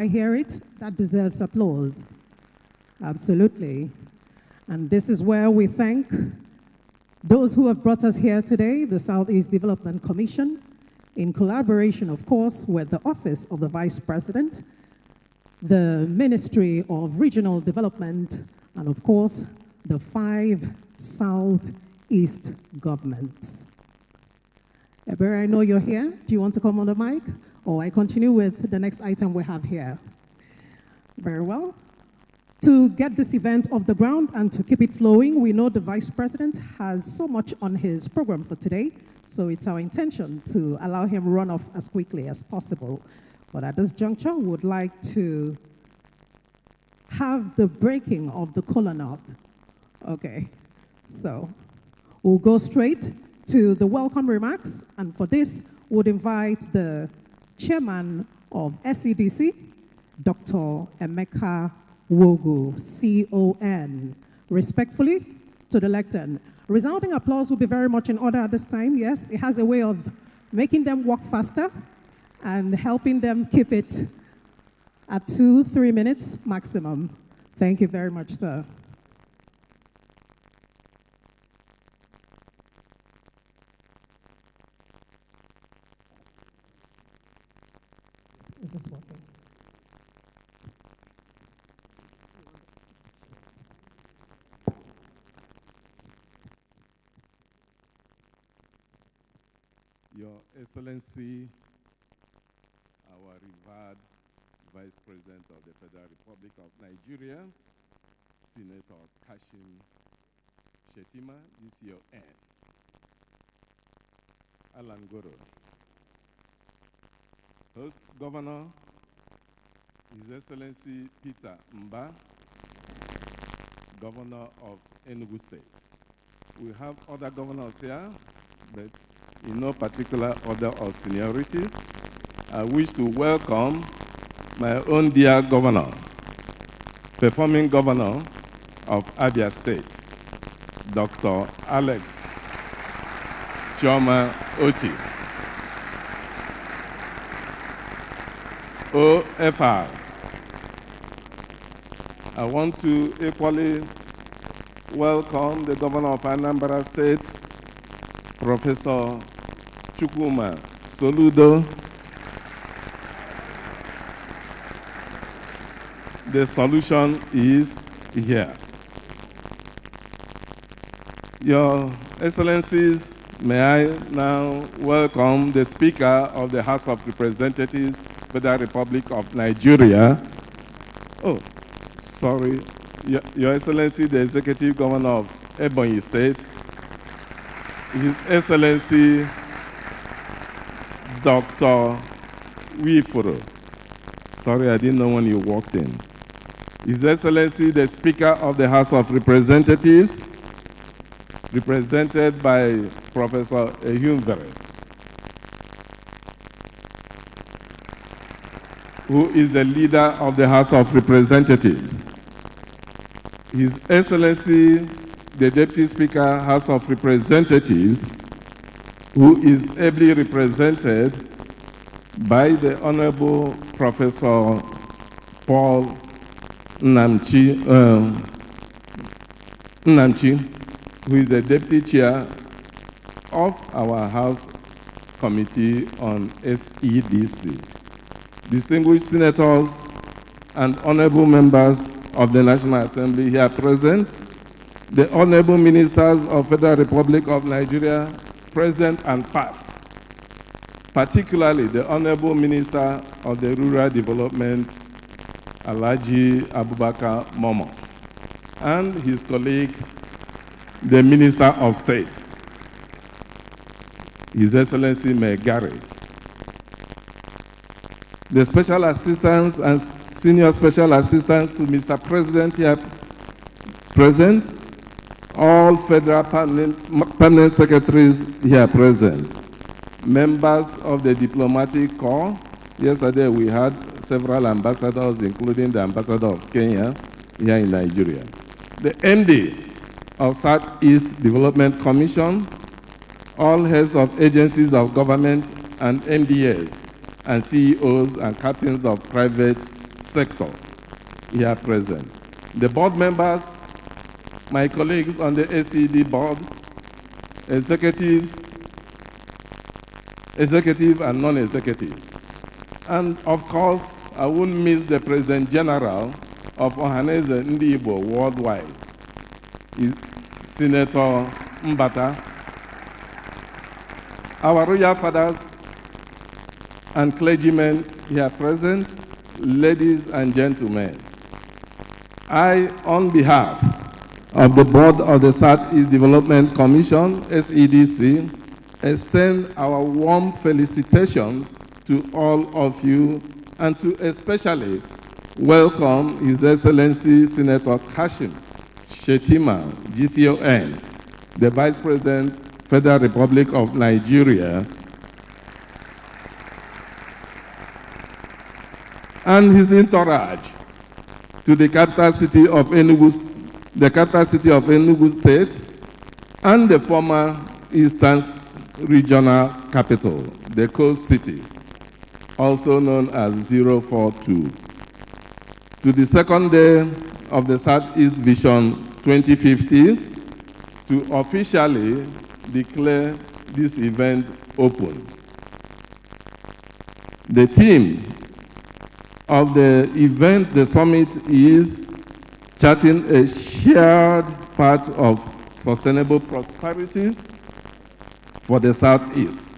I hear it, that deserves applause. Absolutely. And this is where we thank those who have brought us here today, the Southeast Development Commission, in collaboration, of course, with the Office of the Vice President, the Ministry of Regional Development, and of course, the 5 Southeast governments. Ebere, I know you're here. Do you want to come on the mic? Or I continue with the next item we have here. Very well. To get this event off the ground and to keep it flowing, we know the Vice President has so much on his program for today, so it's our intention to allow him run off as quickly as possible. But at this juncture, we would like to have the breaking of the kola nut. Okay, so we'll go straight to the welcome remarks, and for this, would invite the Chairman of SEDC, Dr. Emeka Wogu, CON. Respectfully, to the lectern. Resounding applause will be very much in order at this time. Yes, it has a way of making them walk faster and helping them keep it at 2-3 minutes maximum. Thank you very much, sir. Is this working? Your Excellency, our revered Vice President of the Federal Republic of Nigeria, Senator Kashim Shettima, GCON, Alan Goro, Host Governor, His Excellency Peter Mba, Governor of Enugu State. We have other governors here, but in no particular order of seniority. I wish to welcome my own dear governor, performing governor of Abia State, Dr. Alex Chioma Oti, OFR. I want to equally welcome the governor of Anambra State, Professor Chukwuma Soludo. The solution is here. Your Excellencies, may I now welcome the Speaker of the House of Representatives, Federal Republic of Nigeria. Oh, sorry. Your Excellency, the Executive Governor of Ebonyi State, His Excellency, Dr. Wifuru. Sorry, I didn't know when you walked in. His Excellency, the Speaker of the House of Representatives, represented by Professor Ehumvere, who is the leader of the House of Representatives. His Excellency, the Deputy Speaker, House of Representatives, who is ably represented by the Honorable Professor Paul Nnamchi, who is the Deputy Chair of our House Committee on SEDC. Distinguished senators and honorable members of the National Assembly here present, the honorable ministers of Federal Republic of Nigeria, present and past, particularly the honorable minister of the Rural Development, Alhaji Abubakar Momo, and his colleague, the Minister of State, His Excellency Megari. The special assistants and senior special assistants to Mr. President here present, all federal permanent secretaries here present, members of the diplomatic corps. Yesterday we had several ambassadors, including the ambassador of Kenya here in Nigeria. The MD of Southeast Development Commission, all heads of agencies of government and MDAs, and CEOs and captains of private sector here present. The board members, my colleagues on the SED board, executive and non-executive. And of course, I won't miss the President General of Ohaneze Ndi Igbo worldwide, Senator Mbata, our royal fathers and clergymen here present, ladies and gentlemen. I, on behalf of the board of the Southeast Development Commission, SEDC, extend our warm felicitations to all of you and to especially welcome His Excellency Senator Kashim Shettima, GCON, the Vice President, Federal Republic of Nigeria, and his entourage to the capital city of Enugu State, and the former Eastern Regional Capital, the Coast City, also known as 042. To the second day of the Southeast Vision 2050, to officially declare this event open. The theme of the event, the summit, is charting a shared path of sustainable prosperity for the Southeast.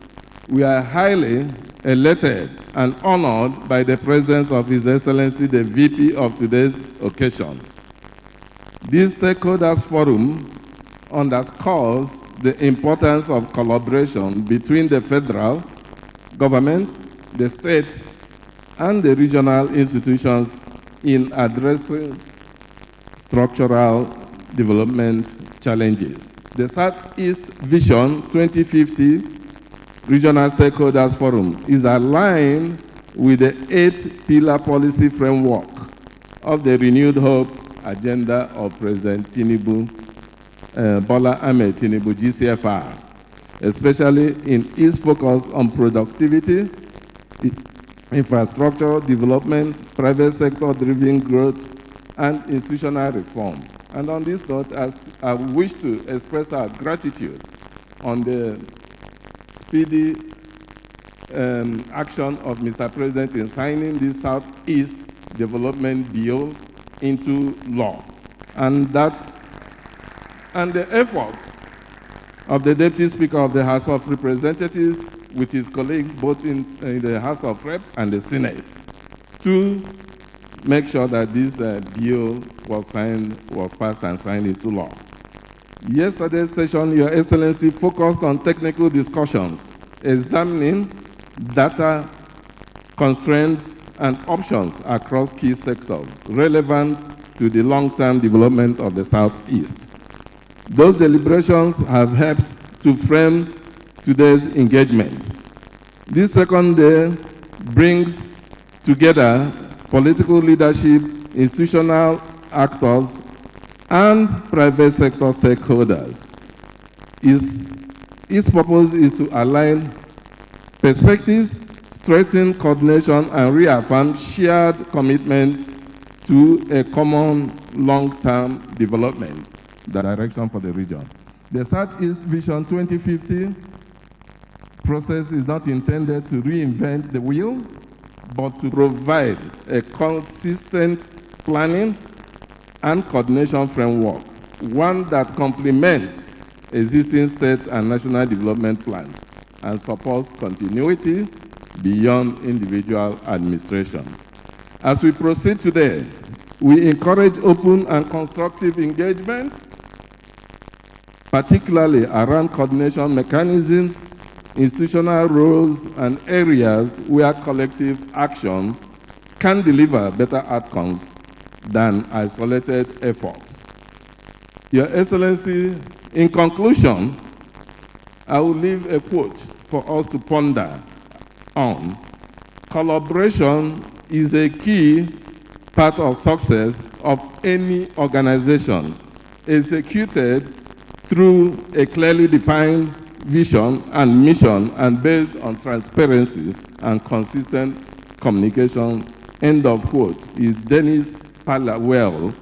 We are highly elated and honored by the presence of His Excellency, the VP of today's occasion. This Stakeholders Forum underscores the importance of collaboration between the federal government, the state, and the regional institutions in addressing structural development challenges. The Southeast Vision 2050 Regional Stakeholders Forum is aligned with the 8-pillar policy framework of the Renewed Hope agenda of President Tinubu, Bola Ahmed Tinubu, GCFR, especially in its focus on productivity, infrastructure development, private sector-driven growth, and institutional reform. And on this note, I wish to express our gratitude on the speedy action of Mr. President in signing this Southeast Development Bill into law. And the efforts of the Deputy Speaker of the House of Representatives with his colleagues both in the House of Rep and the Senate to make sure that this bill was passed and signed into law. Yesterday's session, Your Excellency, focused on technical discussions, examining data constraints and options across key sectors relevant to the long-term development of the Southeast. Those deliberations have helped to frame today's engagement. This second day brings together political leadership, institutional actors, and private sector stakeholders. Its purpose is to align perspectives, strengthen coordination, and reaffirm shared commitment to a common long-term development direction for the region. The Southeast Vision 2050 process is not intended to reinvent the wheel, but to provide a consistent planning and coordination framework, one that complements existing state and national development plans and supports continuity beyond individual administrations. As we proceed today, we encourage open and constructive engagement, particularly around coordination mechanisms, institutional roles, and areas where collective action can deliver better outcomes than isolated efforts. Your Excellency, in conclusion, I will leave a quote for us to ponder on. Collaboration is a key part of success of any organization, executed through a clearly defined vision and mission and based on transparency and consistent communication End of quote. Is Dennis Palawell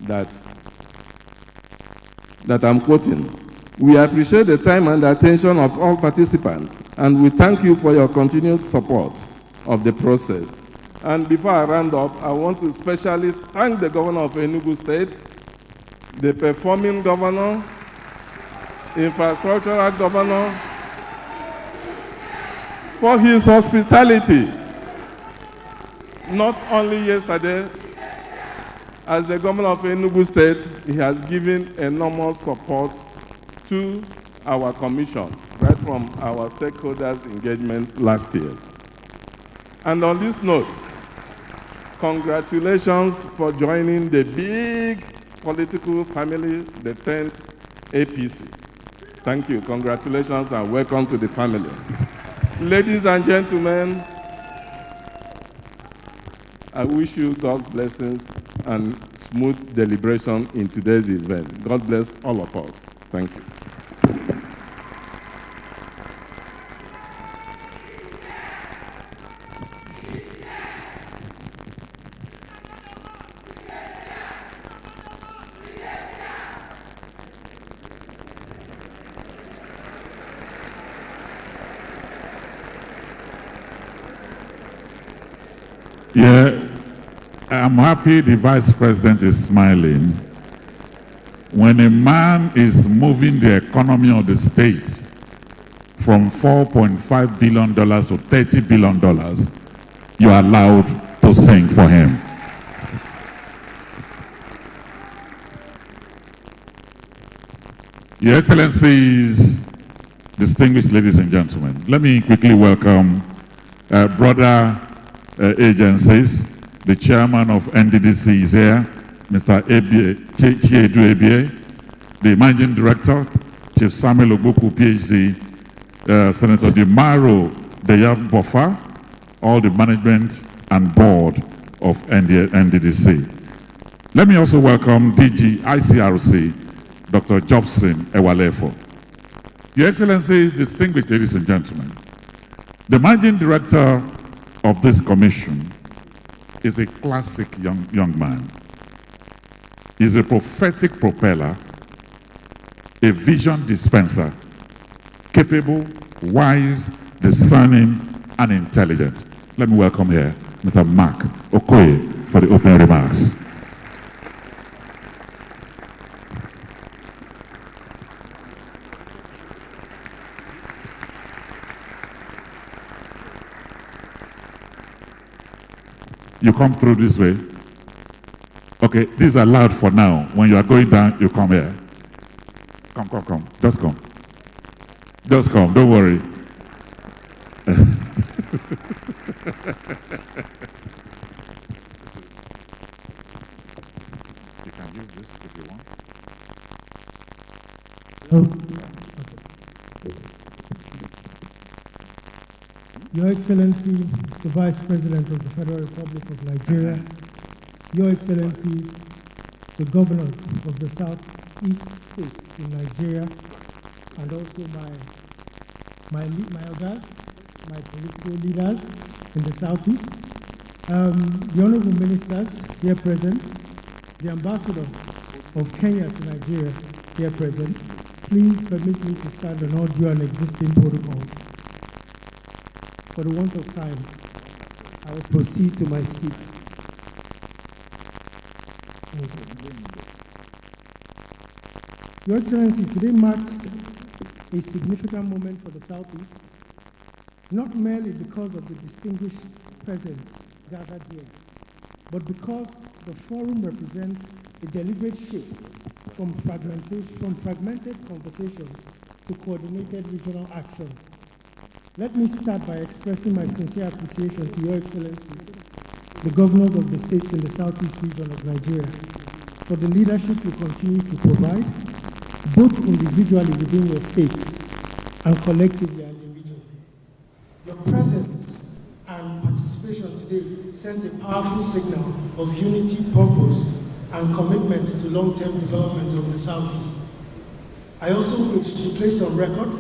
that I'm quoting. We appreciate the time and attention of all participants, and we thank you for your continued support of the process. And before I round up, I want to especially thank the governor of Enugu State, the performing governor, infrastructural governor, for his hospitality. Not only yesterday, as the governor of Enugu State, he has given enormous support to our commission, right from our stakeholders' engagement last year. And on this note, congratulations for joining the big political family, the 10th APC. Thank you, congratulations, and welcome to the family. Ladies and gentlemen, I wish you God's blessings and smooth deliberation in today's event. God bless all of us. Thank you. Yeah, I'm happy the Vice President is smiling. When a man is moving the economy of the state from $4.5 billion to $30 billion, you are allowed to sing for him. Your Excellencies, distinguished ladies and gentlemen, let me quickly welcome brother agencies. The chairman of NDDC is here, Mr. Chiedu Ebie, the managing director, Chief Samuel Ogboku, PhD, Senator Dimaro Deyab Bofa, all the management and board of NDDC. Let me also welcome DG ICRC, Dr. Jobson Ewalefo. Your Excellencies, distinguished ladies and gentlemen, the managing director of this commission is a classic young man. He's a prophetic propeller, a vision dispenser, capable, wise, discerning, and intelligent. Let me welcome here Mr. Mark Okoye for the opening remarks. You come through this way. Okay, these are loud for now. When you are going down, you come here. Come. Just come. Just come, don't worry. You can use this if you want. Your Excellency, the Vice President of the Federal Republic of Nigeria, Your Excellencies, the governors of the Southeast states in Nigeria, and also my political leaders in the Southeast, the Honorable Ministers here present, the Ambassador of Kenya to Nigeria here present, please permit me to stand on all due and existing protocols. For the want of time, I will proceed to my speech. Your Excellency, today marks a significant moment for the Southeast, not merely because of the distinguished presence gathered here, but because the forum represents a deliberate shift from fragmented conversations to coordinated regional action. Let me start by expressing my sincere appreciation to Your Excellencies, the governors of the states in the Southeast region of Nigeria, for the leadership you continue to provide, both individually within your states and collectively as a region. Your presence and participation today sends a powerful signal of unity, purpose, and commitment to long-term development of the Southeast. I also wish to place on record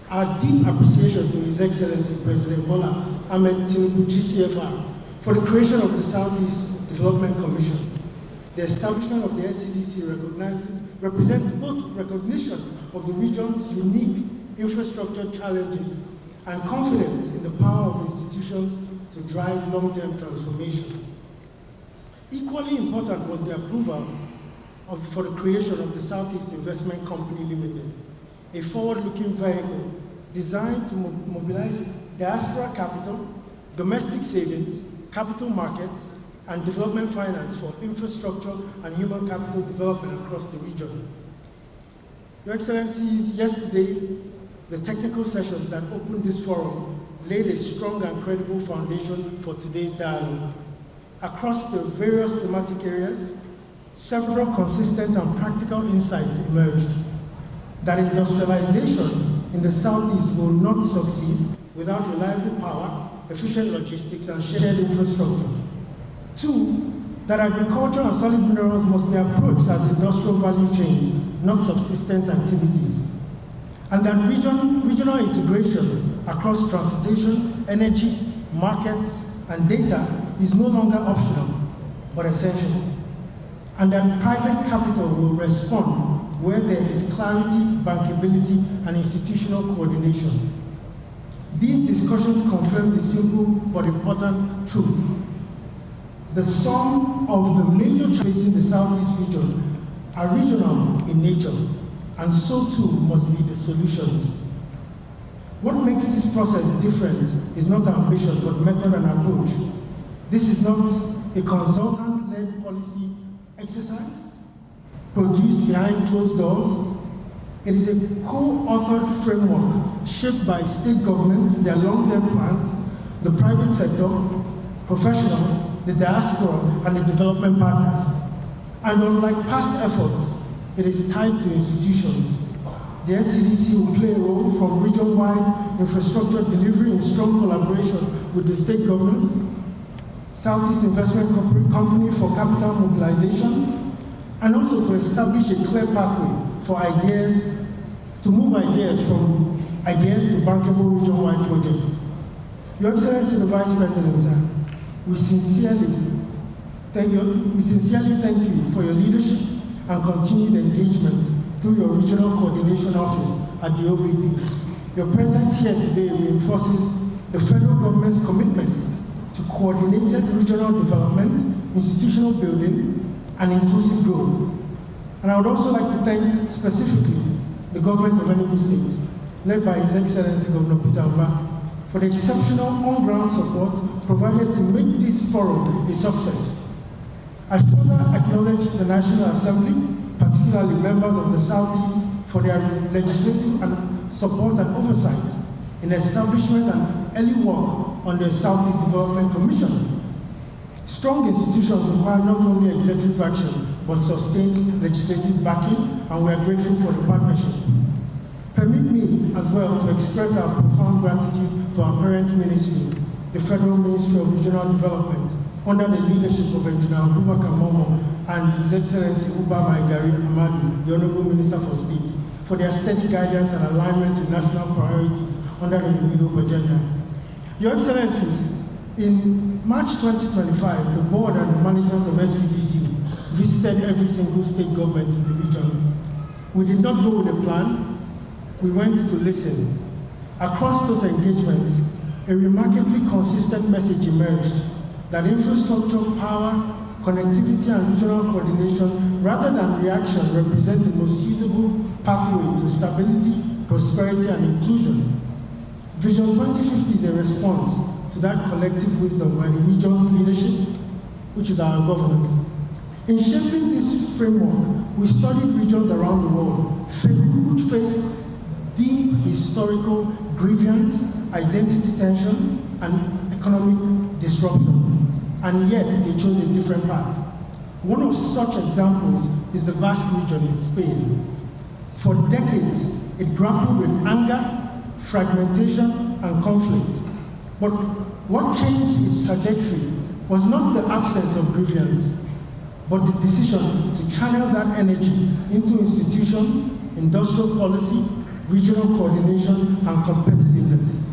our deep appreciation to His Excellency President Bola Ahmed Tinubu, GCFR, for the creation of the Southeast Development Commission. The establishment of the SCDC represents both recognition of the region's unique infrastructure challenges and confidence in the power of institutions to drive long-term transformation. Equally important was the approval for the creation of the Southeast Investment Company Limited, a forward-looking vehicle designed to mobilize diaspora capital, domestic savings, capital markets, and development finance for infrastructure and human capital development across the region. Your Excellencies, yesterday, the technical sessions that opened this forum laid a strong and credible foundation for today's dialogue. Across the various thematic areas, several consistent and practical insights emerged that industrialization in the Southeast will not succeed without reliable power, efficient logistics, and shared infrastructure. 2, that agriculture and solid minerals must be approached as industrial value chains, not subsistence activities. And that regional integration across transportation, energy, markets, and data is no longer optional, but essential. And that private capital will respond where there is clarity, bankability, and institutional coordination. These discussions confirm the simple but important truth. The sum of the major challenges facing the Southeast region are regional in nature, and so too must be the solutions. What makes this process different is not ambition, but method and approach. This is not a consultant-led policy exercise produced behind closed doors. It is a co-authored framework shaped by state governments, their long-term plans, the private sector, professionals, the diaspora, and the development partners. And unlike past efforts, it is tied to institutions. The SCDC will play a role from region-wide infrastructure delivery in strong collaboration with the state governments, Southeast Investment Company for capital mobilization, and also to establish a clear pathway for ideas, to move ideas from ideas to bankable region-wide projects. Your Excellency the Vice President, sir, we sincerely thank you for your leadership and continued engagement through your Regional Coordination Office at the OVP. Your presence here today reinforces the federal government's commitment to coordinated regional development, institutional building, and inclusive growth. And I would also like to thank specifically the government of Enugu State, led by His Excellency Governor Peter Mba, for the exceptional on-ground support provided to make this forum a success. I further acknowledge the National Assembly, particularly members of the Southeast, for their legislative and support and oversight in establishment and early work on the Southeast Development Commission. Strong institutions require not only executive action, but sustained legislative backing, and we are grateful for the partnership. Permit me as well to express our profound gratitude to our parent ministry, the Federal Ministry of Regional Development, under the leadership of Engineer Abubakar Momo and His Excellency Uba Maigari Amadu, the Honorable Minister for State, for their steady guidance and alignment to national priorities under the renewable agenda. Your Excellencies, in March 2025, the board and the management of SCDC visited every single state government in the region. We did not go with a plan, we went to listen. Across those engagements, a remarkably consistent message emerged that infrastructure, power, connectivity, and regional coordination, rather than reaction, represent the most suitable pathway to stability, prosperity, and inclusion. Vision 2050 is a response to that collective wisdom by the region's leadership, which is our governance. In shaping this framework, we studied regions around the world which face deep historical grievance, identity tension, and economic disruption. And yet, they chose a different path. One of such examples is the Basque region in Spain. For decades, it grappled with anger, fragmentation, and conflict. But what changed its trajectory was not the absence of grievance, but the decision to channel that energy into institutions, industrial policy, regional coordination, and competitiveness.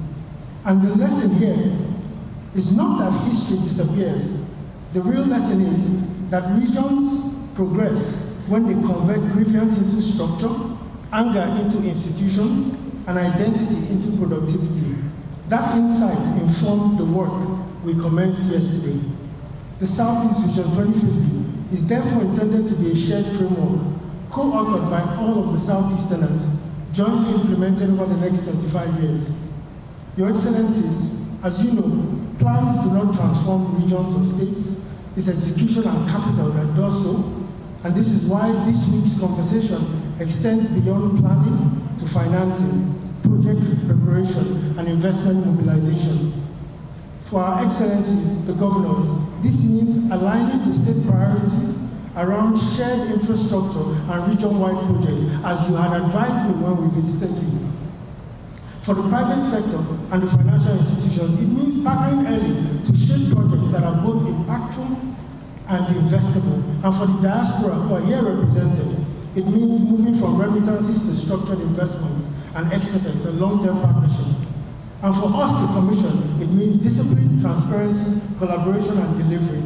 And the lesson here It's not that history disappears. The real lesson is that regions progress when they convert grievance into structure, anger into institutions, and identity into productivity. That insight informed the work we commenced yesterday. The Southeast Vision 2050 is therefore intended to be a shared framework, co-authored by all of the Southeasterners, jointly implemented over the next 25 years. Your Excellencies, as you know, plans do not transform regions or states. It's execution and capital that does so. And this is why this week's conversation extends beyond planning to financing, project preparation, and investment mobilization. For our Excellencies, the governors, this means aligning the state priorities around shared infrastructure and region-wide projects, as you had advised me when we visited you. For the private sector and the financial institutions, it means partnering early to shape projects that are both impactful and investable. And for the diaspora who are here represented, it means moving from remittances to structured investments and expertise and long-term partnerships. And for us, the Commission, it means discipline, transparency, collaboration, and delivery.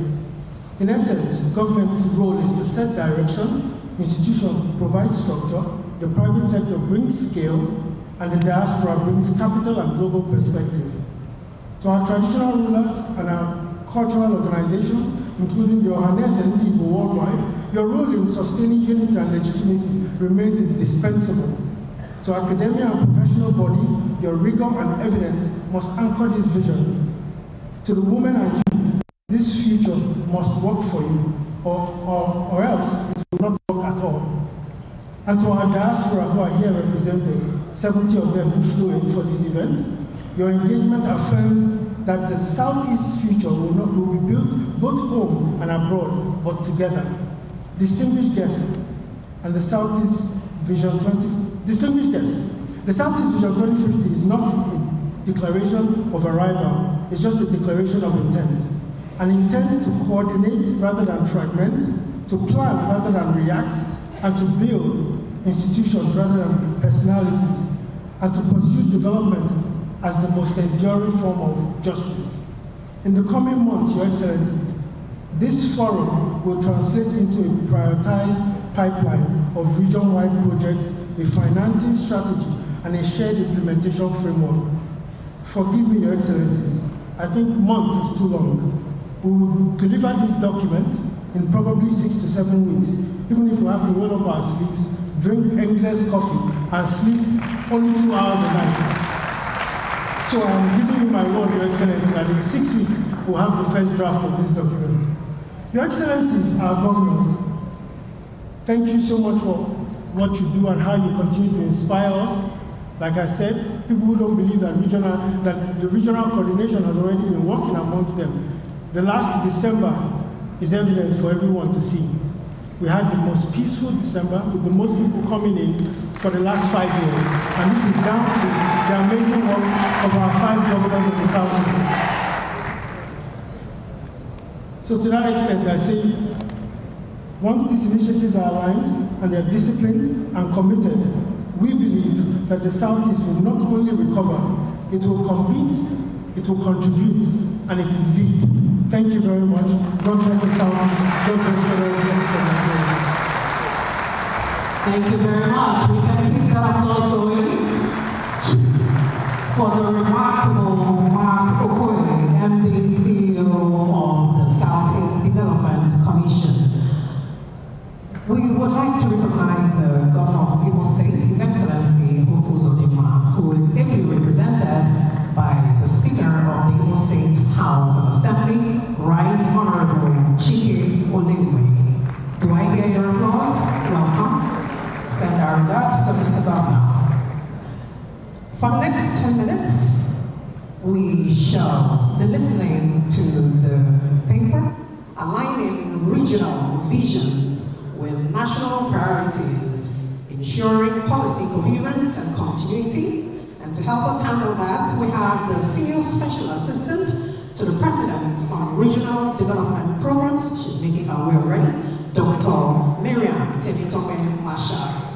In essence, government's role is to set direction, institutions provide structure, the private sector brings scale, and the diaspora brings capital and global perspective. To our traditional rulers and our cultural organizations, including the Ohanes and Igbo worldwide, your role in sustaining unity and legitimacy remains indispensable. To academia and professional bodies, your rigor and evidence must anchor this vision. To the women and youth, this future must work for you, or else it will not work at all. And to our diaspora who are here represented, 70 of them who flew in for this event, your engagement affirms that the Southeast future will be built both home and abroad, but together. Distinguished guests, and the Southeast Vision 2050 is not a declaration of arrival, it's just a declaration of intent. An intent to coordinate rather than fragment, to plan rather than react, and to build institutions rather than personalities, and to pursue development as the most enduring form of justice. In the coming months, Your Excellencies, this forum will translate into a prioritized pipeline of region-wide projects, a financing strategy, and a shared implementation framework. Forgive me, Your Excellencies, I think months is too long. We will deliver this document in probably 6 to 7 weeks, even if we have to roll up our sleeves, drink endless coffee, and sleep only 2 hours a night. So I'm giving you my word, Your Excellency, that in 6 weeks, we'll have the first draft of this document. Your Excellencies, our governors, thank you so much for what you do and how you continue to inspire us. Like I said, people who don't believe that the regional coordination has already been working amongst them. The last December is evidence for everyone to see. We had the most peaceful December with the most people coming in for the last 5 years. And this is down to the amazing work of our 5 governors of the Southeast. So to that extent, I say, once these initiatives are aligned and they're disciplined and committed, we believe that the Southeast will not only recover, it will compete, it will contribute, and it will lead. Thank you very much. God bless the Southeast. God bless the Southeast. Thank you very much. We can keep that applause going for the remarkable Mark Okoye, MD, CEO of the Southeast Development Commission. We would like to recognize the Governor of Imo State, His Excellency Uzodimma, who is ably represented by the Speaker of the Imo State House of Assembly, Right Honorable Chike Olenwe. Do I hear your applause? Welcome. Send our regards to Mr. Governor. For the next 10 minutes, we shall be listening to the paper, aligning regional visions with national priorities, ensuring policy coherence and continuity. And to help us handle that, we have the Senior Special Assistant to the President on Regional Development Programs. She's making her way already, Dr. Miriam Tefitome Mashar.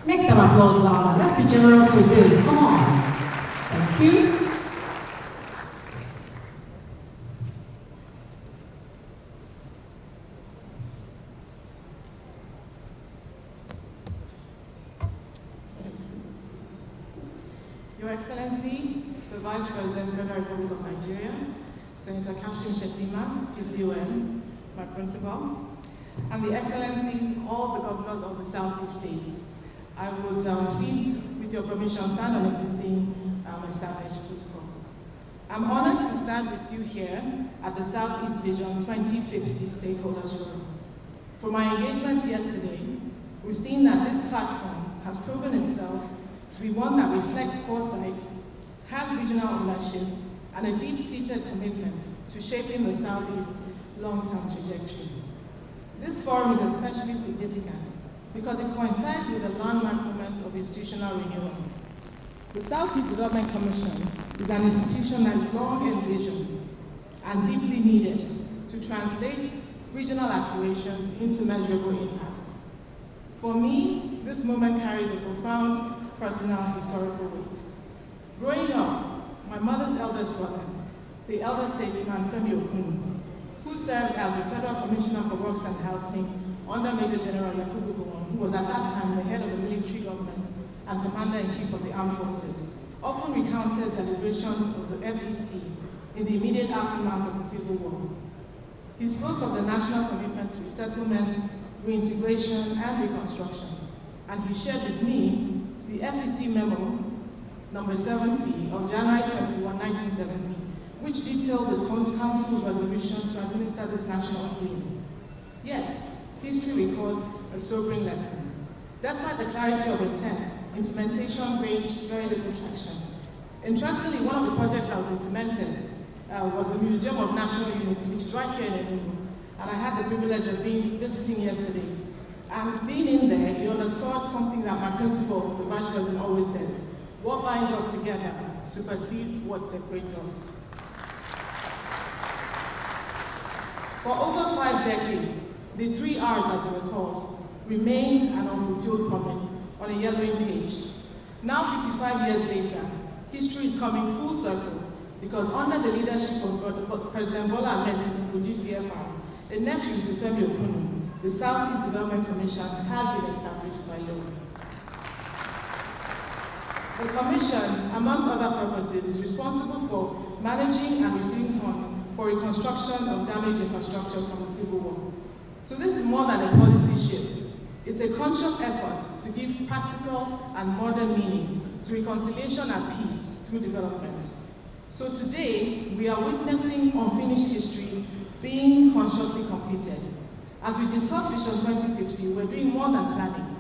Make that applause louder. Let's be generous with this. Come on. Thank you. Your Excellency, the Vice President of the Federal Republic of Nigeria, Senator Kashim Shettima, GCON, my principal, and the Excellencies, all the governors of the Southeast states, I would please, with your permission, stand on existing established protocol. I'm honored to stand with you here at the Southeast Vision 2050 Stakeholders Forum. From my engagements yesterday, we've seen that this platform has proven itself to be one that reflects foresight, has regional ownership, and a deep-seated commitment to shaping the Southeast's long-term trajectory. This forum is especially significant because it coincides with a landmark moment of institutional renewal. The Southeast Development Commission is an institution that is long envisioned and deeply needed to translate regional aspirations into measurable impact. For me, this moment carries a profound personal historical weight. Growing up, my mother's eldest brother, the elder statesman Femi Okunu, who served as the Federal Commissioner for Works and Housing under Major General Yakubu Gowon, who was at that time the head of the military government and Commander-in-Chief of the Armed Forces, often recounted deliberations of the FEC in the immediate aftermath of the Civil War. He spoke of the national commitment to resettlement, reintegration, and reconstruction, and he shared with me the FEC memo number 70 of January 21, 1970, which detailed the Council's resolution to administer this national claim. Yet, history records a sobering lesson. Despite the clarity of intent, implementation gained very little traction. Interestingly, one of the projects that was implemented was the Museum of National Unity, which is right here in Enugu. And I had the privilege of visiting yesterday. And being in there, it underscored something that my principal, the Vice President, always says: what binds us together supersedes what separates us. For over 5 decades, the 3 R's, as they were called, remained an unfulfilled promise on a yellowing page. Now, 55 years later, history is coming full circle because under the leadership of President Bola Ahmed Tinubu, GCFR, a nephew to Femi Okunu, the Southeast Development Commission has been established by law. The Commission, amongst other purposes, is responsible for managing and receiving funds for reconstruction of damaged infrastructure from the Civil War. So this is more than a policy shift. It's a conscious effort to give practical and modern meaning to reconciliation and peace through development. So today, we are witnessing unfinished history being consciously completed. As we discuss Vision 2050, we're doing more than planning.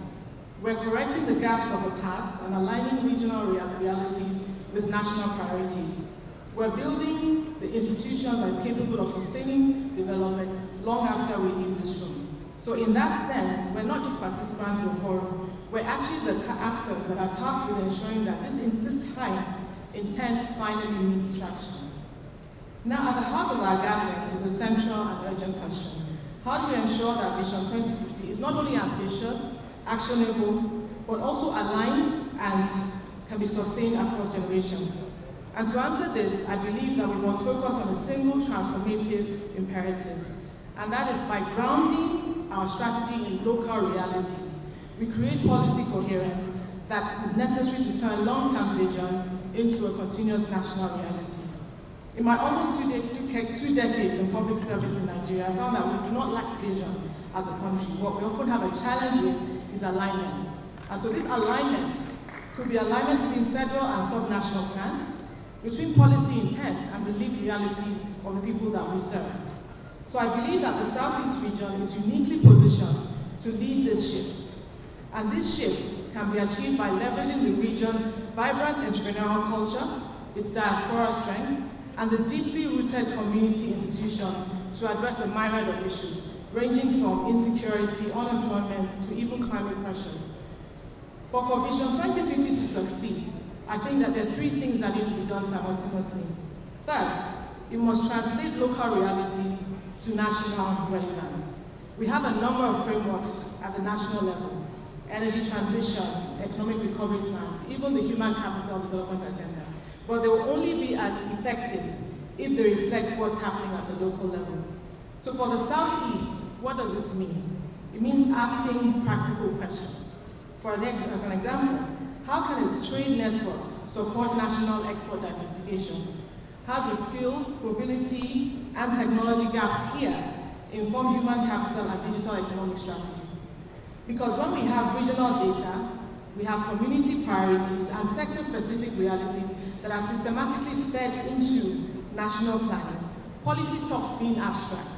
We're correcting the gaps of the past and aligning regional realities with national priorities. We're building the institutions that is capable of sustaining development long after we leave this room. So in that sense, we're not just participants in the forum, we're actually the actors that are tasked with ensuring that this time, intent finally meets traction. Now, at the heart of our gathering is a central and urgent question. How do we ensure that Vision 2050 is not only ambitious, actionable, but also aligned and can be sustained across generations? And to answer this, I believe that we must focus on a single transformative imperative, and that is by grounding our strategy in local realities. We create policy coherence that is necessary to turn long-term vision into a continuous national reality. In my almost 2 decades in public service in Nigeria, I found that we do not lack vision as a country. What we often have a challenge with is alignment. And so this alignment could be alignment between federal and sub-national plans, between policy intent and the lived realities of the people that we serve. So I believe that the Southeast region is uniquely positioned to lead this shift. And this shift can be achieved by leveraging the region's vibrant entrepreneurial culture, its diaspora strength, and the deeply rooted community institutions to address a myriad of issues, ranging from insecurity, unemployment, to even climate pressures. But for Vision 2050 to succeed, I think that there are 3 things that need to be done simultaneously. First, it must translate local realities to national relevance. We have a number of frameworks at the national level: energy transition, economic recovery plans, even the human capital development agenda. But they will only be as effective if they reflect what's happening at the local level. So for the Southeast, what does this mean? It means asking practical questions. As an example, how can its trade networks support national export diversification? How do skills, mobility, and technology gaps here inform human capital and digital economic strategies? Because when we have regional data, we have community priorities and sector-specific realities that are systematically fed into national planning, policy stops being abstract.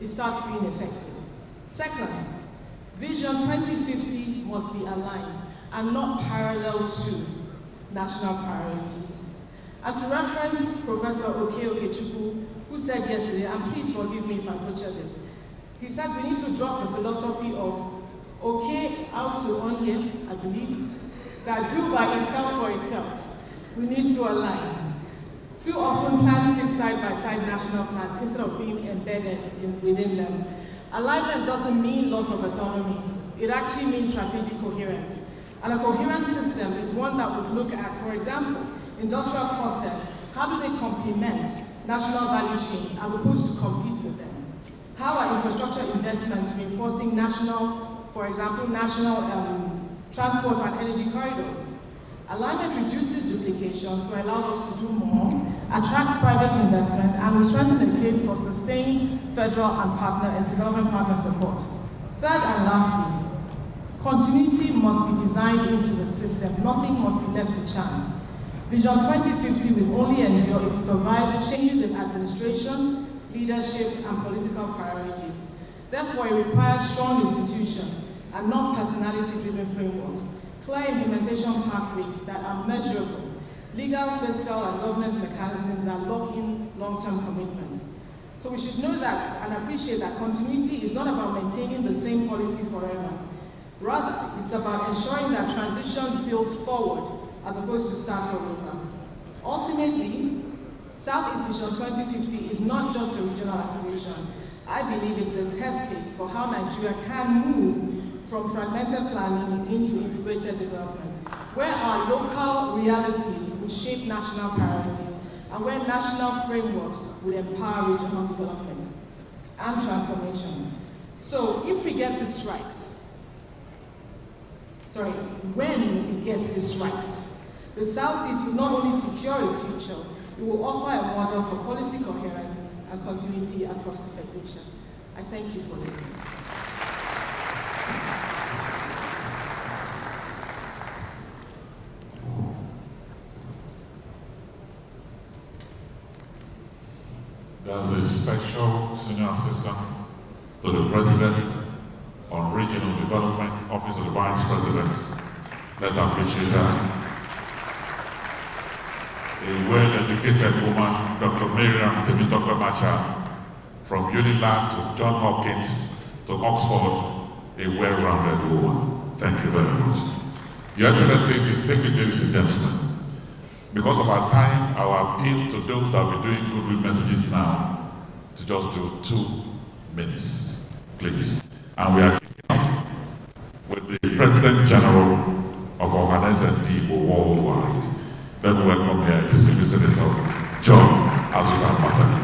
It starts being effective. Second, Vision 2050 must be aligned and not parallel to national priorities. And to reference Professor Okechukwu, who said yesterday, and please forgive me if I butcher this, he said we need to drop the philosophy of okay out to only, I believe, that do by itself for itself. We need to align. Too often plans sit side by side national plans instead of being embedded within them. Alignment doesn't mean loss of autonomy. It actually means strategic coherence. And a coherent system is one that would look at, for example, industrial clusters. How do they complement national value chains as opposed to compete with them? How are infrastructure investments reinforcing national, for example, national transport and energy corridors? Alignment reduces duplication, so it allows us to do more, attract private investment, and will strengthen the case for sustained federal and development partner support. Third and lastly, continuity must be designed into the system. Nothing must be left to chance. Vision 2050 will only endure if it survives changes in administration, leadership, and political priorities. Therefore, it requires strong institutions and not personality-driven frameworks, clear implementation pathways that are measurable, legal, fiscal, and governance mechanisms that lock in long-term commitments. So we should know that and appreciate that continuity is not about maintaining the same policy forever. Rather, it's about ensuring that transition builds forward as opposed to start from over. Ultimately, Southeast Vision 2050 is not just a regional aspiration. I believe it's the test case for how Nigeria can move from fragmented planning into integrated development, where our local realities will shape national priorities and where national frameworks will empower regional development and transformation. So if we get this right, when it gets this right, the Southeast will not only secure its future, it will offer a model for policy coherence and continuity across the Federation. I thank you for listening. There's a special senior assistant to the President on Regional Development, Office of the Vice President. Let's appreciate her. A well-educated woman, Dr. Miriam Temitope Macha, from Unilag to Johns Hopkins to Oxford, a well-rounded woman. Thank you very much. Your Excellency, distinguished ladies and gentlemen, because of our time, I will appeal to those that will be doing goodwill messages now to just do 2 minutes, please. And we are kicking off with the President General of Organized People Worldwide. Let me welcome here the Senator John Azuka Matani.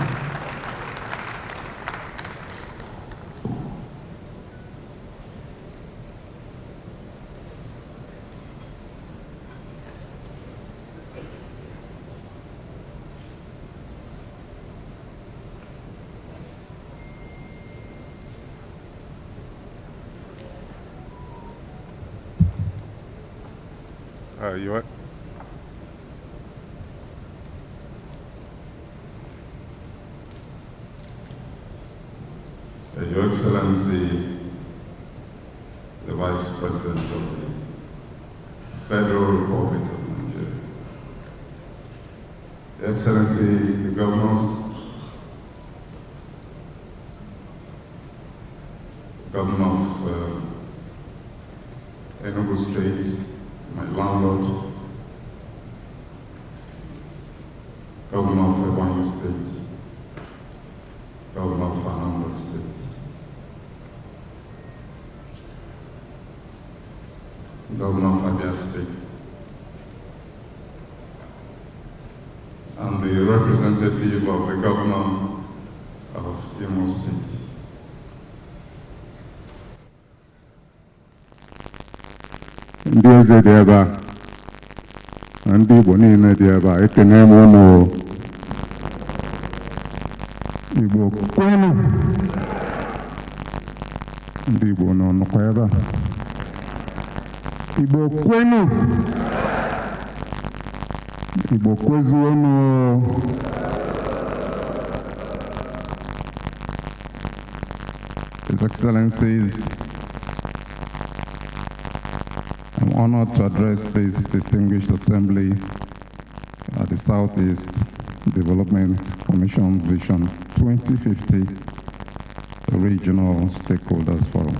You what? Your Excellency, the Vice President of the Federal Republic of Nigeria, Your Excellency, the Governors, Governor of Enugu State, my landlord, Governor of Ebonyi State, Governor of Anambra State, Governor of Abia State, and the representative of the Governor of Imo State. Ndị eze dị ebe a, ndị Igbo niile dị ebe a, ekene m unu. Igbo kwenu. Ndị Igbo nọkwa ebe a. Igbo kwenu. Igbo kwezuonu. His Excellencies, I'm honored to address this distinguished assembly at the Southeast Development Commission Vision 2050 Regional Stakeholders Forum.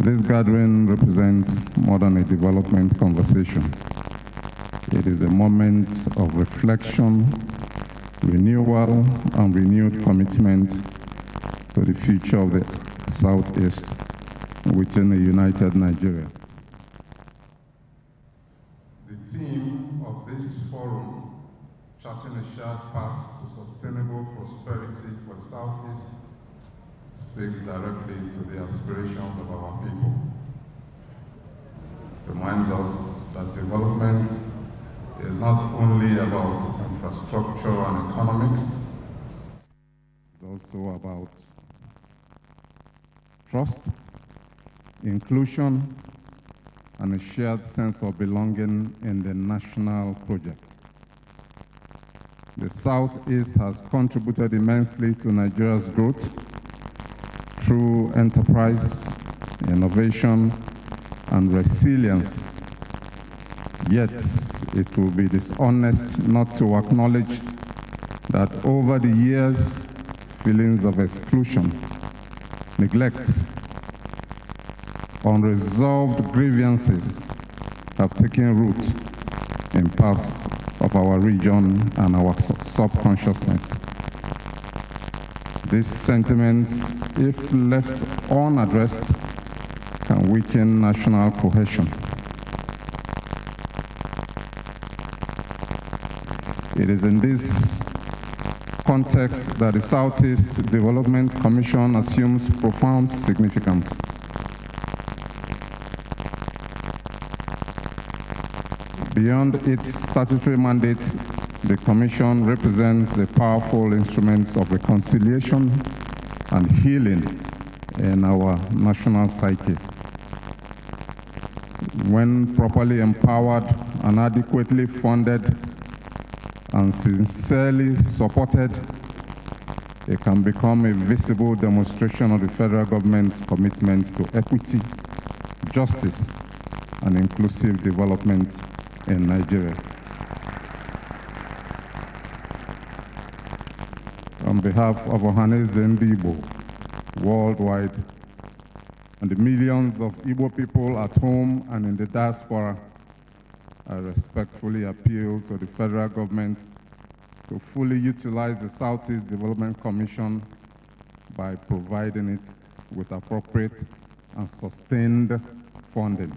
This gathering represents more than a development conversation. It is a moment of reflection, renewal, and renewed commitment to the future of the Southeast within a united Nigeria. The theme of this forum, charting a shared path to sustainable prosperity for the Southeast, speaks directly to the aspirations of our people. It reminds us that development is not only about infrastructure and economics, it's also about trust, inclusion, and a shared sense of belonging in the national project. The Southeast has contributed immensely to Nigeria's growth through enterprise, innovation, and resilience. Yet, it will be dishonest not to acknowledge that over the years, feelings of exclusion, neglect, unresolved grievances have taken root in parts of our region and our subconsciousness. These sentiments, if left unaddressed, can weaken national cohesion. It is in this context that the Southeast Development Commission assumes profound significance. Beyond its statutory mandate, the Commission represents the powerful instruments of reconciliation and healing in our national psyche. When properly empowered and adequately funded and sincerely supported, it can become a visible demonstration of the federal government's commitment to equity, justice, and inclusive development in Nigeria. On behalf of Ohaneze Ndi Igbo worldwide and the millions of Igbo people at home and in the diaspora, I respectfully appeal to the federal government to fully utilize the Southeast Development Commission by providing it with appropriate and sustained funding.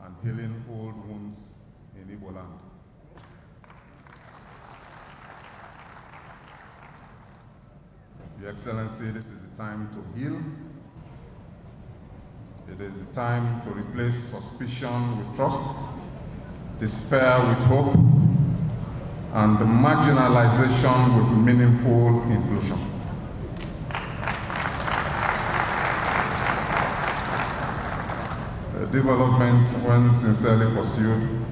And healing old wounds in Igbo land. Your Excellency, this is the time to heal. It is the time to replace suspicion with trust, despair with hope, and marginalization with meaningful inclusion. Development, when sincerely pursued,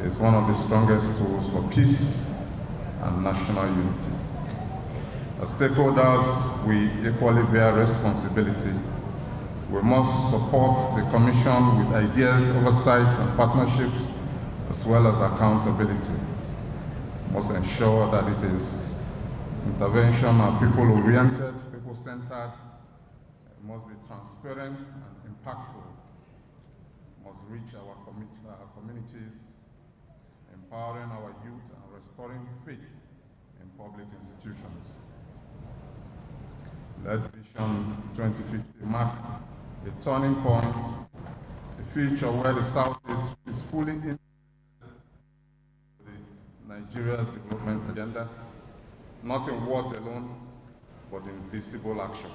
is one of the strongest tools for peace and national unity. As stakeholders, we equally bear responsibility. We must support the Commission with ideas, oversight, and partnerships, as well as accountability. We must ensure that it is intervention and people-oriented, people-centered. It must be transparent and impactful. Must reach our communities, empowering our youth and restoring faith in public institutions. Let Vision 2050 mark a turning point, a future where the Southeast is fully integrated in Nigeria's development agenda, not in words alone, but in visible action.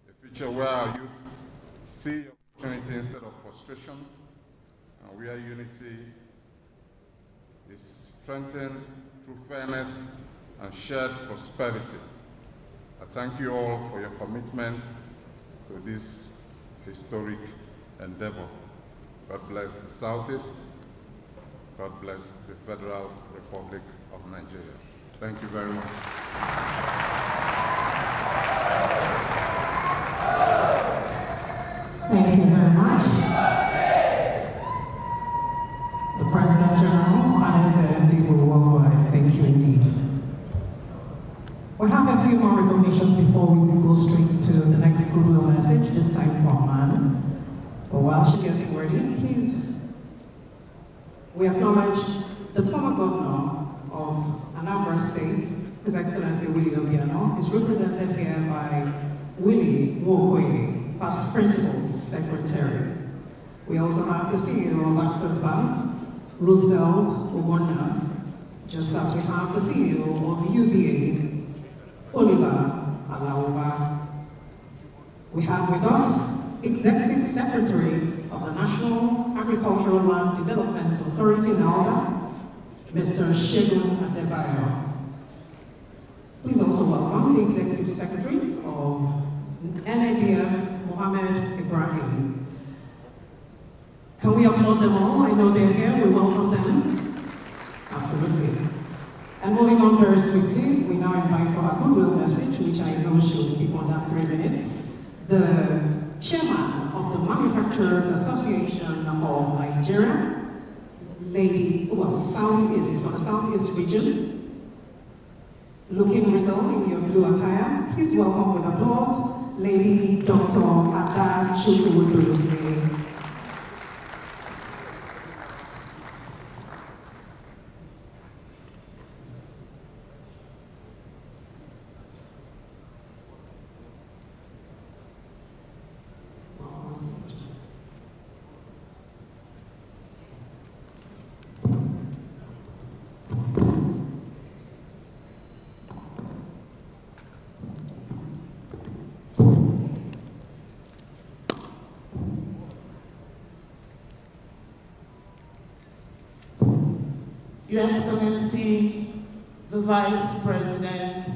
A future where our youth see opportunity instead of frustration, and where unity is strengthened through fairness and shared prosperity. I thank you all for your commitment to this historic endeavor. God bless the Southeast. God bless the Federal Republic of Nigeria. Thank you very much. Thank you very much. The President General and people worldwide, thank you indeed. We have a few more recognitions before we go straight to the next goodwill message, this time for man. But while she gets ready, please, we acknowledge the former governor of Anambra State, His Excellency Willie Obiano, is represented here by Willie Nwokoye, past Principal Secretary. We also have the CEO of Access Bank, Roosevelt Ogonna, just as we have the CEO of UBA, Oliver Alaoba. We have with us Executive Secretary of the National Agricultural Land Development Authority, NALDA, Mr. Shegun Adebayo. Please also welcome the Executive Secretary of NADF, Mohammed Ibrahim. Can we applaud them all? I know they're here. We welcome them. Absolutely. And moving on very swiftly, we now invite for our goodwill message, which I know should keep under 3 minutes, the Chairman of the Manufacturers Association of Nigeria, Southeast, for the Southeast region, looking regal in your blue attire. Please welcome with applause, Lady Dr. Ada Chukwudozie. Your Excellency, the Vice President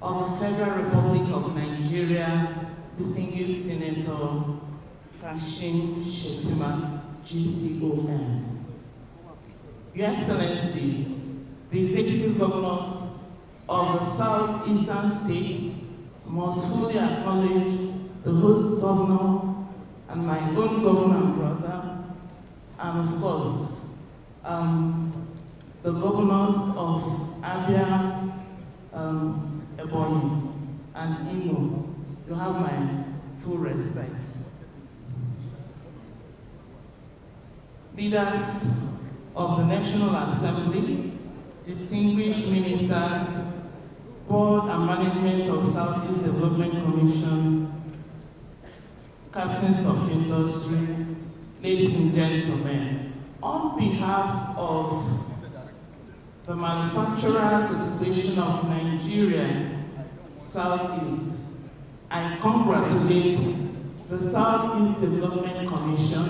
of the Federal Republic of Nigeria, distinguished Senator Kashim Shettima, GCON. Your Excellencies, the Executive Governors of the Southeastern States must fully acknowledge the host governor and my own governor and brother, and of course, the governors of Abia, Ebonyi, and Imo. You have my full respect. Leaders of the National Assembly, distinguished ministers, board and management of Southeast Development Commission, captains of industry, ladies and gentlemen, on behalf of the Manufacturers Association of Nigeria, Southeast, I congratulate the Southeast Development Commission,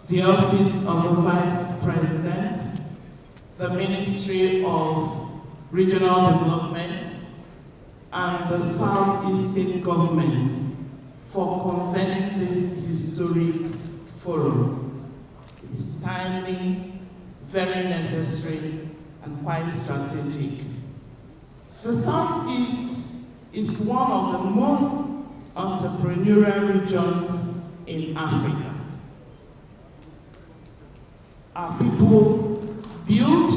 the Office of the Vice President, the Ministry of Regional Development, and the Southeast State governments for convening this historic forum. It is timely, very necessary, and quite strategic. The Southeast is one of the most entrepreneurial regions in Africa. Our people build,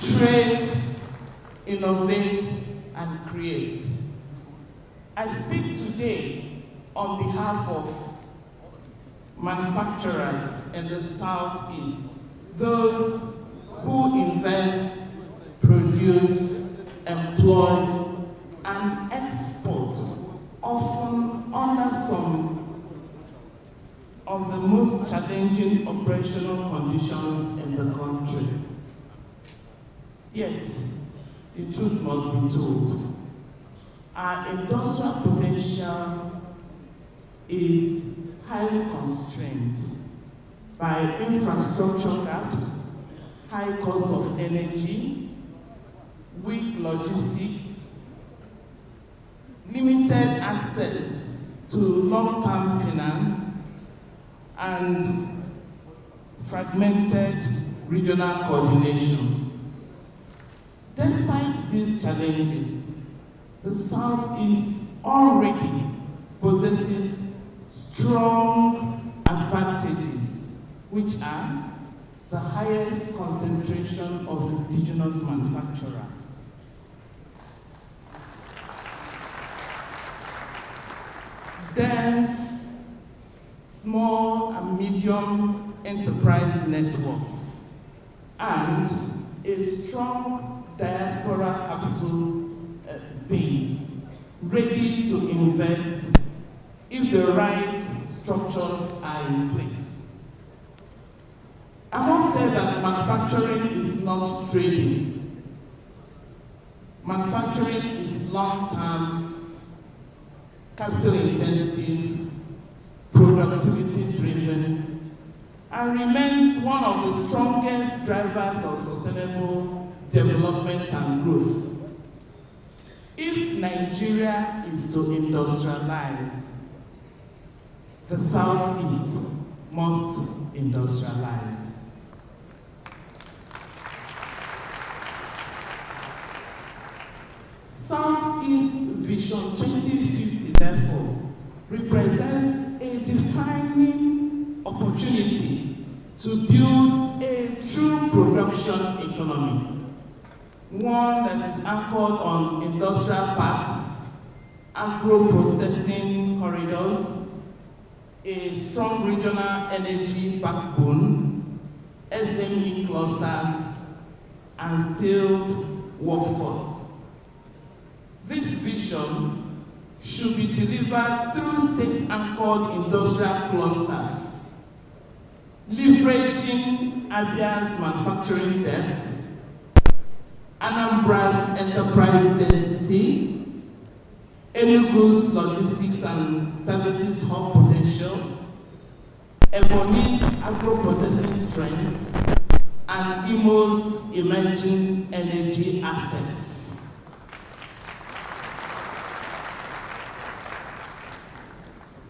trade, innovate, and create. I speak today on behalf of manufacturers in the Southeast, those who invest, produce, employ, and export, often under some of the most challenging operational conditions in the country. Yet, the truth must be told. Our industrial potential is highly constrained by infrastructure gaps, high cost of energy, weak logistics, limited access to long-term finance, and fragmented regional coordination. Despite these challenges, the Southeast already possesses strong advantages, which are the highest concentration of indigenous manufacturers, dense small and medium enterprise networks, and a strong diaspora capital base ready to invest if the right structures are in place. I must say that manufacturing is not trading. Manufacturing is long-term, capital-intensive, productivity-driven, and remains one of the strongest drivers of sustainable development and growth. If Nigeria is to industrialize, the Southeast must industrialize. Southeast Vision 2050, therefore, represents a defining opportunity to build a true production economy, one that is anchored on industrial parks, agro-processing corridors, a strong regional energy backbone, SME clusters, and skilled workforce. This vision should be delivered through state-anchored industrial clusters, leveraging Abia's manufacturing depth, Anambra's enterprise density, Enugu's logistics and services hub potential, Ebony's agro-processing strengths, and Imo's emerging energy assets.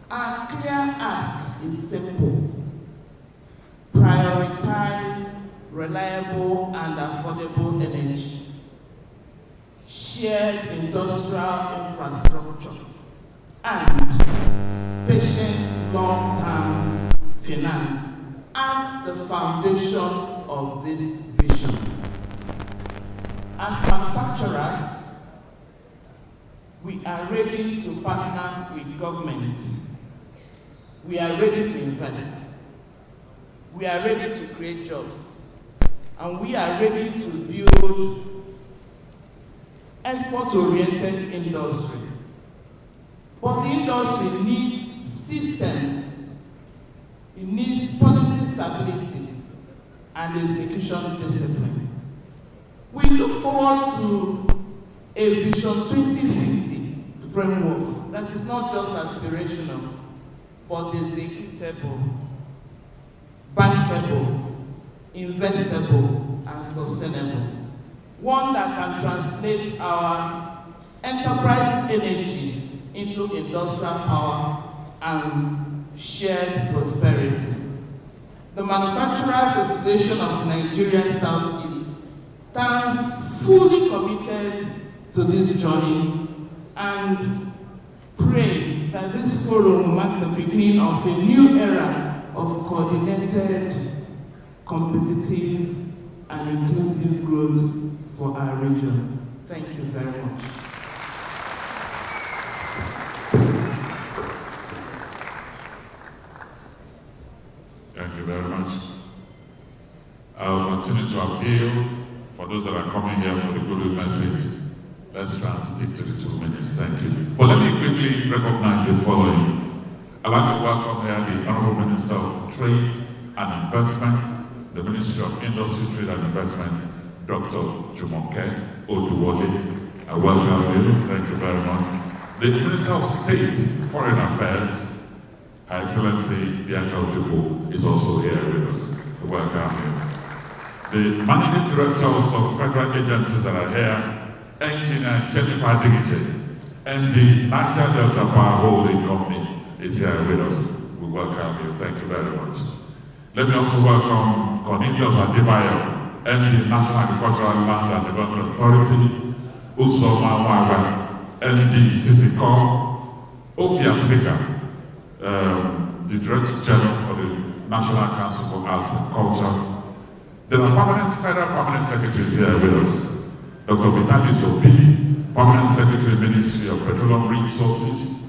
Our clear ask is simple: prioritize reliable and affordable energy, shared industrial infrastructure, and patient long-term finance as the foundation of this vision. As manufacturers, we are ready to partner with government. We are ready to invest. We are ready to create jobs. And we are ready to build export-oriented industry. But the industry needs systems. It needs policy stability and execution discipline. We look forward to a Vision 2050 framework that is not just aspirational, but executable, bankable, investable, and sustainable. One that can translate our enterprise energy into industrial power and shared prosperity. The Manufacturers Association of Nigeria Southeast stands fully committed to this journey and pray that this forum will mark the beginning of a new era of coordinated, competitive, and inclusive growth for our region. Thank you very much. Thank you very much. I'll continue to appeal for those that are coming here for the good message. Let's try and stick to the 2 minutes. Thank you. But let me quickly recognize the following. I'd like to welcome here the Honorable Minister of Trade and Investment, the Ministry of Industry, Trade and Investment, Dr. Jumoke Oduwole. I welcome you. Thank you very much. The Minister of State, Foreign Affairs, Her Excellency Bianca Ojukwu, is also here with us. I welcome you. The Managing Directors of federal agencies that are here, Engineer Jennifer Digije, MD Niger Delta Power Holding Company, is here with us. We welcome you. Thank you very much. Let me also welcome Cornelius Adebayo, MD National Agricultural Land and Development Authority, Uzoma Waga, MD CCCOM, Obia Sika, the Director General of the National Council for Arts and Culture. There are federal permanent secretaries here with us. Dr. Vitalis Opili, Permanent Secretary, Ministry of Petroleum Resources,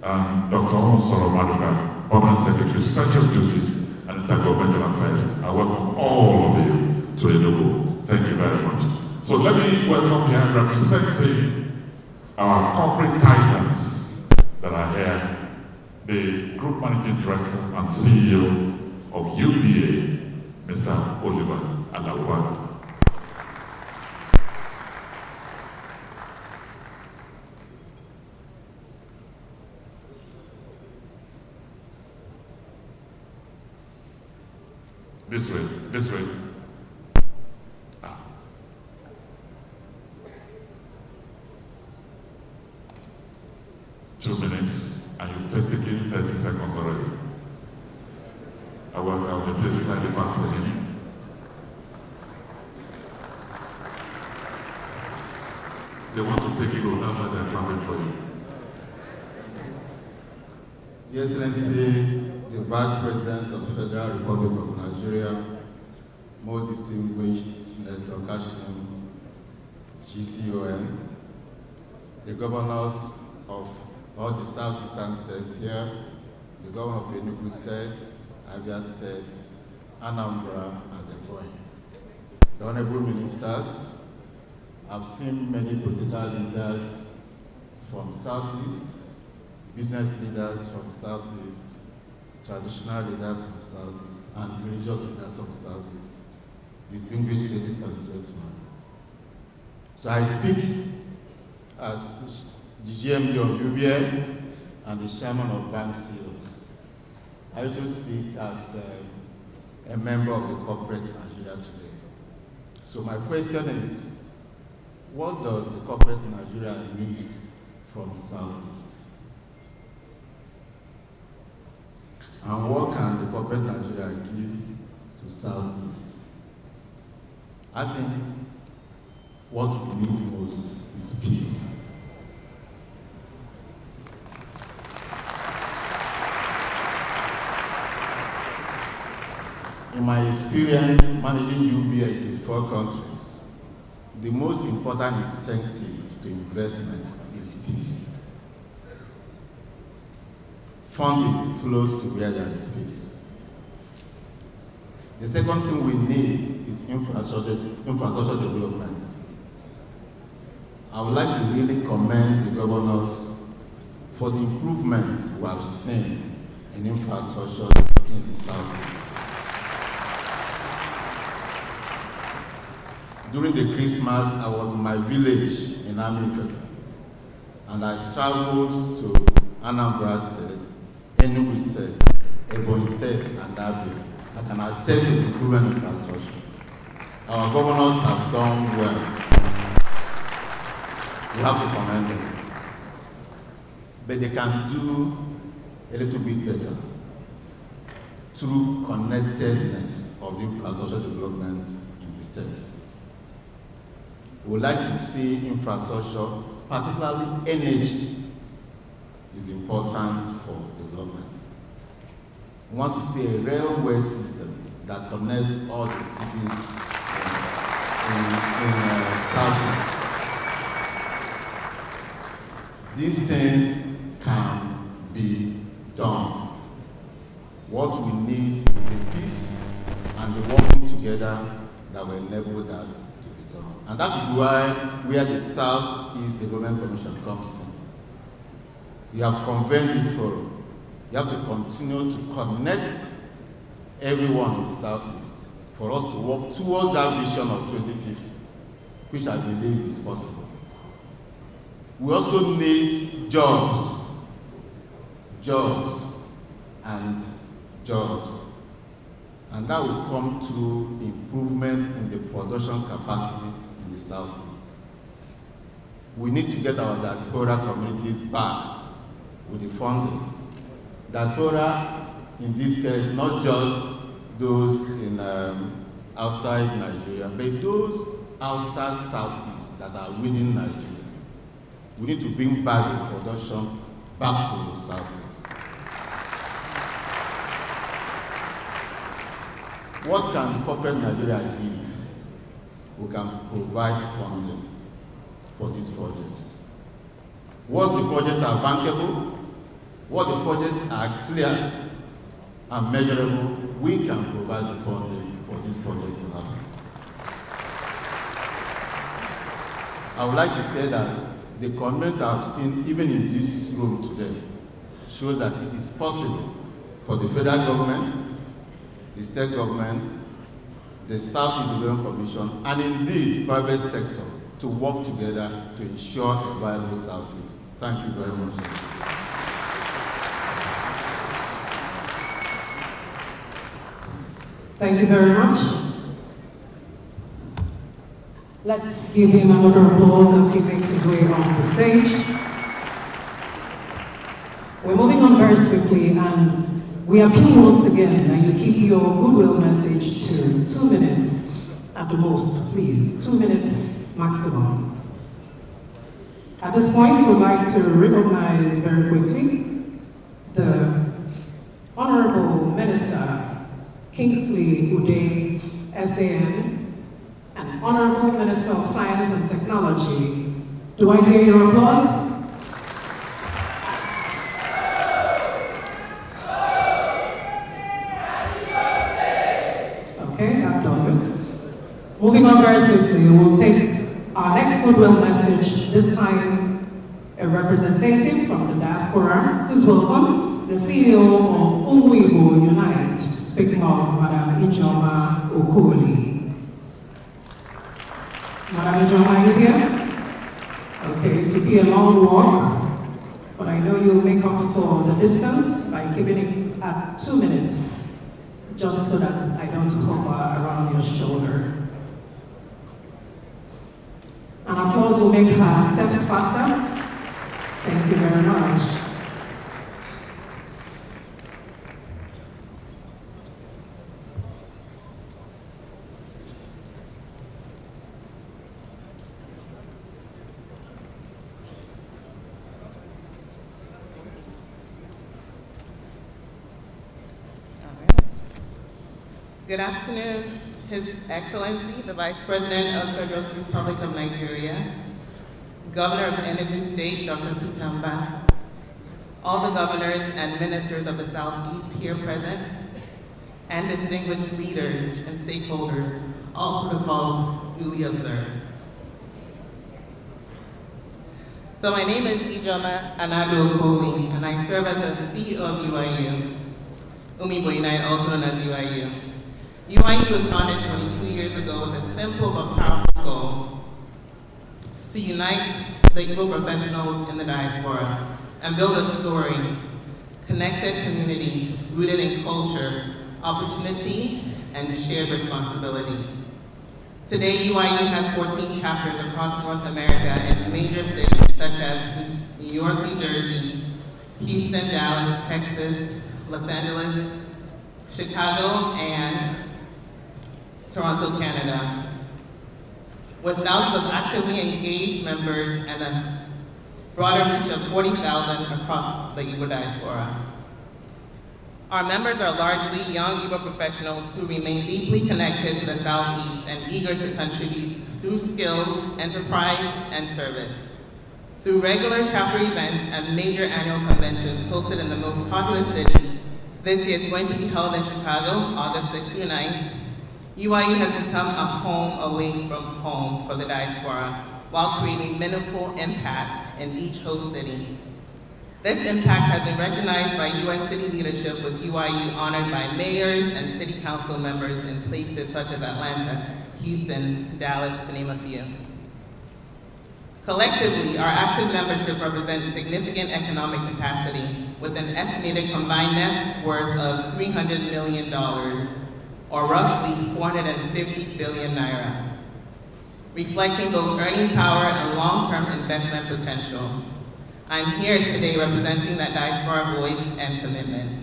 and Dr. Onsoro Maduka, Permanent Secretary, Special Duties and Intergovernmental Affairs. I welcome all of you to Enugu. Thank you very much. So let me welcome here, representing our corporate titans that are here, the Group Managing Director and CEO of UBA, Mr. Oliver Alawa. This way, this way. 2 minutes, and you've taken 30 seconds already. I welcome the places I depart for him. They want to take you, that's why they're clapping for you. Your Excellency, the Vice President of the Federal Republic of Nigeria, most distinguished Senator Kashim, GCON, the governors of all the southeastern states here, the governor of Enugu State, Abia State, Anambra, and Ebonyi. The honorable ministers, I've seen many political leaders from Southeast, business leaders from Southeast, traditional leaders from Southeast, and religious leaders from Southeast. Distinguished ladies and gentlemen. So I speak as the GMD of UBA and the chairman of Bank CEOs. I also speak as a member of the corporate Nigeria today. So my question is, what does the corporate Nigeria need from Southeast? And what can the corporate Nigeria give to Southeast? I think what we need most is peace. In my experience managing UBA in 4 countries, the most important incentive to investment is peace. Funding flows to where there is peace. The second thing we need is infrastructure development. I would like to really commend the governors for the improvement we have seen in infrastructure in the Southeast. During the Christmas, I was in my village in Amifeka, and I traveled to Anambra State, Enugu State, Ebonyi State, and Abia. I can attest to the improvement infrastructure. Our governors have done well. We have to commend them. But they can do a little bit better through connectedness of the infrastructure development in the states. We would like to see infrastructure, particularly energy, is important for development. We want to see a railway system that connects all the cities in Southeast. These things can be done. What we need is the peace and the working together that will enable that to be done. And that is where the Southeast Development Commission comes in. We have convened this forum. You have to continue to connect everyone in the Southeast for us to work towards that vision of 2050, which I believe is possible. We also need jobs, and jobs. And that will come through improvement in the production capacity in the Southeast. We need to get our diaspora communities back with the funding. Diaspora, in this case, not just those in outside Nigeria, but those outside Southeast that are within Nigeria. We need to bring back the production back to the Southeast. What can corporate Nigeria give? We can provide funding for these projects. Once the projects are bankable, once the projects are clear and measurable, we can provide the funding for these projects to happen. I would like to say that the commitment I've seen, even in this room today, shows that it is possible for the federal government, the state government, the Southeast Development Commission, and indeed the private sector to work together to ensure a viable Southeast. Thank you very much. Thank you very much. Let's give him another applause as he makes his way off the stage. We're moving on very swiftly, and we appeal once again that you keep your goodwill message to 2 minutes at the most, please. 2 minutes maximum. At this point, we'd like to recognize very quickly the Honorable Minister Kingsley Ude, SAN, and Honorable Minister of Science and Technology. Do I hear your applause? Okay, that does it. Moving on very swiftly, we'll take our next goodwill message, this time a representative from the diaspora. Please welcome the CEO of Umuibo Unite, speaking of Madam Ijoma Okoli. Madam Ijoma, are you here? Okay, it will be a long walk, but I know you'll make up for the distance by keeping it at 2 minutes, just so that I don't hover around your shoulder. An applause will make her steps faster. Thank you very much. Good afternoon, His Excellency, the Vice President of the Federal Republic of Nigeria, Governor of Enugu State, Dr. Pitamba, all the governors and ministers of the Southeast here present, and distinguished leaders and stakeholders, all protocols duly observed. So my name is Ijoma Okoli, and I serve as the CEO of UIU, Umuibo Unite, also known as UIU. UIU was founded 22 years ago with a simple but powerful goal: to unite the Igbo professionals in the diaspora and build a storied, connected community rooted in culture, opportunity, and shared responsibility. Today, UIU has 14 chapters across North America in major cities such as New York, New Jersey, Houston, Dallas, Texas, Los Angeles, Chicago, and Toronto, Canada, with thousands of actively engaged members and a broader reach of 40,000 across the Igbo diaspora. Our members are largely young Igbo professionals who remain deeply connected to the Southeast and eager to contribute through skills, enterprise, and service. Through regular chapter events and major annual conventions hosted in the most populous cities, this year it's going to be held in Chicago, August 6th through 9th, UIU has become a home away from home for the diaspora, while creating meaningful impact in each host city. This impact has been recognized by U.S. city leadership, with UIU honored by mayors and city council members in places such as Atlanta, Houston, Dallas, to name a few. Collectively, our active membership represents significant economic capacity, with an estimated combined net worth of $300 million, or roughly 450 billion naira, reflecting both earning power and long-term investment potential. I'm here today representing that diaspora voice and commitment.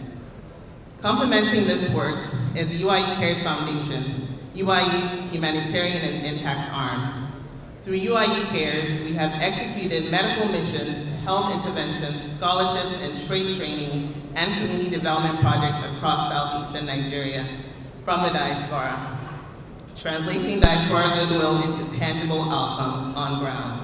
Complementing this work is the UIU Cares Foundation, UIU's humanitarian and impact arm. Through UIU Cares, we have executed medical missions, health interventions, scholarships, and trade training, and community development projects across southeastern Nigeria from the diaspora, translating diaspora goodwill into tangible outcomes on ground.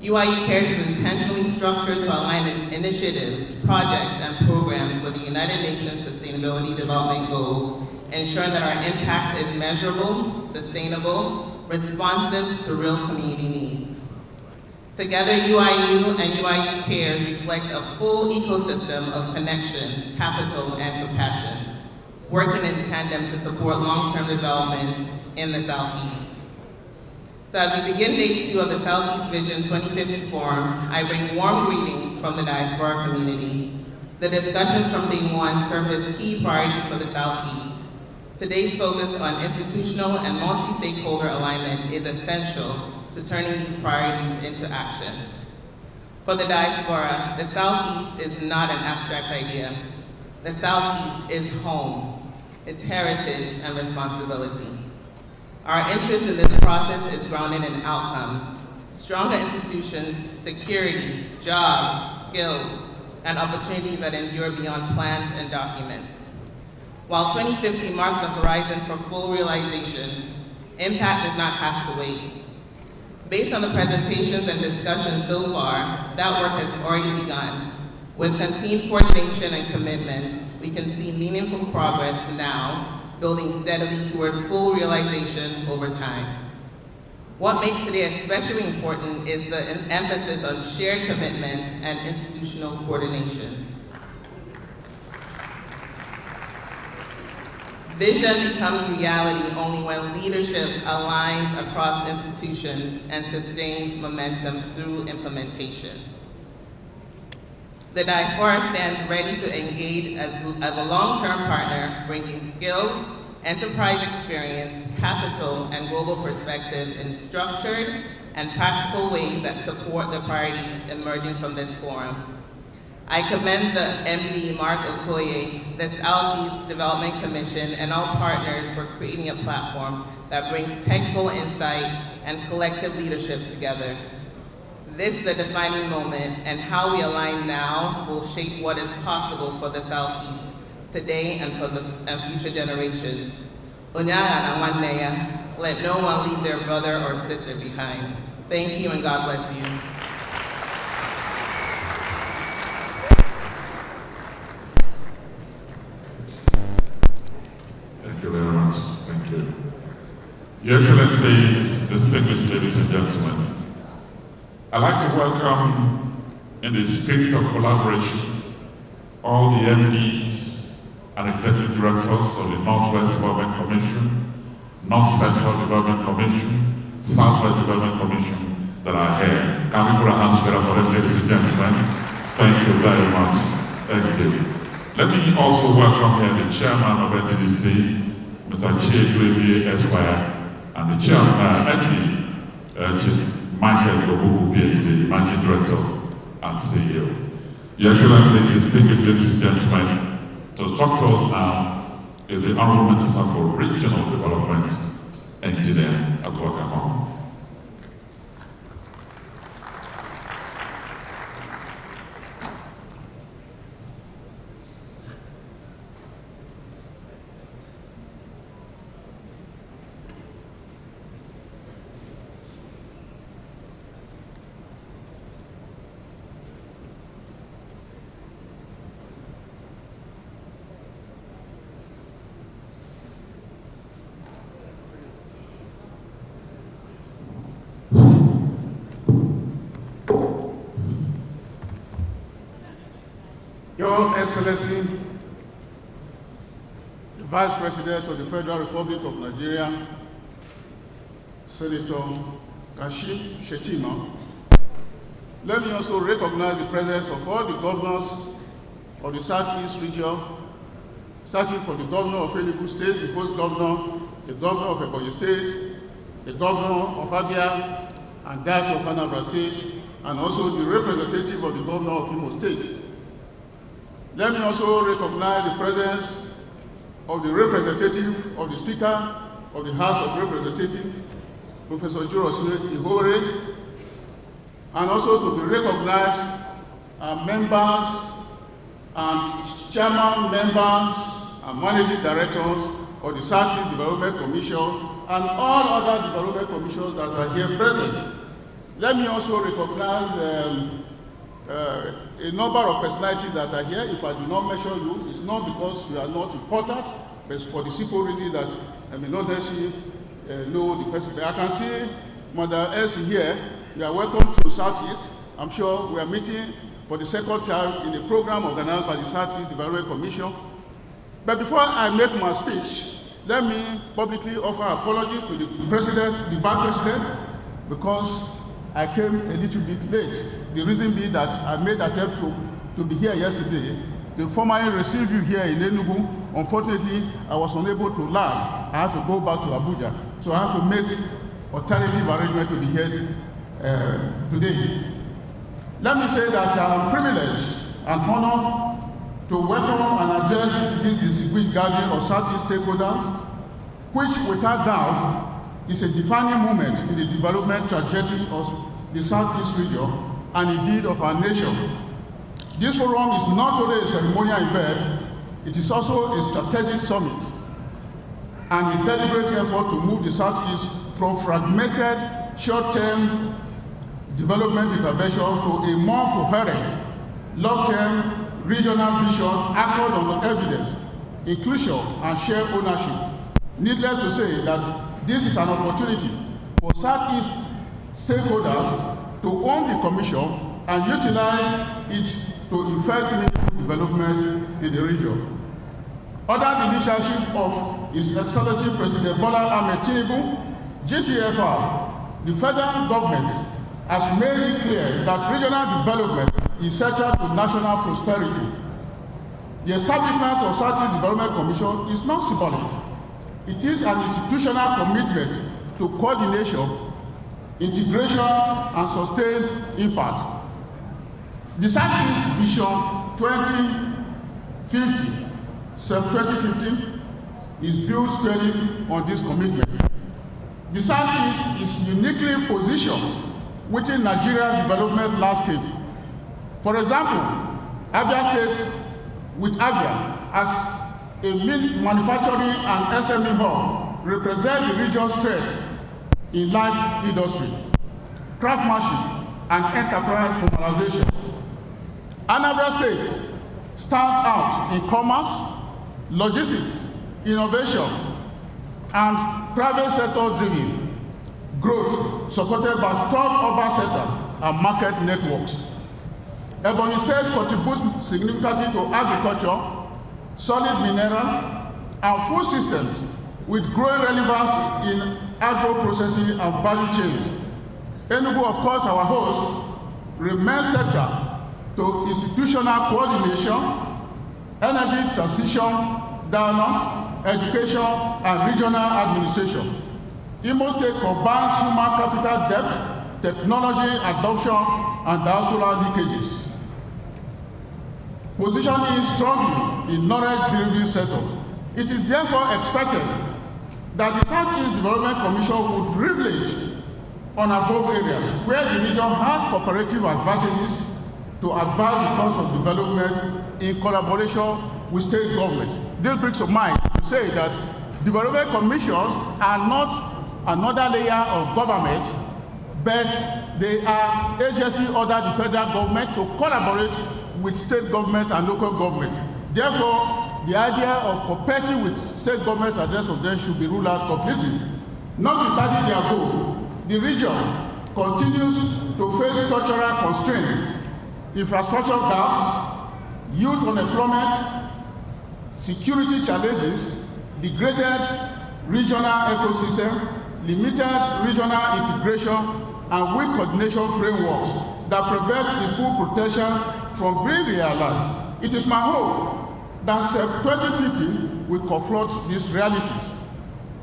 UIU Cares is intentionally structured to align its initiatives, projects, and programs with the United Nations Sustainability Development Goals, ensuring that our impact is measurable, sustainable, responsive to real community needs. Together, UIU and UIU Cares reflect a full ecosystem of connection, capital, and compassion, working in tandem to support long-term development in the Southeast. So as we begin Day 2 of the Southeast Vision 2050 Forum, I bring warm greetings from the diaspora community. The discussions from Day 1 surface key priorities for the Southeast. Today's focus on institutional and multi-stakeholder alignment is essential to turning these priorities into action. For the diaspora, the Southeast is not an abstract idea. The Southeast is home, its heritage and responsibility. Our interest in this process is grounded in outcomes: stronger institutions, security, jobs, skills, and opportunities that endure beyond plans and documents. While 2050 marks the horizon for full realization, impact does not have to wait. Based on the presentations and discussions so far, that work has already begun. With continued coordination and commitment, we can see meaningful progress now, building steadily toward full realization over time. What makes today especially important is the emphasis on shared commitment and institutional coordination. Vision becomes reality only when leadership aligns across institutions and sustains momentum through implementation. The diaspora stands ready to engage as a long-term partner, bringing skills, enterprise experience, capital, and global perspective in structured and practical ways that support the priorities emerging from this forum. I commend the MD Mark Okoye, the Southeast Development Commission, and all partners for creating a platform that brings technical insight and collective leadership together. This is a defining moment, and how we align now will shape what is possible for the Southeast today and for future generations. Unyaya na nwanne, let no one leave their brother or sister behind. Thank you and God bless you. Thank you very much. Thank you. Your Excellencies, distinguished ladies and gentlemen, I'd like to welcome, in the spirit of collaboration, all the MDs and executive directors of the Northwest Development Commission, North Central Development Commission, Southwest Development Commission that are here. Can we put our hands together for them, ladies and gentlemen? Thank you very much. Thank you. Let me also welcome here the chairman of NDDC, Mr. Chief Esquire, and the chairman, MD, Michael Obuku, PhD, Managing Director and CEO. Your Excellency, distinguished ladies and gentlemen, to talk to us now is the Honorable Minister for Regional Development, Engineer Agwakamo. Your Excellency, the Vice President of the Federal Republic of Nigeria, Senator Kashim Shettima, let me also recognize the presence of all the governors of the Southeast region, starting from the governor of Enugu State, the post-governor, the governor of Ebonyi State, the governor of Abia, and that of Anambra State, and also the representative of the governor of Imo State. Let me also recognize the presence of the representative of the Speaker of the House of Representatives, Professor Jurosue Ihore, and also to be recognized members and chairman members and managing directors of the Southeast Development Commission and all other development commissions that are here present. Let me also recognize a number of personalities that are here. If I do not mention you, it's not because you are not important, but it's for the simple reason that I may not necessarily know the person. But I can see Mother Elsie here. You are welcome to Southeast. I'm sure we are meeting for the second time in a program organized by the Southeast Development Commission. But before I make my speech, let me publicly offer apology to the President, the Bank President, because I came a little bit late. The reason being that I made an attempt to be here yesterday to formally receive you here in Enugu. Unfortunately, I was unable to land. I had to go back to Abuja. So I had to make alternative arrangement to be here today. Let me say that I am privileged and honored to welcome and address this distinguished gathering of Southeast stakeholders, which without doubt is a defining moment in the development trajectory of the Southeast region and indeed of our nation. This forum is not only a ceremonial event, it is also a strategic summit and a deliberate effort to move the Southeast from fragmented, short-term development intervention to a more coherent, long-term regional vision anchored on evidence, inclusion, and shared ownership. Needless to say that this is an opportunity for Southeast stakeholders to own the Commission and utilize it to effect meaningful development in the region. Under the leadership of His Excellency President Bola Ahmed Tinubu, GTFR, the federal government has made it clear that regional development is central to national prosperity. The establishment of Southeast Development Commission is not symbolic. It is an institutional commitment to coordination, integration, and sustained impact. The Southeast Vision 2050, 2015, is built steadily on this commitment. The Southeast is uniquely positioned within Nigeria's development landscape. For example, Abia State with Abia as a manufacturing and SME hub represent the region's strength in light industry, craftsmanship, and enterprise formalization. Anambra State stands out in commerce, logistics, innovation, and private sector-driven growth supported by strong urban centers and market networks. Ebonyi State contributes significantly to agriculture, solid mineral, and food systems with growing relevance in agro-processing and value chains. Enugu, of course, our host, remains central to institutional coordination, energy transition, dialogue, education, and regional administration. Imo State combines human capital depth, technology adoption, and diaspora linkages, positioning strongly in knowledge-building sectors. It is therefore expected that the Southeast Development Commission would privilege on above areas where the region has cooperative advantages to advance the cause of development in collaboration with state governments. This brings to mind to say that development commissions are not another layer of government, but they are agencies under the federal government to collaborate with state government and local government. Therefore, the idea of competing with state government address of them should be ruled out completely. Notwithstanding their goal, the region continues to face structural constraints, infrastructure gaps, youth unemployment, security challenges, degraded regional ecosystem, limited regional integration, and weak coordination frameworks that prevent the full protection from being realized. It is my hope that SEP 2050 will confront these realities,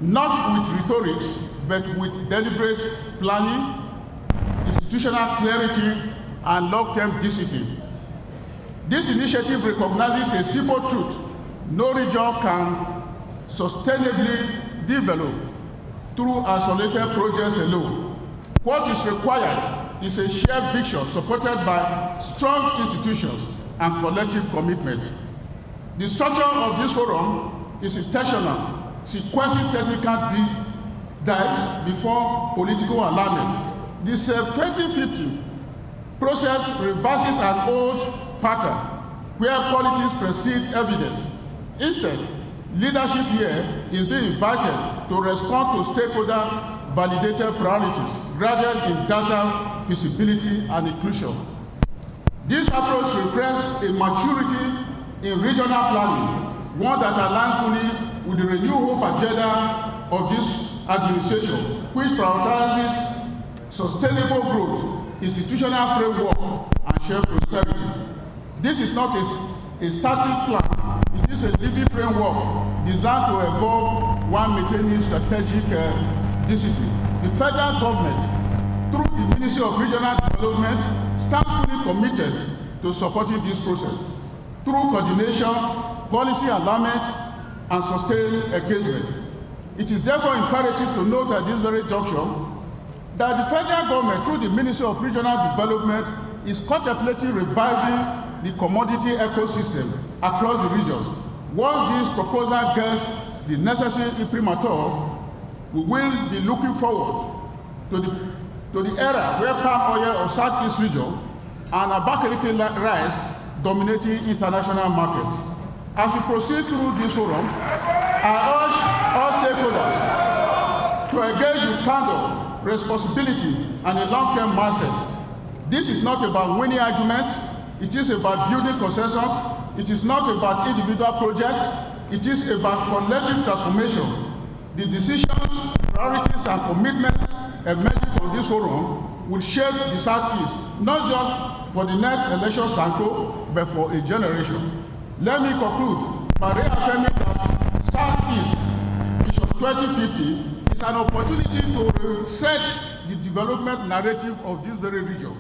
not with rhetorics, but with deliberate planning, institutional clarity, and long-term discipline. This initiative recognizes a simple truth: no region can sustainably develop through isolated projects alone. What is required is a shared vision supported by strong institutions and collective commitment. The structure of this forum is intentional, sequencing technical dives before political alignment. The SEP 2050 process reverses an old pattern where politics precede evidence. Instead, leadership here is being invited to respond to stakeholder validated priorities grounded in data, feasibility, and inclusion. This approach reflects a maturity in regional planning, one that aligns fully with the renewed hope agenda of this administration, which prioritizes sustainable growth, institutional framework, and shared prosperity. This is not a static plan. It is a living framework designed to evolve while maintaining strategic discipline. The federal government, through the Ministry of Regional Development, stands fully committed to supporting this process through coordination, policy alignment, and sustained engagement. It is therefore imperative to note at this very juncture that the federal government, through the Ministry of Regional Development, is contemplating reviving the commodity ecosystem across the regions. Once this proposal gets the necessary imprimatur, we will be looking forward to the era where palm oil of Southeast region and Abakaliki rice dominating international markets. As we proceed through this forum, I urge all stakeholders to engage with candor, responsibility, and a long-term mindset. This is not about winning arguments. It is about building consensus. It is not about individual projects. It is about collective transformation. The decisions, priorities, and commitments emerging from this forum will shape the Southeast, not just for the next election cycle, but for a generation. Let me conclude by reaffirming that Southeast Vision 2050 is an opportunity to set the development narrative of this very region,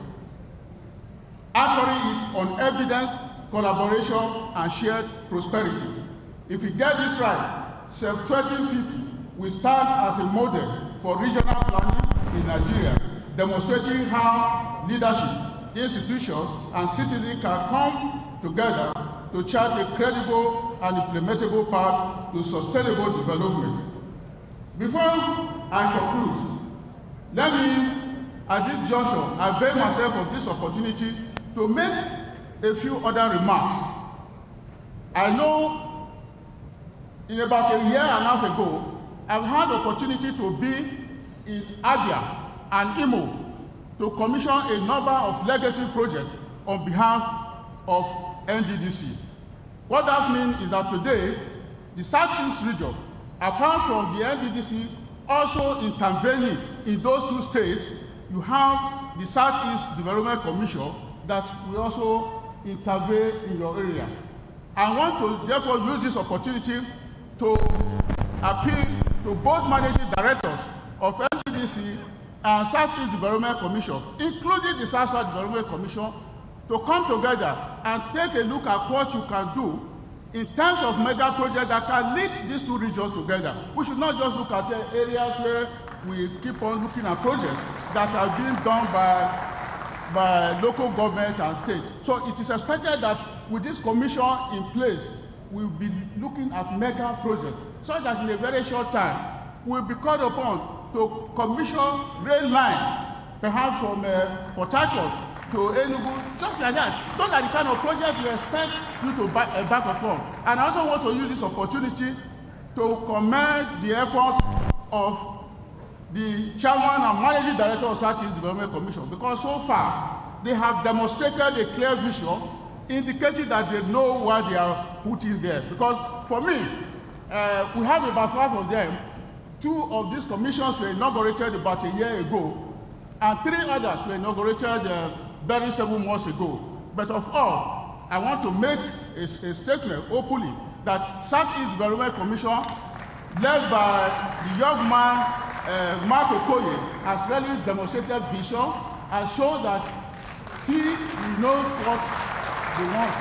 anchoring it on evidence, collaboration, and shared prosperity. If we get this right, SEP 2050 will stand as a model for regional planning in Nigeria, demonstrating how leadership, institutions, and citizens can come together to chart a credible and implementable path to sustainable development. Before I conclude, let me, at this juncture, avail myself of this opportunity to make a few other remarks. I know in about a year and a half ago, I've had the opportunity to be in Abia and Imo to commission a number of legacy projects on behalf of NDDC. What that means is that today, the Southeast region, apart from the NDDC also intervening in those two states, you have the Southeast Development Commission that will also intervene in your area. I want to therefore use this opportunity to appeal to both managing directors of NDDC and Southeast Development Commission, including the Southwest Development Commission, to come together and take a look at what you can do in terms of mega projects that can link these two regions together. We should not just look at areas where we keep on looking at projects that are being done by local government and state. So it is expected that with this commission in place, we'll be looking at mega projects, so that in a very short time, we'll be called upon to commission rail line, perhaps from Port Harcourt to Enugu, just like that. Those are the kind of projects we expect you to back upon. And I also want to use this opportunity to commend the efforts of the chairman and managing director of Southeast Development Commission, because so far they have demonstrated a clear vision indicating that they know why they are putting there. Because for me, we have about 5 of them. 2 of these commissions were inaugurated about a year ago, and 3 others were inaugurated very 7 months ago. But of all, I want to make a statement openly that Southeast Development Commission, led by the young man, Mark Okoye, has really demonstrated vision and shown that he knows what they want.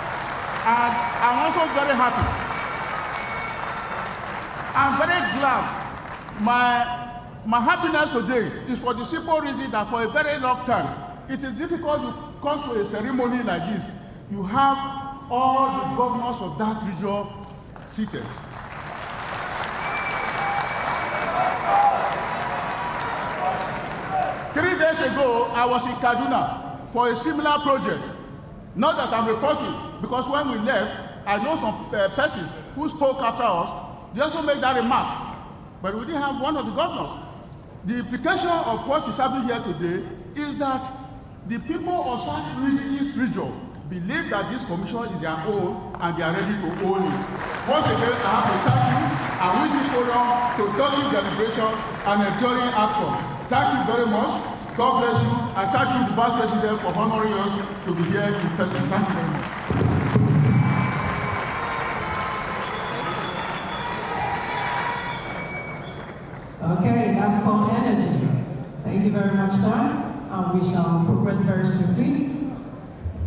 And I'm also very happy. I'm very glad. My happiness today is for the simple reason that for a very long time, it is difficult to come to a ceremony like this. You have all the governors of that region seated. Three days ago, I was in Kaduna for a similar project. Not that I'm reporting, because when we left, I know some persons who spoke after us. They also made that remark, but we didn't have one of the governors. The implication of what is happening here today is that the people of Southeast region believe that this commission is their own and they are ready to own it. Once again, I have to thank you and with this forum, productive deliberation and enduring outcome. Thank you very much. God bless you, and thank you, the Vice President, for honoring us to be here in person. Thank you very much. Okay, that's called energy. Thank you very much, sir. We shall progress very swiftly.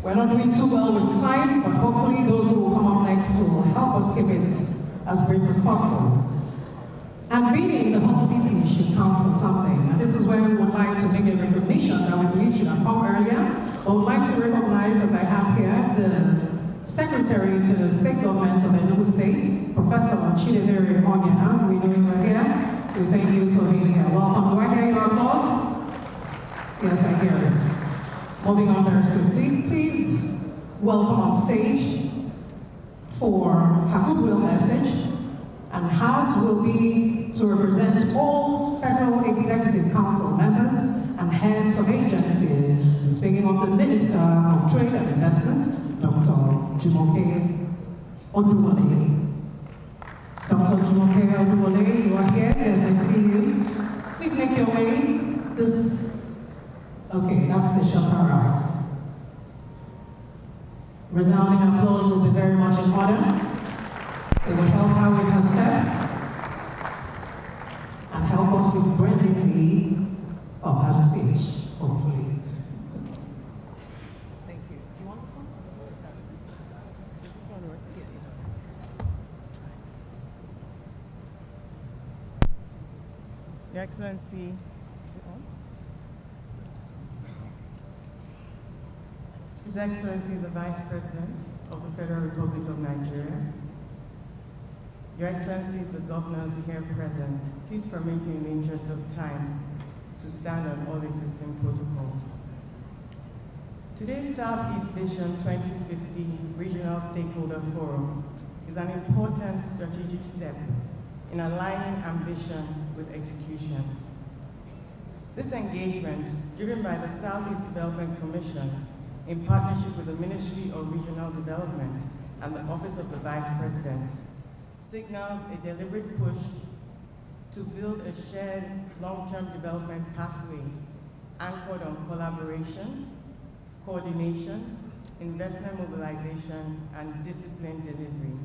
We're not doing too well with time, but hopefully those who will come up next will help us keep it as brief as possible. And being in the city should count for something. And this is where we would like to make a recognition that we believe should have come earlier. But would like to recognize, as I have here, the Secretary to the State Government of Enugu State, Professor Chidebere Onyeka. We know you are here. We thank you for being here. Welcome. Do I hear your applause? Yes, I hear it. Moving on very swiftly, please welcome on stage for her goodwill message, and hers will be to represent all Federal Executive Council members and heads of agencies. Speaking of the Minister of Trade and Investment, Dr. Jumoke Odumole. Dr. Jumoke Odumole, you are here. Yes, I see you. Please make your way. Okay, that's the shutter right. Resounding applause will be very much in order. It will help her with her steps and help us with brevity of her speech, hopefully. Thank you. Do you want this one? Does this one work? Yeah, it does. Your Excellency, His Excellency the Vice President of the Federal Republic of Nigeria, Your Excellencies the Governors here present, please permit me in the interest of time to stand on all existing protocol. Today's Southeast Vision 2050 Regional Stakeholder Forum is an important strategic step in aligning ambition with execution. This engagement, driven by the Southeast Development Commission in partnership with the Ministry of Regional Development and the Office of the Vice President, signals a deliberate push to build a shared long-term development pathway anchored on collaboration, coordination, investment mobilization, and disciplined delivery.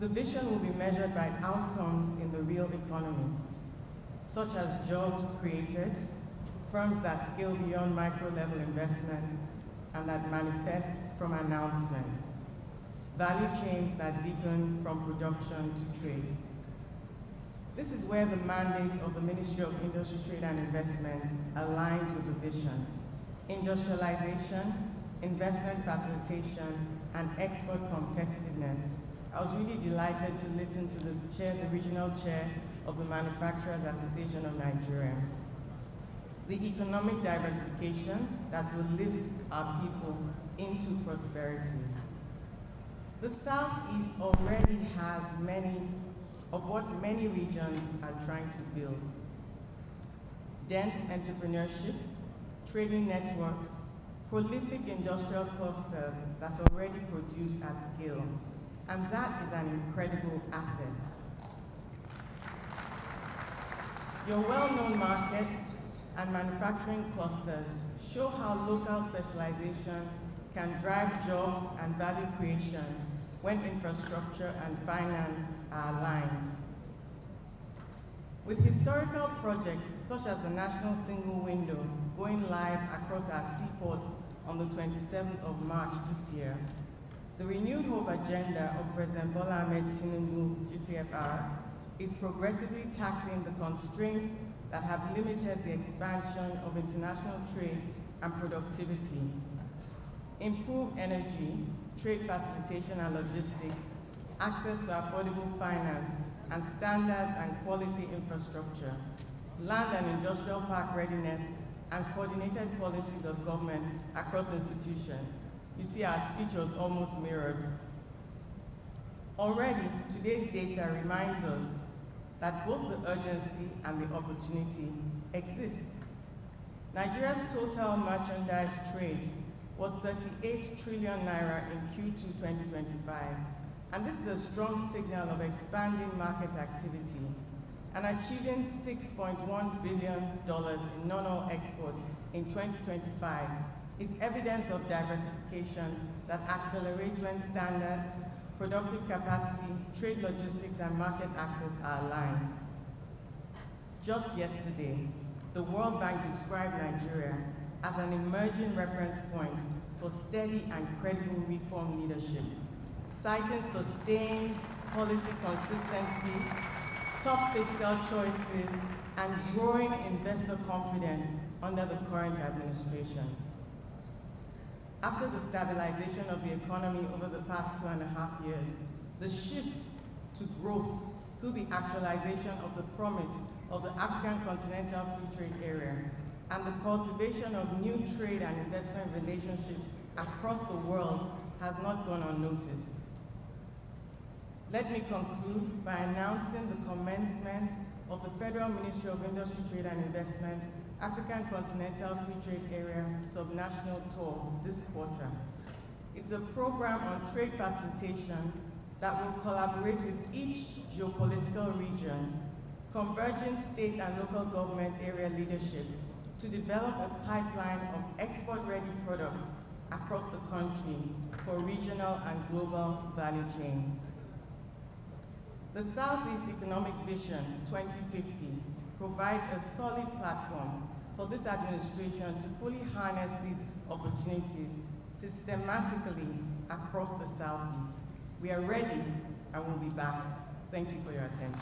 The vision will be measured by outcomes in the real economy, such as jobs created, firms that scale beyond micro-level investments and that manifest from announcements, value chains that deepen from production to trade. This is where the mandate of the Ministry of Industry, Trade and Investment aligns with the vision. Industrialization, investment facilitation, and export competitiveness. I was really delighted to listen to the regional chair of the Manufacturers Association of Nigeria. The economic diversification that will lift our people into prosperity. The Southeast already has many of what many regions are trying to build. Dense entrepreneurship, trading networks, prolific industrial clusters that already produce at scale, and that is an incredible asset. Your well-known markets and manufacturing clusters show how local specialization can drive jobs and value creation when infrastructure and finance are aligned. With historical projects such as the National Single Window going live across our seaports on the 27th of March this year, the renewed hope agenda of President Bola Ahmed Tinubu, GCFR, is progressively tackling the constraints that have limited the expansion of international trade and productivity. Improved energy, trade facilitation and logistics, access to affordable finance, and standards and quality infrastructure, land and industrial park readiness, and coordinated policies of government across institutions. You see, our speech was almost mirrored. Already, today's data reminds us that both the urgency and the opportunity exist. Nigeria's total merchandise trade was 38 trillion naira in Q2 2025, and this is a strong signal of expanding market activity, and achieving $6.1 billion in non-oil exports in 2025 is evidence of diversification that accelerates when standards, productive capacity, trade logistics, and market access are aligned. Just yesterday, the World Bank described Nigeria as an emerging reference point for steady and credible reform leadership, citing sustained policy consistency, tough fiscal choices, and growing investor confidence under the current administration. After the stabilization of the economy over the past 2.5 years, the shift to growth through the actualization of the promise of the African Continental Free Trade Area and the cultivation of new trade and investment relationships across the world has not gone unnoticed. Let me conclude by announcing the commencement of the Federal Ministry of Industry, Trade and Investment African Continental Free Trade Area Subnational Tour this quarter. It's a program on trade facilitation that will collaborate with each geopolitical region, converging state and local government area leadership to develop a pipeline of export-ready products across the country for regional and global value chains. The Southeast Economic Vision 2050 provides a solid platform for this administration to fully harness these opportunities systematically across the Southeast. We are ready and we'll be back. Thank you for your attention.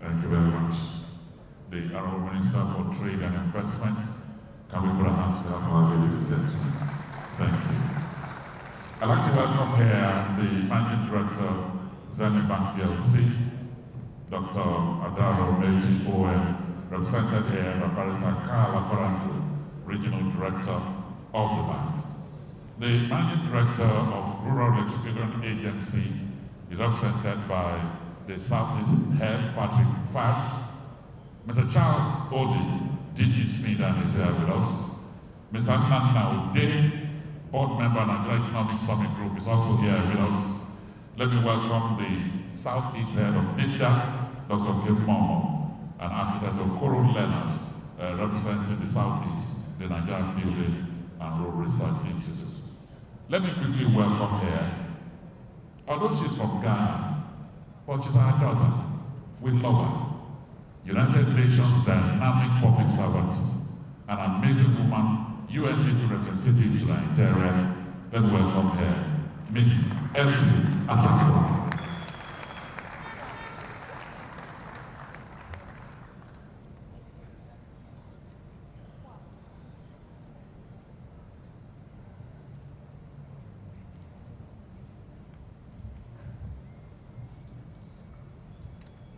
Thank you very much. The Honorable Minister for Trade and Investment, can we put our hands together for our ladies and gentlemen? Thank you. I'd like to welcome here the Managing Director, Zenith Bank PLC, Dr. Adaro Meji OM, represented here by Barrister Carla Paranto, Regional Director of the bank. The Managing Director of Rural Electrification Agency is represented by the Southeast Head, Patrick Fash, Mr. Charles Odi, DG Smith, and is here with us. Mr. Nana Ude, Board Member of Nigeria Economic Summit Group, is also here with us. Let me welcome the Southeast Head of NIDA, Dr. Kim Momo, and Architect Okoro Leonard, representing the Southeast, the Nigerian Building and Road Research Institute. Let me quickly welcome here, although she's from Ghana, but she's our daughter. We love her. United Nations dynamic public servant, an amazing woman, UN representative to Nigeria. Let's welcome her, Miss Elsie Atafo.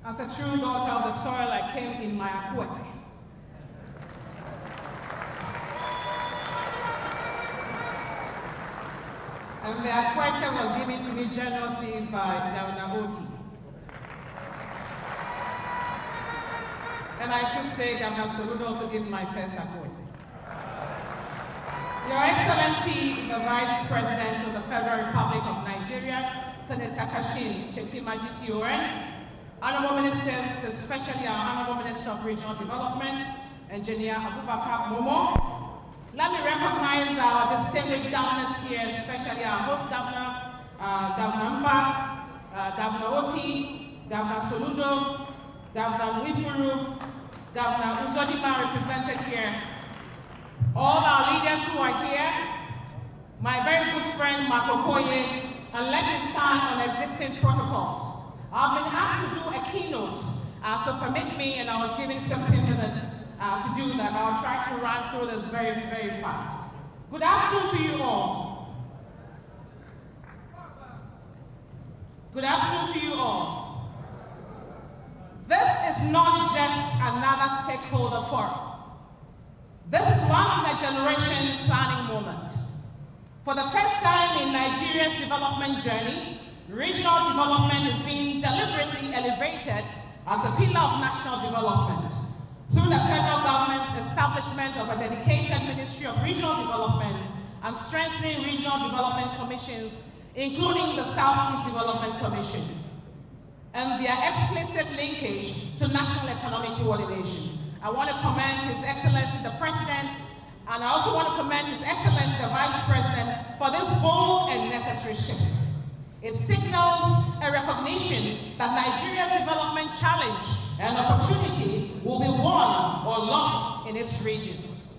As a true daughter of the soil, I came in my aquatic. And the aquatic was given to me generously by Governor Oti. And I should say that Governor Soludo also gave my first award. Your Excellency, the Vice President of the Federal Republic of Nigeria, Senator Kashim Shettima GCON, Honorable Ministers, especially our Honorable Minister of Regional Development, Engineer Abubakar Momo. Let me recognize our distinguished governors here, especially our host governor, Governor Mba, Governor Oti, Governor Soludo, Governor Wifuru, Governor Uzodima represented here, all our leaders who are here, my very good friend Mark Okoye, and let me stand on existing protocols. I've been asked to do a keynote, so permit me, and I was given 15 minutes to do that. I'll try to run through this very, very fast. Good afternoon to you all. Good afternoon to you all. This is not just another stakeholder forum. This is once-in-a-generation planning moment. For the first time in Nigeria's development journey, regional development is being deliberately elevated as a pillar of national development through the federal government's establishment of a dedicated Ministry of Regional Development and strengthening regional development commissions, including the Southeast Development Commission, and their explicit linkage to national economic coordination. I want to commend His Excellency the President, and I also want to commend His Excellency the Vice President for this bold and necessary shift. It signals a recognition that Nigeria's development challenge and opportunity will be won or lost in its regions.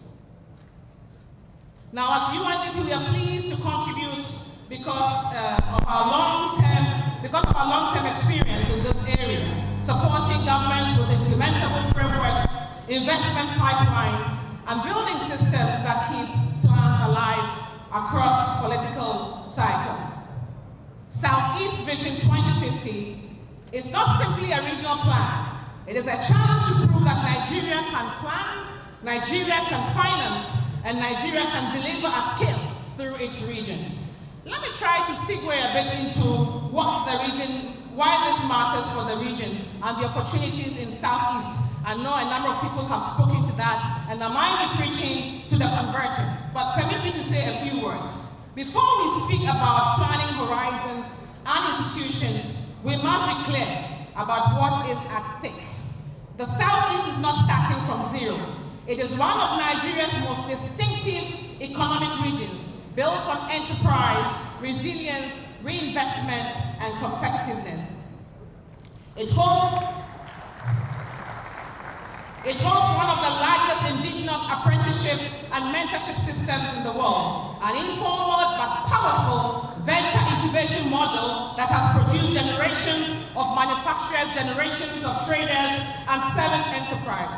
Now, as UNDP, we are pleased to contribute because of our long-term experience in this area, supporting governments with implementable frameworks, investment pipelines, and building systems that keep plans alive across political cycles. Southeast Vision 2050 is not simply a regional plan. It is a challenge to prove that Nigeria can plan, Nigeria can finance, and Nigeria can deliver at scale through its regions. Let me try to segue a bit into why this matters for the region and the opportunities in Southeast. I know a number of people have spoken to that, and I might be preaching to the converted, but permit me to say a few words. Before we speak about planning horizons and institutions, we must be clear about what is at stake. The Southeast is not starting from zero. It is one of Nigeria's most distinctive economic regions, built on enterprise, resilience, reinvestment, and competitiveness. It hosts one of the largest indigenous apprenticeship and mentorship systems in the world, an informal but powerful venture incubation model that has produced generations of manufacturers, generations of traders, and service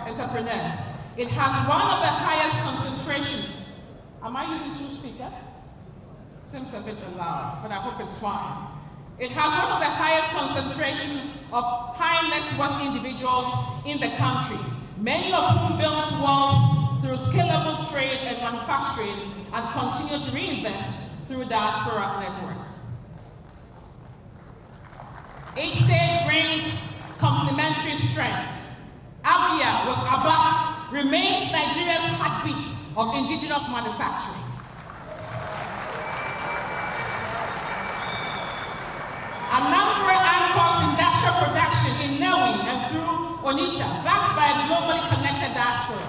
entrepreneurs. It has one of the highest concentration. Am I using two speakers? Seems a bit loud, but I hope it's fine. It has one of the highest concentration of high net worth individuals in the country, many of whom built wealth through scalable trade and manufacturing and continue to reinvest through diaspora networks. Each state brings complementary strengths. Abia with Aba remains Nigeria's heartbeat of indigenous manufacturing. Anambra anchors industrial production in Newi and through Onitsha, backed by a globally connected diaspora.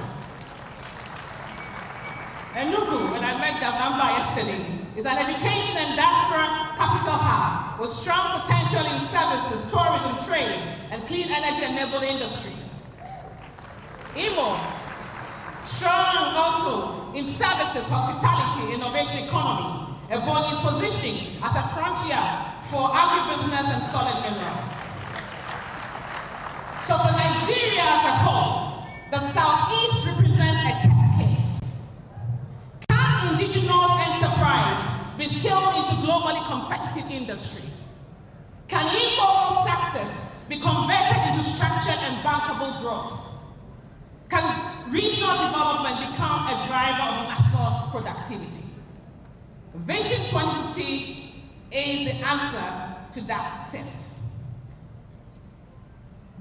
Enugu, and I met Davamba yesterday, is an education and diaspora capital hub with strong potential in services, tourism, trade, and clean energy-enabled industry. Imo, strong also in services, hospitality, innovation economy. Ebonyi is positioning as a frontier for agribusiness and solid minerals. So for Nigeria as a whole, the Southeast represents a test case. Can indigenous enterprise be scaled into globally competitive industry? Can informal success be converted into structured and bankable growth? Can regional development become a driver of national productivity? Vision 2050 is the answer to that test.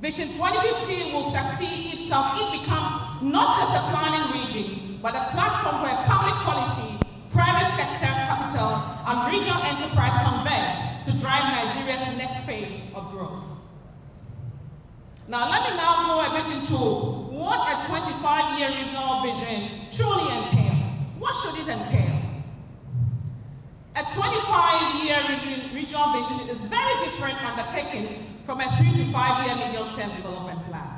Vision 2050 will succeed if Southeast becomes not just a planning region, but a platform where public policy, private sector capital, and regional enterprise converge to drive Nigeria's next phase of growth. Now, let me now go a bit into what a 25-year regional vision truly entails. What should it entail? A 25-year regional vision is very different undertaking from a 3 to 5 year medium-term development plan.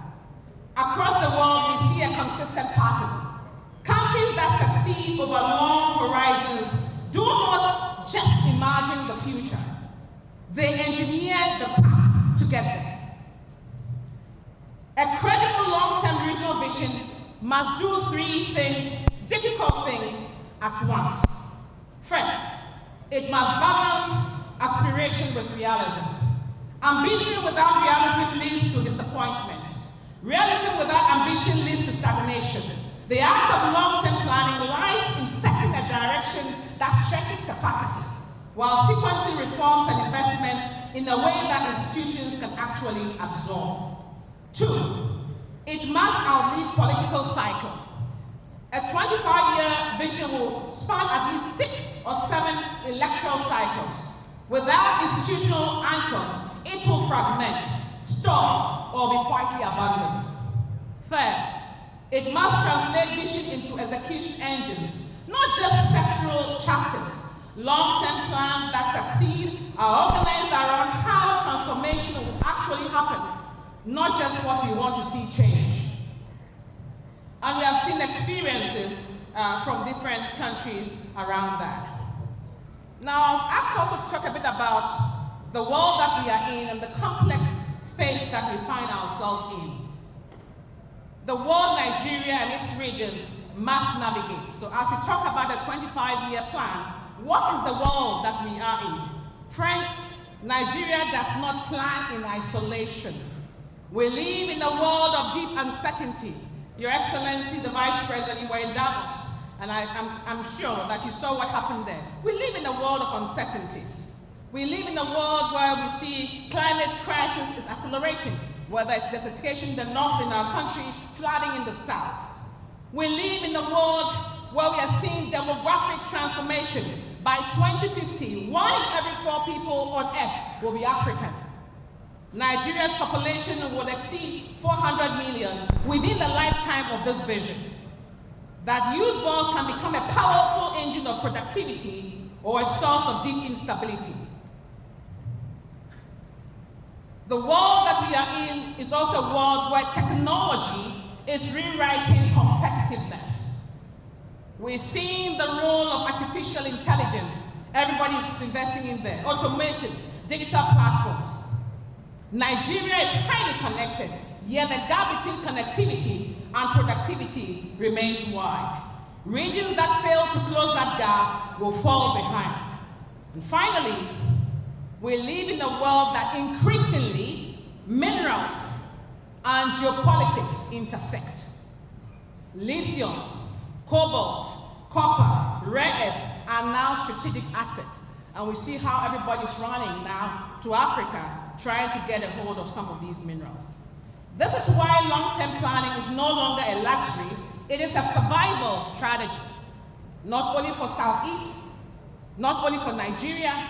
Across the world, we see a consistent pattern. Countries that succeed over long horizons do not just imagine the future. They engineer the path to get there. A credible long-term regional vision must do 3 things, difficult things, at once. First, it must balance aspiration with realism. Ambition without realism leads to disappointment. Realism without ambition leads to stagnation. The act of long-term planning lies in setting a direction that stretches capacity, while sequencing reforms and investments in a way that institutions can actually absorb. 2, it must outlive political cycle. A 25-year vision will span at least 6 or 7 electoral cycles. Without institutional anchors, it will fragment, stall, or be quietly abandoned. Third, it must translate vision into execution engines, not just sectoral chapters. Long-term plans that succeed are organized around how transformation will actually happen, not just what we want to see change. And we have seen experiences from different countries around that. Now, I've also to talk a bit about the world that we are in and the complex space that we find ourselves in. The world Nigeria and its regions must navigate. So as we talk about a 25-year plan, what is the world that we are in? Friends, Nigeria does not plan in isolation. We live in a world of deep uncertainty. Your Excellency, the Vice President, you were in Davos, and I'm sure that you saw what happened there. We live in a world of uncertainties. We live in a world where we see climate crisis is accelerating, whether it's desertification in the north in our country, flooding in the south. We live in a world where we are seeing demographic transformation. By 2050, 1 in every 4 people on earth will be African. Nigeria's population will exceed 400 million within the lifetime of this vision. That youth wealth can become a powerful engine of productivity or a source of deep instability. The world that we are in is also a world where technology is rewriting competitiveness. We're seeing the role of artificial intelligence. Everybody's investing in there. Automation, digital platforms. Nigeria is highly connected, yet the gap between connectivity and productivity remains wide. Regions that fail to close that gap will fall behind. And finally, we live in a world that increasingly minerals and geopolitics intersect. Lithium, cobalt, copper, rare earth are now strategic assets. And we see how everybody's running now to Africa, trying to get a hold of some of these minerals. This is why long-term planning is no longer a luxury, it is a survival strategy, not only for Southeast, not only for Nigeria,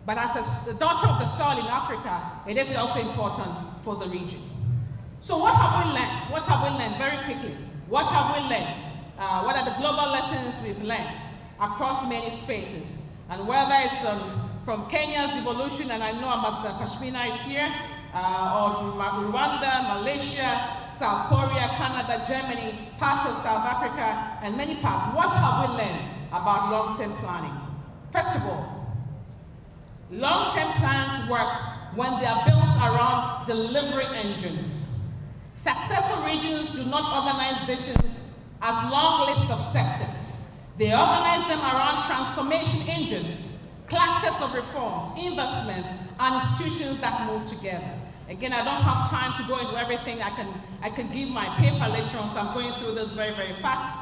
but as the daughter of the soil in Africa, it is also important for the region. So what have we learned? What have we learned very quickly? What have we learned? What are the global lessons we've learned across many spaces? And whether it's from Kenya's evolution, and I know Ambassador Pashmina is here, or to Rwanda, Malaysia, South Korea, Canada, Germany, parts of South Africa, and many parts. What have we learned about long-term planning? First of all, long-term plans work when they are built around delivery engines. Successful regions do not organize visions as long lists of sectors. They organize them around transformation engines, clusters of reforms, investment, and institutions that move together. Again, I don't have time to go into everything. I can give my paper later on, so I'm going through this very, very fast.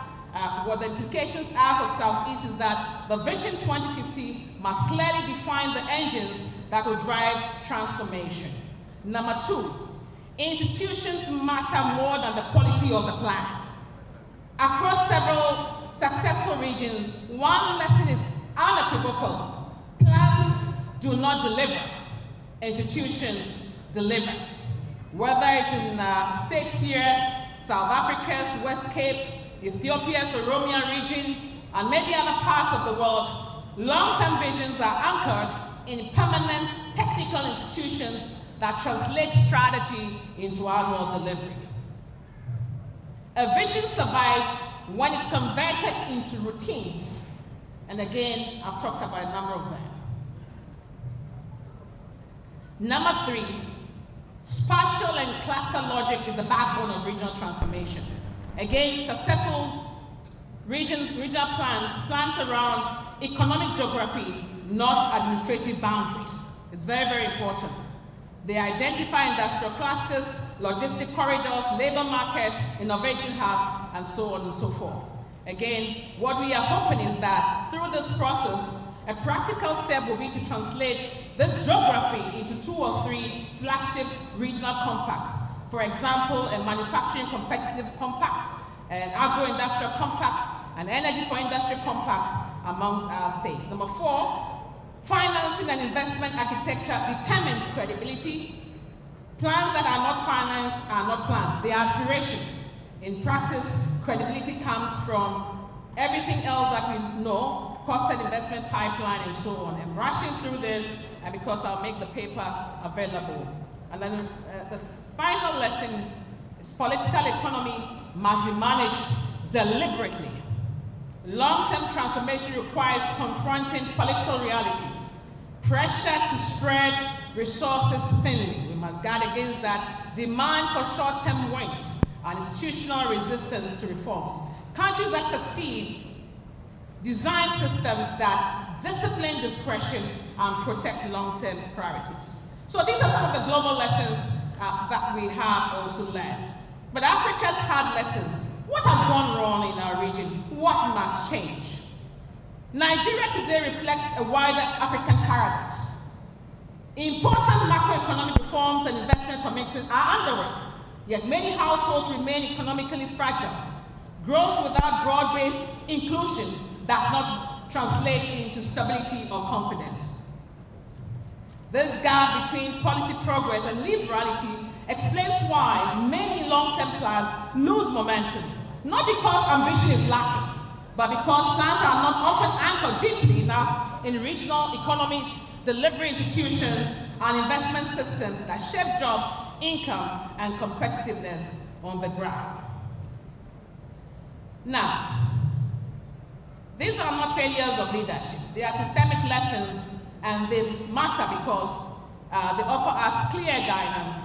What the implications are for Southeast is that the Vision 2050 must clearly define the engines that will drive transformation. Number 2, institutions matter more than the quality of the plan. Across several successful regions, one lesson is unequivocal. Plans do not deliver, institutions deliver. Whether it's in states here, South Africa's West Cape, Ethiopia's Oromia region, and many other parts of the world, long-term visions are anchored in permanent technical institutions that translate strategy into annual delivery. A vision survives when it's converted into routines. And again, I've talked about a number of them. Number 3, spatial and cluster logic is the backbone of regional transformation. Again, successful regional plans around economic geography, not administrative boundaries. It's very, very important. They identify industrial clusters, logistic corridors, labor markets, innovation hubs, and so on and so forth. Again, what we are hoping is that through this process, a practical step will be to translate this geography into 2 or 3 flagship regional compacts. For example, a manufacturing competitive compact, an agro-industrial compact, an energy for industry compact amongst our states. Number 4, financing and investment architecture determines credibility. Plans that are not financed are not plans, they are aspirations. In practice, credibility comes from everything else that we know, costed investment pipeline and so on. I'm rushing through this and because I'll make the paper available. And then the final lesson is political economy must be managed deliberately. Long-term transformation requires confronting political realities, pressure to spread resources thinly. We must guard against that demand for short-term wins and institutional resistance to reforms. Countries that succeed design systems that discipline discretion and protect long-term priorities. So these are some of the global lessons that we have also learned. But Africa's hard lessons. What has gone wrong in our region? What must change? Nigeria today reflects a wider African paradox. Important macroeconomic reforms and investment commitments are underway, yet many households remain economically fragile. Growth without broad-based inclusion does not translate into stability or confidence. This gap between policy progress and liberality explains why many long-term plans lose momentum, not because ambition is lacking, but because plans are not often anchored deeply enough in regional economies, delivery institutions, and investment systems that shape jobs, income, and competitiveness on the ground. Now, these are not failures of leadership. They are systemic lessons, and they matter because they offer us clear guidance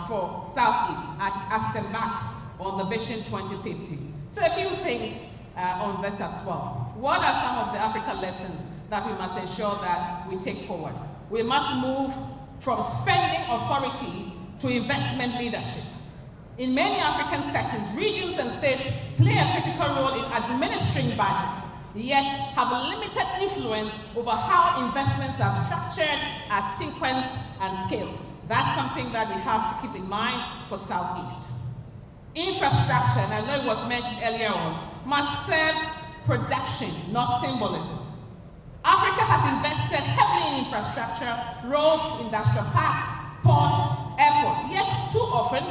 for Southeast as it embarks on the Vision 2050. So a few things on this as well. What are some of the African lessons that we must ensure that we take forward? We must move from spending authority to investment leadership. In many African settings, regions and states play a critical role in administering budgets, yet have a limited influence over how investments are structured, are sequenced, and scaled. That's something that we have to keep in mind for Southeast. Infrastructure, and I know it was mentioned earlier on, must serve production, not symbolism. Africa has invested heavily in infrastructure, roads, industrial parks, ports, airports, yet too often,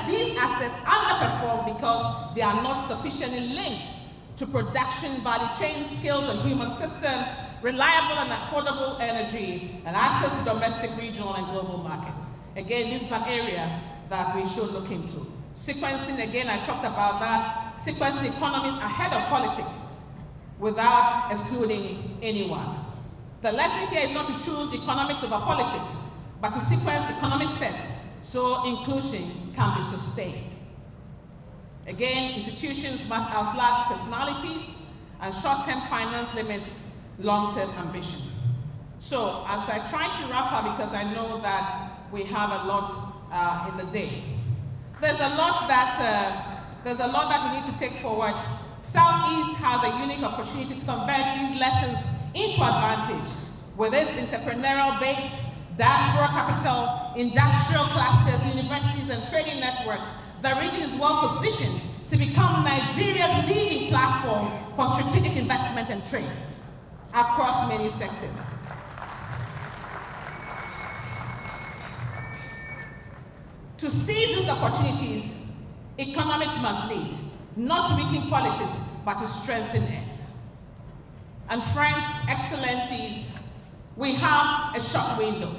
these assets underperform because they are not sufficiently linked to production value chain skills and human systems, reliable and affordable energy, and access to domestic, regional, and global markets. Again, this is an area that we should look into. Sequencing, again, I talked about that. Sequencing economies ahead of politics without excluding anyone. The lesson here is not to choose economics over politics, but to sequence economics first, so inclusion can be sustained. Again, institutions must outlast personalities, and short-term finance limits long-term ambition. So, as I try to wrap up, because I know that we have a lot in the day, there's a lot that we need to take forward. Southeast has a unique opportunity to convert these lessons into advantage with its entrepreneurial base, diaspora capital, industrial clusters, universities, and trading networks, the region is well positioned to become Nigeria's leading platform for strategic investment and trade across many sectors. To seize these opportunities, economics must lead, not to weaken politics, but to strengthen it. And friends, excellencies, we have a short window,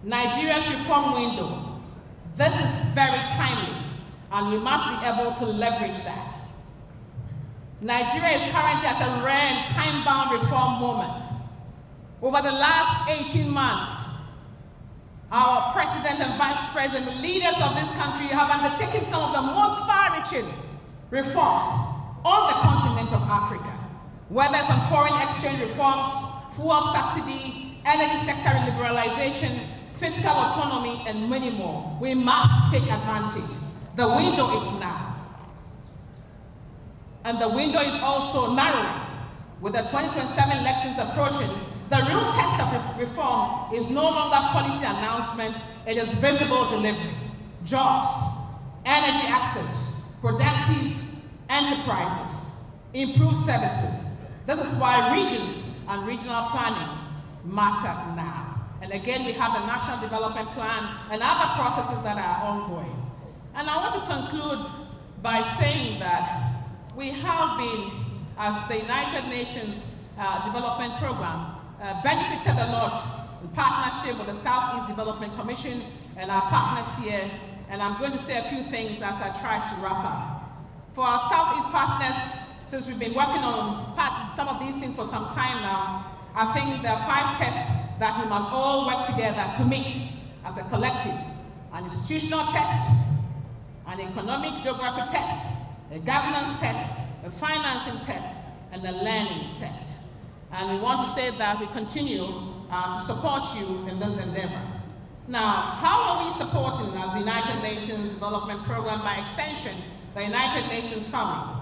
Nigeria's reform window. This is very timely, and we must be able to leverage that. Nigeria is currently at a rare and time-bound reform moment. Over the last 18 months, our president and vice president, the leaders of this country have undertaken some of the most far-reaching reforms on the continent of Africa, whether it's on foreign exchange reforms, fuel subsidy, energy sector liberalization, fiscal autonomy, and many more. We must take advantage. The window is now. And the window is also narrowing. With the 2027 elections approaching, the real test of reform is no longer policy announcement, it is visible delivery. Jobs, energy access, productive enterprises, improved services. This is why regions and regional planning matter now. And again, we have the National Development Plan and other processes that are ongoing. And I want to conclude by saying that we have been, as the United Nations Development Program, benefited a lot in partnership with the Southeast Development Commission and our partners here. And I'm going to say a few things as I try to wrap up. For our Southeast partners, since we've been working on some of these things for some time now, I think there are 5 tests that we must all work together to meet as a collective. An institutional test, an economic geography test, a governance test, a financing test, and a learning test. And we want to say that we continue to support you in this endeavor. Now, how are we supporting as the United Nations Development Program, by extension, the United Nations family?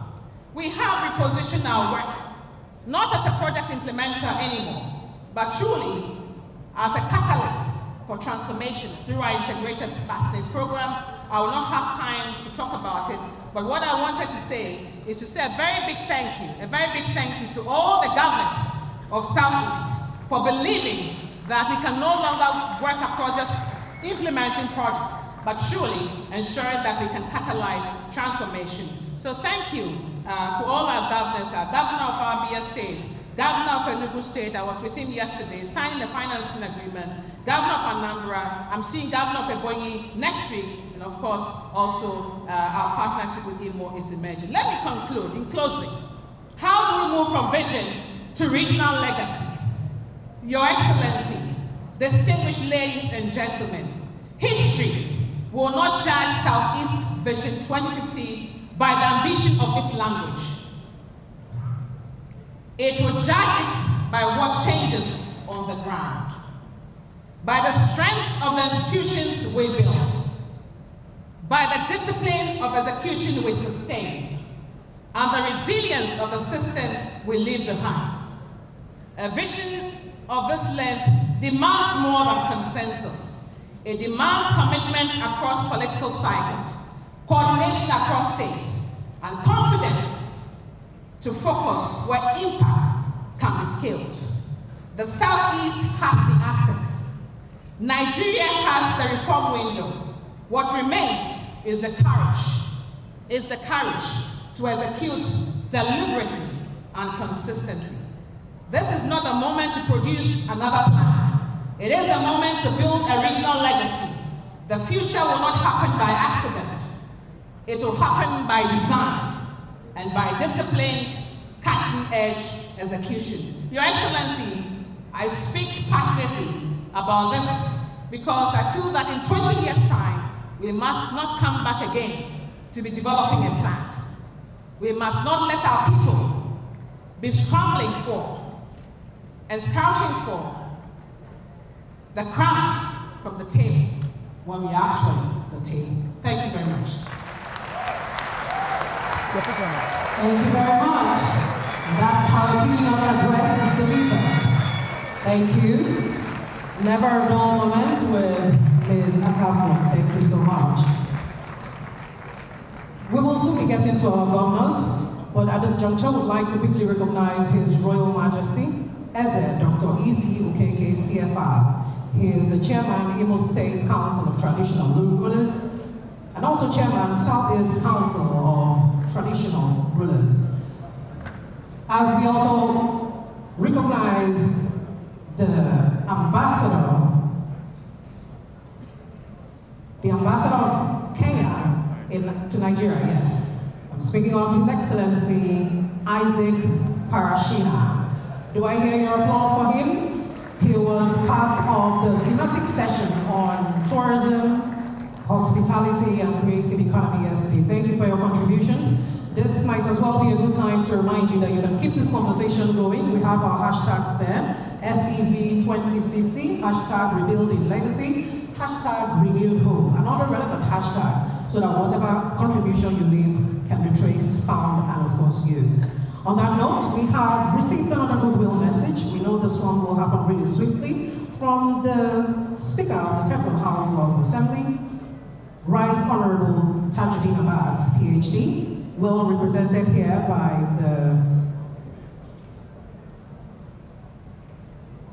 We have repositioned our work, not as a project implementer anymore, but truly as a catalyst for transformation through our integrated smart state program. I will not have time to talk about it, but what I wanted to say is to say a very big thank you to all the governments of Southeast for believing that we can no longer work across just implementing projects, but surely ensuring that we can catalyze transformation. So thank you to all our governors, our governor of Abia State, governor of Enugu State, I was with him yesterday, signing the financing agreement, governor of Anambra, I'm seeing governor of Ebonyi next week, and of course, also our partnership with Imo is emerging. Let me conclude in closing. How do we move from vision to regional legacy? Your Excellency, distinguished ladies and gentlemen, history will not judge Southeast Vision 2050 by the ambition of its language. It will judge it by what changes on the ground, by the strength of the institutions we build, by the discipline of execution we sustain, and the resilience of the systems we leave behind. A vision of this length demands more than consensus. It demands commitment across political cycles, coordination across states, and confidence to focus where impact can be scaled. The Southeast has the assets. Nigeria has the reform window. What remains is the courage to execute deliberately and consistently. This is not the moment to produce another plan. It is the moment to build a regional legacy. The future will not happen by accident. It will happen by design and by disciplined, cutting-edge execution. Your Excellency, I speak passionately about this because I feel that in 20 years' time, we must not come back again to be developing a plan. We must not let our people be scrambling for and scouting for the crumbs from the table when we are actually the table. Thank you very much. Thank you very much. That's how a keynote address is delivered. Thank you. Never a dull moment with Ms. Atafo. Thank you so much. We will soon be getting to our governors, but at this juncture, we'd like to quickly recognize His Royal Majesty, Eze Dr. E.C. Okeke, CFR. He is the Chairman, Imo State Council of Traditional Rulers, and also Chairman, Southeast Council of Traditional Rulers. As we also recognize the ambassador of Kenya to Nigeria, yes. I'm speaking of His Excellency Isaac Parashina. Do I hear your applause for him? He was part of the thematic session on tourism, hospitality, and creative economy yesterday. Thank you for your contributions. This might as well be a good time to remind you that you can keep this conversation going. We have our hashtags there. SEV2050, hashtag Rebuilding Legacy, hashtag Renewed Hope, and other relevant hashtags so that whatever contribution you leave can be traced, found, and of course used. On that note, we have received another goodwill message. We know this one will happen really swiftly from the Speaker of the Federal House of Assembly, Right Honorable Tajuddin Abbas, PhD, well represented here by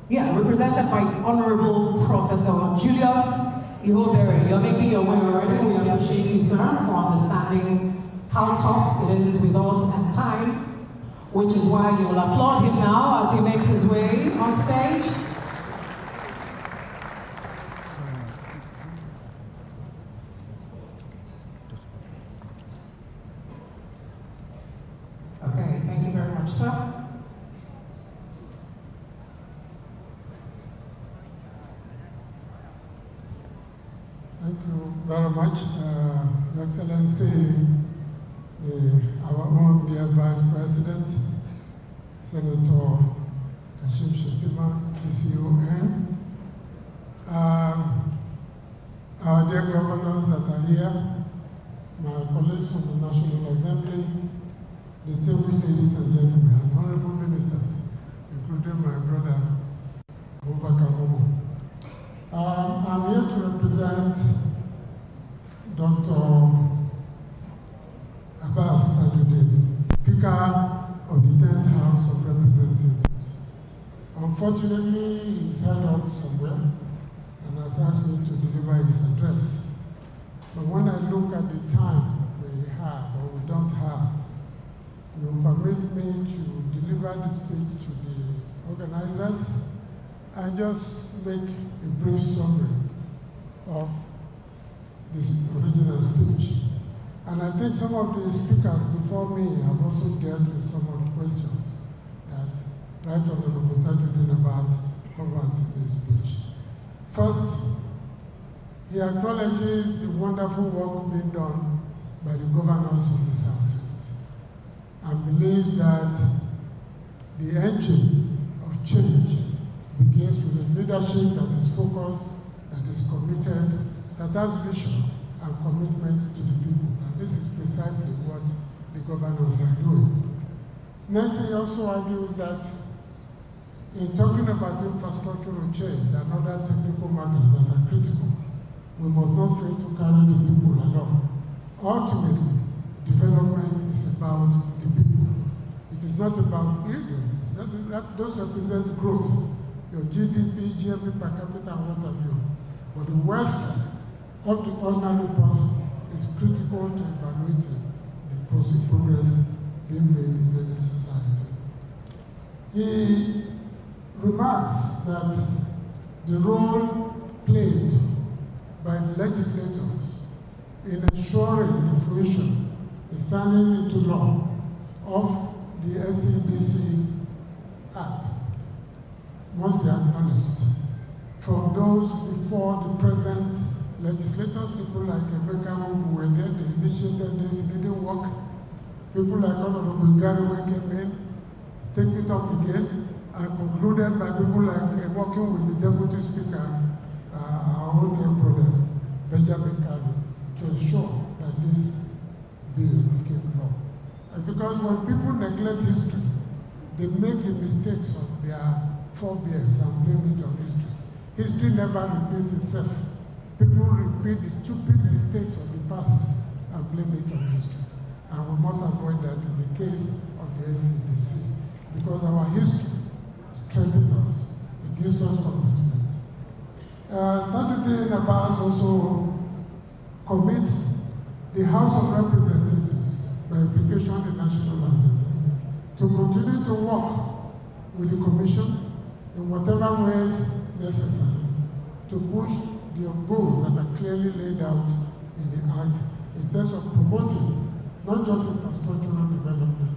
represented by Honorable Professor Julius Ihobere. You're making your way already. We appreciate you, sir, for understanding how tough it is with us at time, which is why you will applaud him now as he makes his way on stage. Okay, thank you very much, sir. Thank you very much, Your Excellency, our own dear Vice President, Senator Kashim Shettima, PCON, our dear governors that are here, my colleagues from the National Assembly, distinguished ladies and gentlemen, and honorable ministers, including my brother, Abubakar Omo. I'm here to represent Dr. Abbas Tajuddin, Speaker of the 10th House of Representatives. Unfortunately, he's head off somewhere and has asked me to deliver his address. But when I look at the time we have or we don't have, you permit me to deliver the speech to the organizers and just make a brief summary of this original speech. And I think some of the speakers before me have also dealt with some of the questions that Right Honorable Tajuddin Abbas covers in his speech. First, he acknowledges the wonderful work being done by the governors of the Southeast and believes that the engine of change begins with a leadership that is focused, that is committed, that has vision and commitment to the people. And this is precisely what the governors are doing. Next, he also argues that in talking about infrastructural change and other technical matters that are critical, we must not fail to carry the people along. Ultimately, development is about the people. It is not about buildings. Those represent growth, your GDP, GMP per capita, and what have you. But the welfare of the ordinary person is critical to evaluating the progress being made in any society. He remarks that the role played by the legislators in ensuring the fruition, the signing into law of the SEDC Act must be acknowledged. From those before the present legislators, people like Rebecca who were there, they initiated this, it didn't work. People like Honorable Gary came in, take it up again, and concluded by people like working with the Deputy Speaker, our own dear brother, Benjamin Carter, to ensure that this bill became law. And because when people neglect history, they make the mistakes of their forebears and blame it on history. history never repeats itself. People repeat the stupid mistakes of the past and blame it on history. And we must avoid that in the case of the SCDC, because our history strengthens us. It gives us commitment. Saturday Nabas also commits the House of Representatives, by implication the National Assembly, to continue to work with the Commission in whatever ways necessary to push the goals that are clearly laid out in the Act in terms of promoting not just infrastructural development,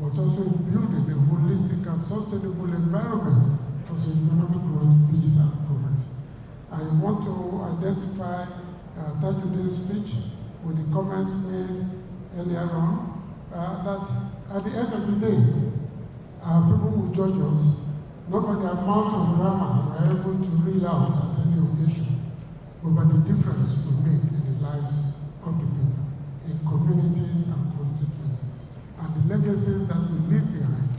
but also building a holistic and sustainable environment for economic growth, peace, and progress. I want to identify Tajudeen's speech with the comments made earlier on, that at the end of the day, people will judge us not by the amount of drama we're able to reel out at any occasion, but by the difference we make in the lives of the people, in communities and constituencies, and the legacies that we leave behind,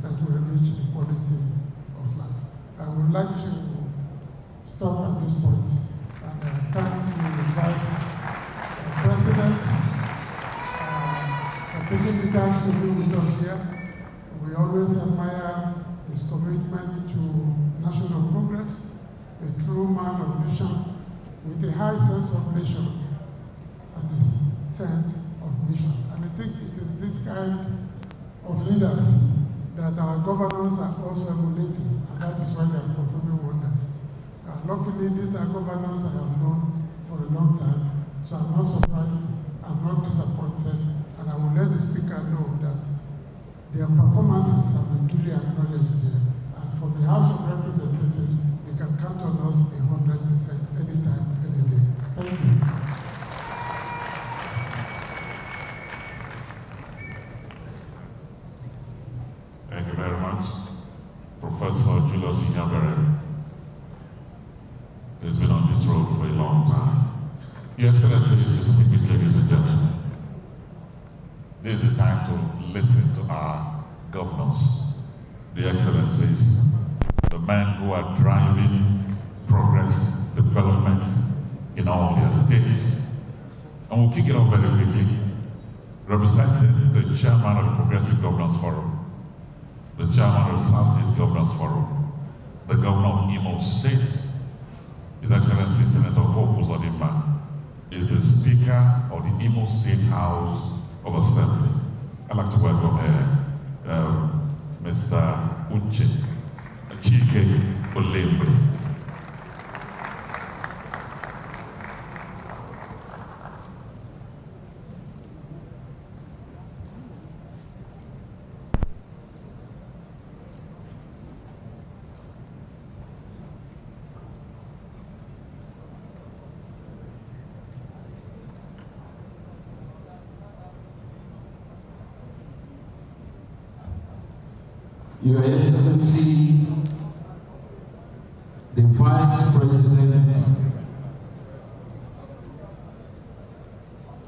that will enrich the quality of life. I would like to stop at this point and thank the Vice President for taking the time to be with us here. We always admire his commitment to national progress, a true man of vision with a high sense of nation and a sense of mission. And I think it is this kind of leaders that our governors are also emulating, and that is why they are performing wonders. Luckily, these are governors I have known for a long time, so I'm not surprised, I'm not disappointed, and I will let the Speaker know that their performances have been duly acknowledged here. And from the House of Representatives, they can count on us 100% anytime, any day. Thank you. Thank you very much. Professor Julius Inyabere has been on this road for a long time. Your Excellency, distinguished ladies and gentlemen, this is the time to listen to our governors, the Excellencies, the men who are driving progress, development in all their states. And we'll kick it off very quickly, representing the chairman of the Progressive Governors Forum, the chairman of the Southeast Governors Forum, the governor of Imo State, His Excellency Senator Hope Uzodimma, is the Speaker of the Imo State House of Assembly. I'd like to welcome Mr. Uche Chike Olembe. Your Excellency, the Vice President,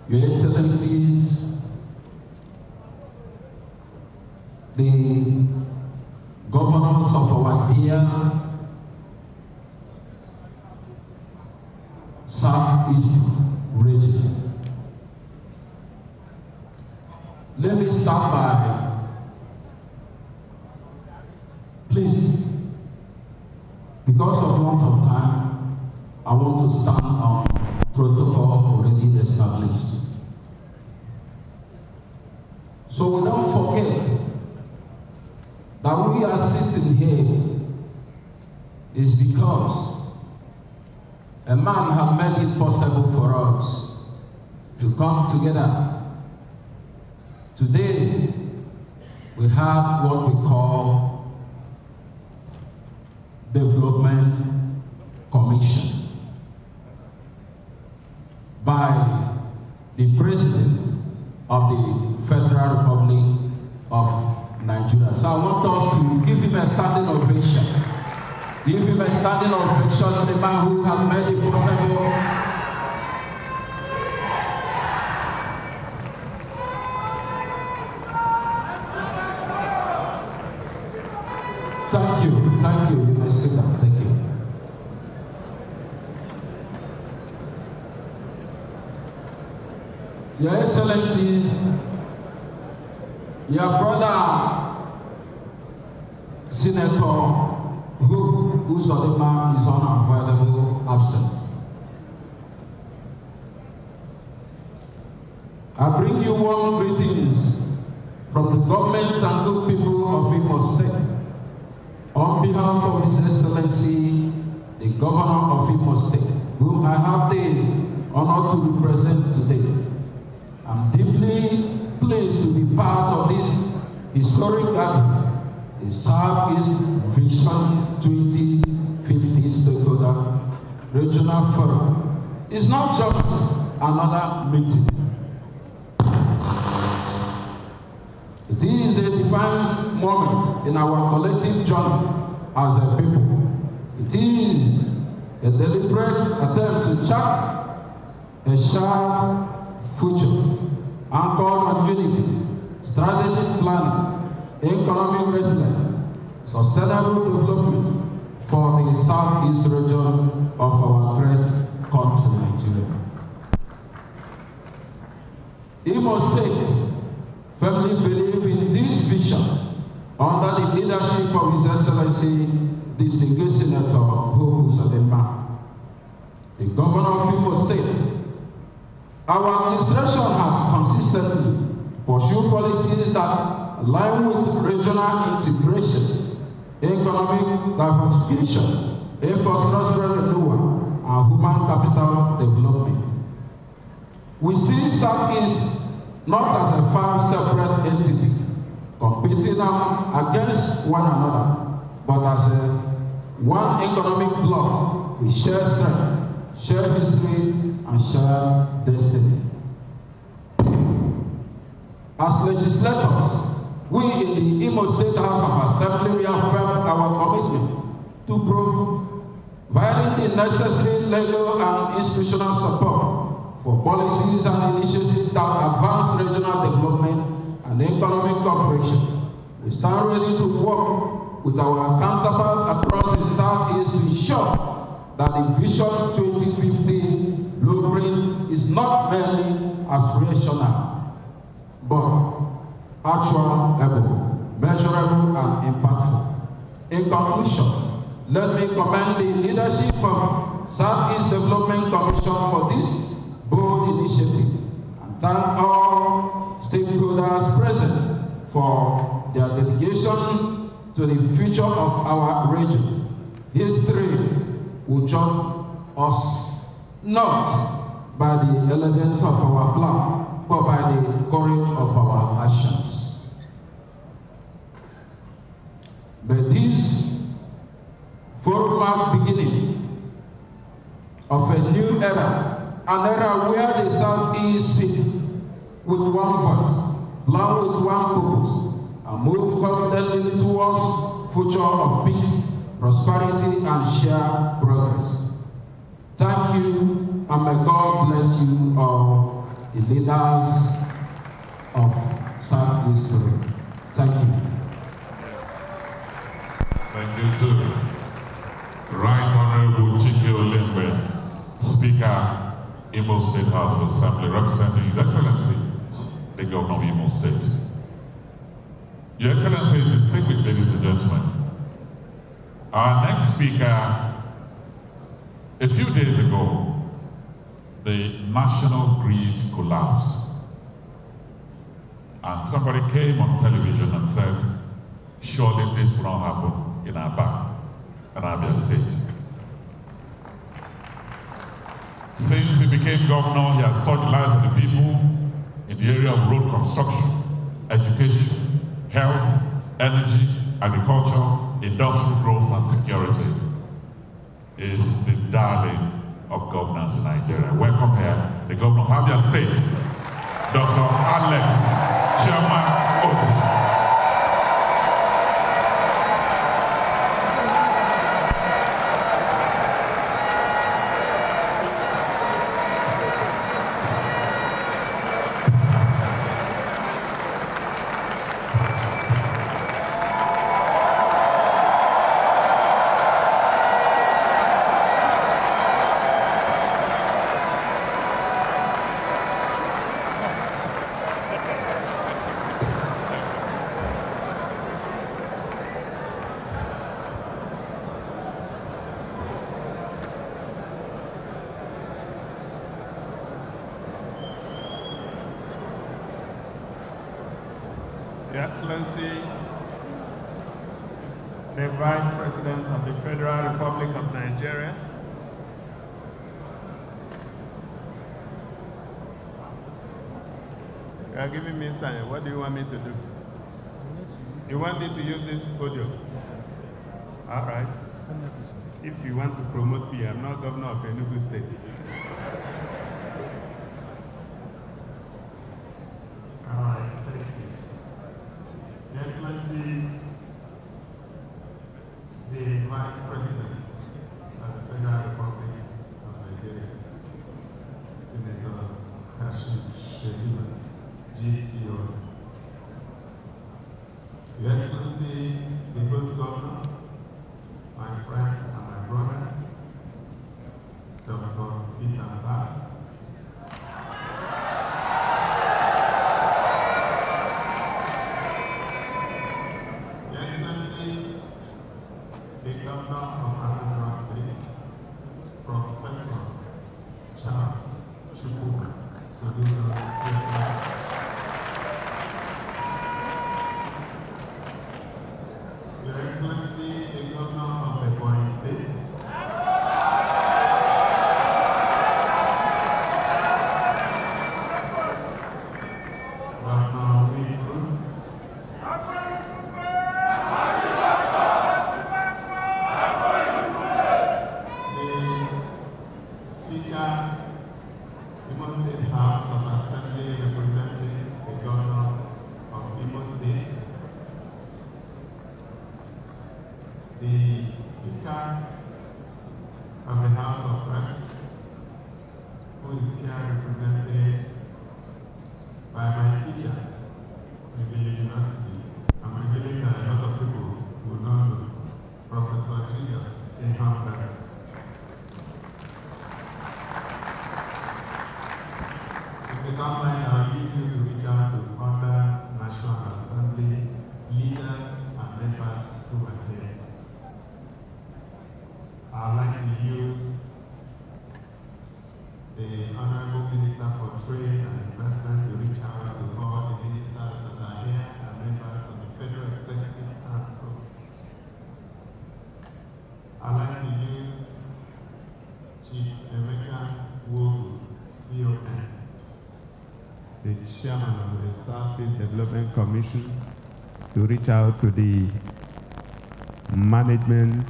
Your Excellencies, the governors of our dear Southeast region. Let me start by please, because of want of time, I want to stand on protocol already established. So we don't forget that we are sitting here is because a man has made it possible for us to come together. Today, we have what we call Development Commission by the President of the Federal Republic of Nigeria. So I want us to give him a standing ovation. Give him a standing ovation, the man who has made it possible. Thank you, you may sit down, thank you. Your Excellencies, your brother, Senator Uzodimma is unavoidable absent. I bring you warm greetings from the government and good people of Imo State. On behalf of His Excellency, the Governor of Imo State, whom I have the honor to represent today, I'm deeply pleased to be part of this historic gathering, the Southeast Vision 2050 Stakeholder Regional Forum. It's not just another meeting. It is a defining moment in our collective journey as a people. It is a deliberate attempt to chart a shared future anchored on unity, strategic planning, economic resilience, sustainable development for the Southeast region of our great country, Nigeria. Imo State firmly believe in this vision under the leadership of His Excellency, Distinguished Senator Uzodimma, the Governor of Imo State. Our administration has consistently pursued policies that align with regional integration, economic diversification, infrastructure renewal, and human capital development. We see Southeast not as a five separate entity, competing against one another, but as one economic bloc with shared strength, shared history, and shared destiny. As legislators, we in the Imo State House of Assembly reaffirm our commitment to providing the necessary legal and institutional support for policies and initiatives that advance regional development and economic cooperation. We stand ready to work with our counterparts across the Southeast to ensure that the Vision 2050 blueprint is not merely aspirational, but actual, measurable, and impactful. In conclusion, let me commend the leadership of Southeast Development Commission for this bold initiative and thank all stakeholders present for their dedication to the future of our region. History will judge us not by the elegance of our plan, but by the courage of our actions. But this forum mark beginning of a new era, an era where the Southeast speak with one voice, plan with one purpose, and move confidently towards future of peace, prosperity, and shared progress. Thank you, and may God bless you all, the leaders of Southeast region. Thank you. Thank you too. Right Honorable Chike Olembe, Speaker, Imo State House of Assembly, representing His Excellency, the Governor of Imo State. Your Excellency, distinguished ladies and gentlemen, our next speaker, a few days ago, the national grid collapsed. And somebody came on television and said, surely this will not happen in Aba, Abia State. Since he became governor, he has touched the lives of the people in the area of road construction, education, health, energy, agriculture, industrial growth, and security. He is the darling of governance in Nigeria. Welcome here, the governor of Abia State, Dr. Alex Chairman Oti. Your Excellency, the Vice President of the Federal Republic of Nigeria, you are giving me sign. What do you want me to do? You want me to use this podium? All right. If you want to promote me, I'm not governor of Enugu State. All right, thank you. Your Excellency, the Vice President of the Federal Republic of Nigeria, Senator Sedc, GCO. Your Excellency, the Host Governor, my friend and my brother, Dr. Peter Ba. Your Excellency, the Governor of Anambra State, Professor Charles Chukwuka Soludo. Your Excellency, the Governor of the Ebonyi State, Governor Wifru, the Speaker, Imo State House of Assembly representing the Governor of Imo State, the Speaker of the House of Reps, who is here represented by my teacher in the university. I'm believing that a lot of people will know Professor Julius Ehamber. If you don't mind, I'll use you to reach out to other National Assembly leaders and members who are here. I'd like to use the Honorable Minister for Trade and Investment to reach out to all the ministers that are here and members of the Federal Executive Council. I'd like to use Chief Emeka Wogu, CON, the Chairman of the Southeast Development Commission, to reach out to the management,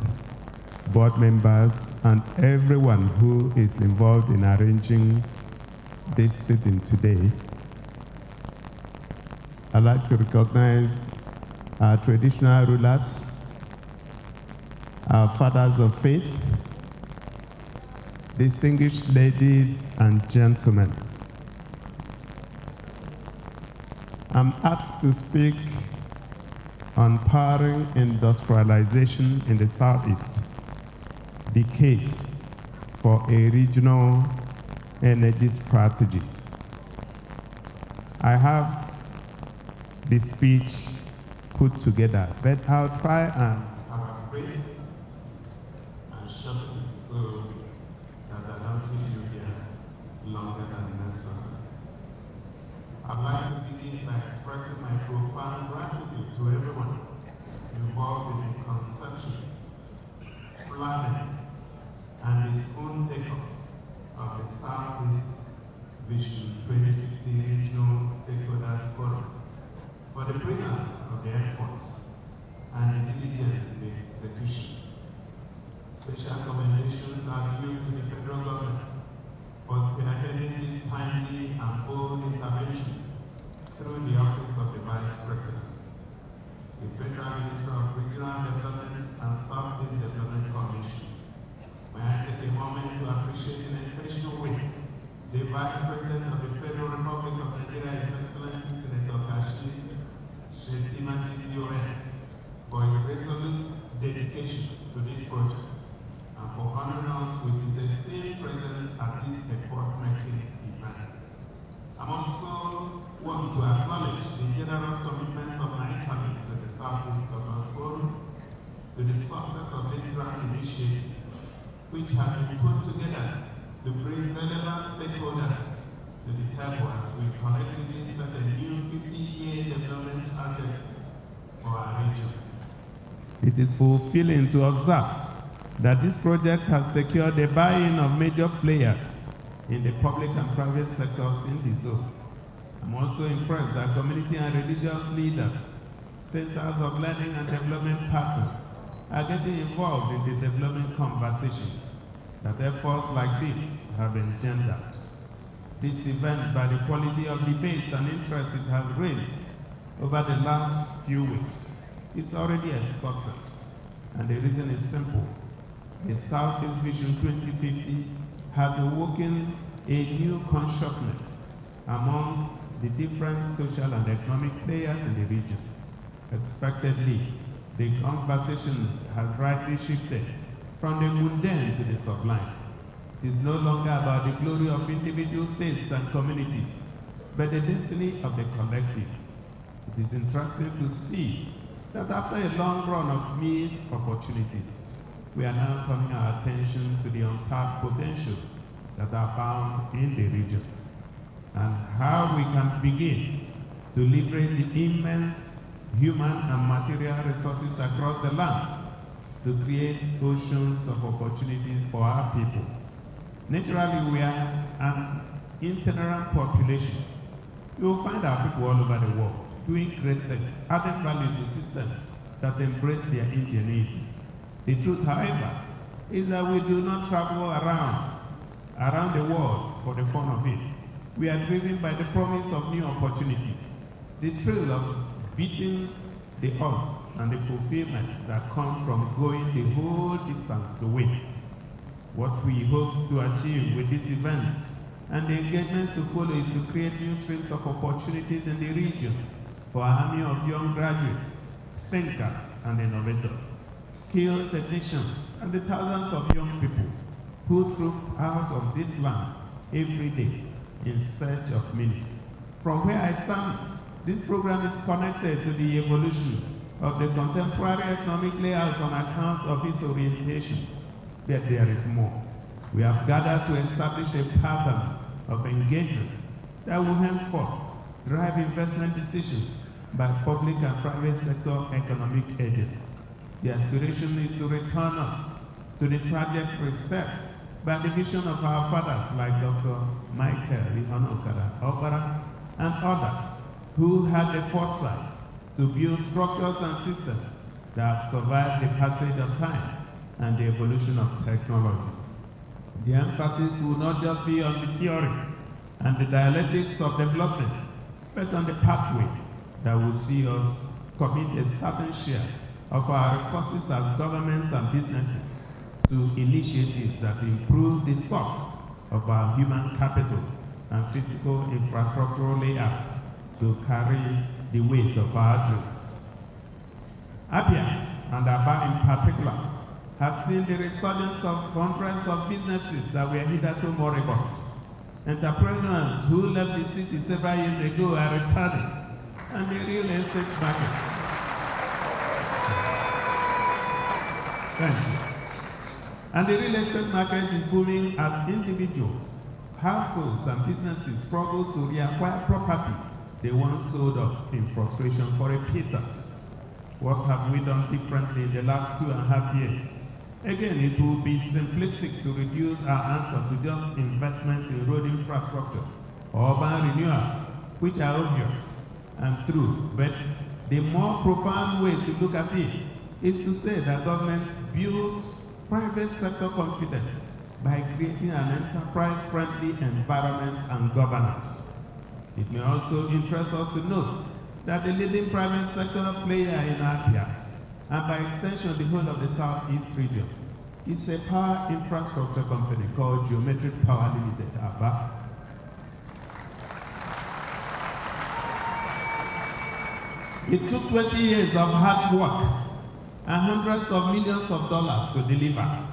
board members, and everyone who is involved in arranging this sitting today. I'd like to recognize our traditional rulers, our fathers of faith, distinguished ladies and gentlemen. I'm asked to speak on powering industrialization in the Southeast, the case for a regional energy strategy. I have the speech put together, but I'll try and paraphrase and shorten it so that I don't keep you here longer than necessary. I'd like to begin by expressing my profound gratitude to everyone involved in the conception, planning, and its own takeoff of the Southeast Vision 2050 Regional Stakeholders Forum for the brilliance of the efforts and the diligence in the execution. Special commendations are due to the federal government for spearheading this timely and bold intervention through the Office of the Vice President, the Federal Minister of Regional Development and Southeast Development Commission. May I take a moment to appreciate in a special way the Vice President of the Federal Republic of Nigeria, His Excellency Senator Sedc, for his resolute dedication to this project and for honoring us with his esteemed presence at this important event. I also want to acknowledge the generous commitments of my colleagues at the Southeast Governors Forum to the success of this grand initiative, which have been put together to bring relevant stakeholders to the table as we collectively set a new 50-year development target for our region. It is fulfilling to observe that this project has secured the buy-in of major players in the public and private sectors in the zone. I'm also impressed that community and religious leaders, centers of learning and development partners are getting involved in the development conversations that efforts like this have engendered. This event, by the quality of debates and interest it has raised over the last few weeks, is already a success. And the reason is simple. The Southeast Vision 2050 has awoken a new consciousness among the different social and economic players in the region. Expectedly, the conversation has rightly shifted from the mundane to the sublime. It is no longer about the glory of individual states and communities, but the destiny of the collective. It is interesting to see that after a long run of missed opportunities, we are now turning our attention to the untapped potential that are found in the region, and how we can begin to leverage the immense human and material resources across the land to create oceans of opportunities for our people. Naturally, we are an itinerant population. You will find our people all over the world doing great things, adding value to systems that embrace their ingenuity. The truth, however, is that we do not travel around the world for the fun of it. We are driven by the promise of new opportunities, the thrill of beating the odds, and the fulfillment that comes from going the whole distance to win. What we hope to achieve with this event and the engagements to follow is to create new streams of opportunities in the region for an army of young graduates, thinkers and innovators, skilled technicians, and the thousands of young people who troop out of this land every day in search of meaning. From where I stand, this program is connected to the evolution of the contemporary economic layouts on account of its orientation. But there is more. We have gathered to establish a pattern of engagement that will henceforth drive investment decisions by public and private sector economic agents. The aspiration is to return us to the trajectory set by the vision of our fathers like Dr. Michael Obara and others who had the foresight to build structures and systems that have survived the passage of time and the evolution of technology. The emphasis will not just be on the theories and the dialectics of development, but on the pathway that will see us commit a certain share of our resources as governments and businesses to initiatives that improve the stock of our human capital and physical infrastructural layouts to carry the weight of our dreams. Abia, and Aba in particular, have seen the resurgence of hundreds of businesses that were hitherto moribund. Entrepreneurs who left the city several years ago are returning, and the real estate market. Thank you. And the real estate market is booming as individuals, households, and businesses struggle to reacquire property they once sold off in frustration for a pittance. What have we done differently in the last 2.5 years? Again, it will be simplistic to reduce our answer to just investments in road infrastructure or urban renewal, which are obvious and true. But the more profound way to look at it is to say that government builds private sector confidence by creating an enterprise-friendly environment and governance. It may also interest us to note that the leading private sector player in Abia, and by extension the whole of the Southeast region, is a power infrastructure company called Geometric Power Limited, ABA. It took 20 years of hard work and hundreds of millions of dollars to deliver.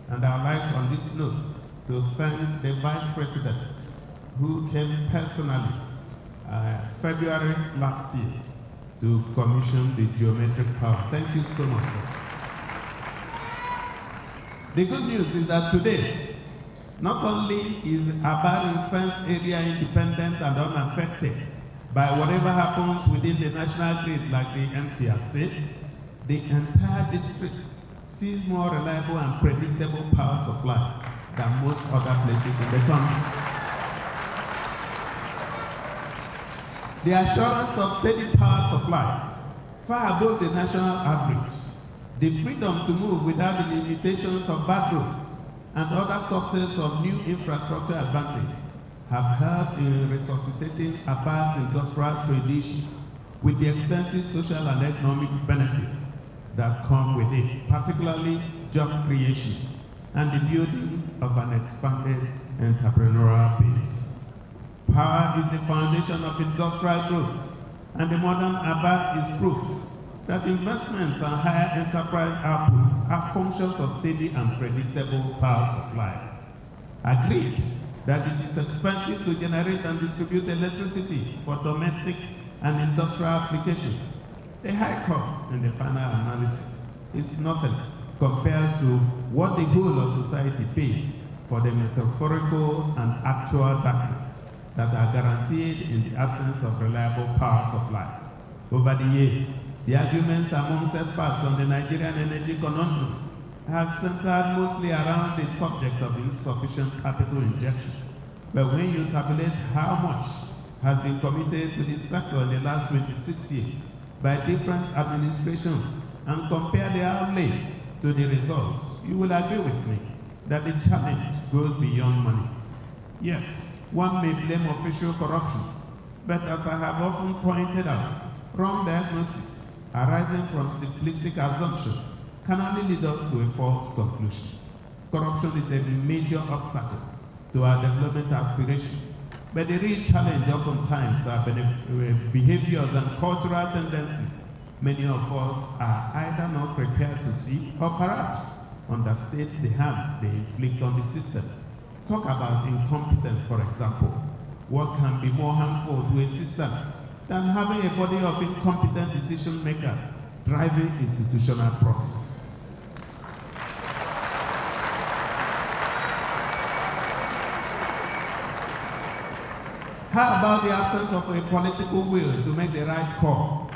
And I'd like on this note to thank the Vice President who came personally February last year to commission the geometric power. Thank you so much, sir. The good news is that today, Not only is Aba fenced area independent and unaffected by whatever happens within the national grid, like the MC has said, the entire district sees more reliable and predictable power supply than most other places in the country. The assurance of steady power supply, far above the national average, the freedom to move without the limitations of bad roads and other sources of new infrastructure advantage have helped in resuscitating Aba's industrial tradition with the extensive social and economic benefits that come with it, particularly job creation and the building of an expanded entrepreneurial base. Power is the foundation of industrial growth, and the modern Aba is proof that investments and higher enterprise outputs are functions of steady and predictable power supply. Agreed that it is expensive to generate and distribute electricity for domestic and industrial applications. The high cost in the final analysis is nothing compared to what the whole of society pays for the metaphorical and actual darkness that are guaranteed in the absence of reliable power supply. Over the years, the arguments amongst experts on the Nigerian energy conundrum have centered mostly around the subject of insufficient capital injection. But when you tabulate how much has been committed to this sector in the last 26 years by different administrations and compare the outlay to the results, you will agree with me that the challenge goes beyond money. Yes, one may blame official corruption, but as I have often pointed out, wrong diagnosis arising from simplistic assumptions can only lead us to a false conclusion. Corruption is a major obstacle to our development aspirations, but the real challenge oftentimes are behaviors and cultural tendencies many of us are either not prepared to see or perhaps understate the harm they inflict on the system. Talk about incompetence, for example. What can be more harmful to a system than having a body of incompetent decision makers driving institutional processes? How about the absence of a political will to make the right call?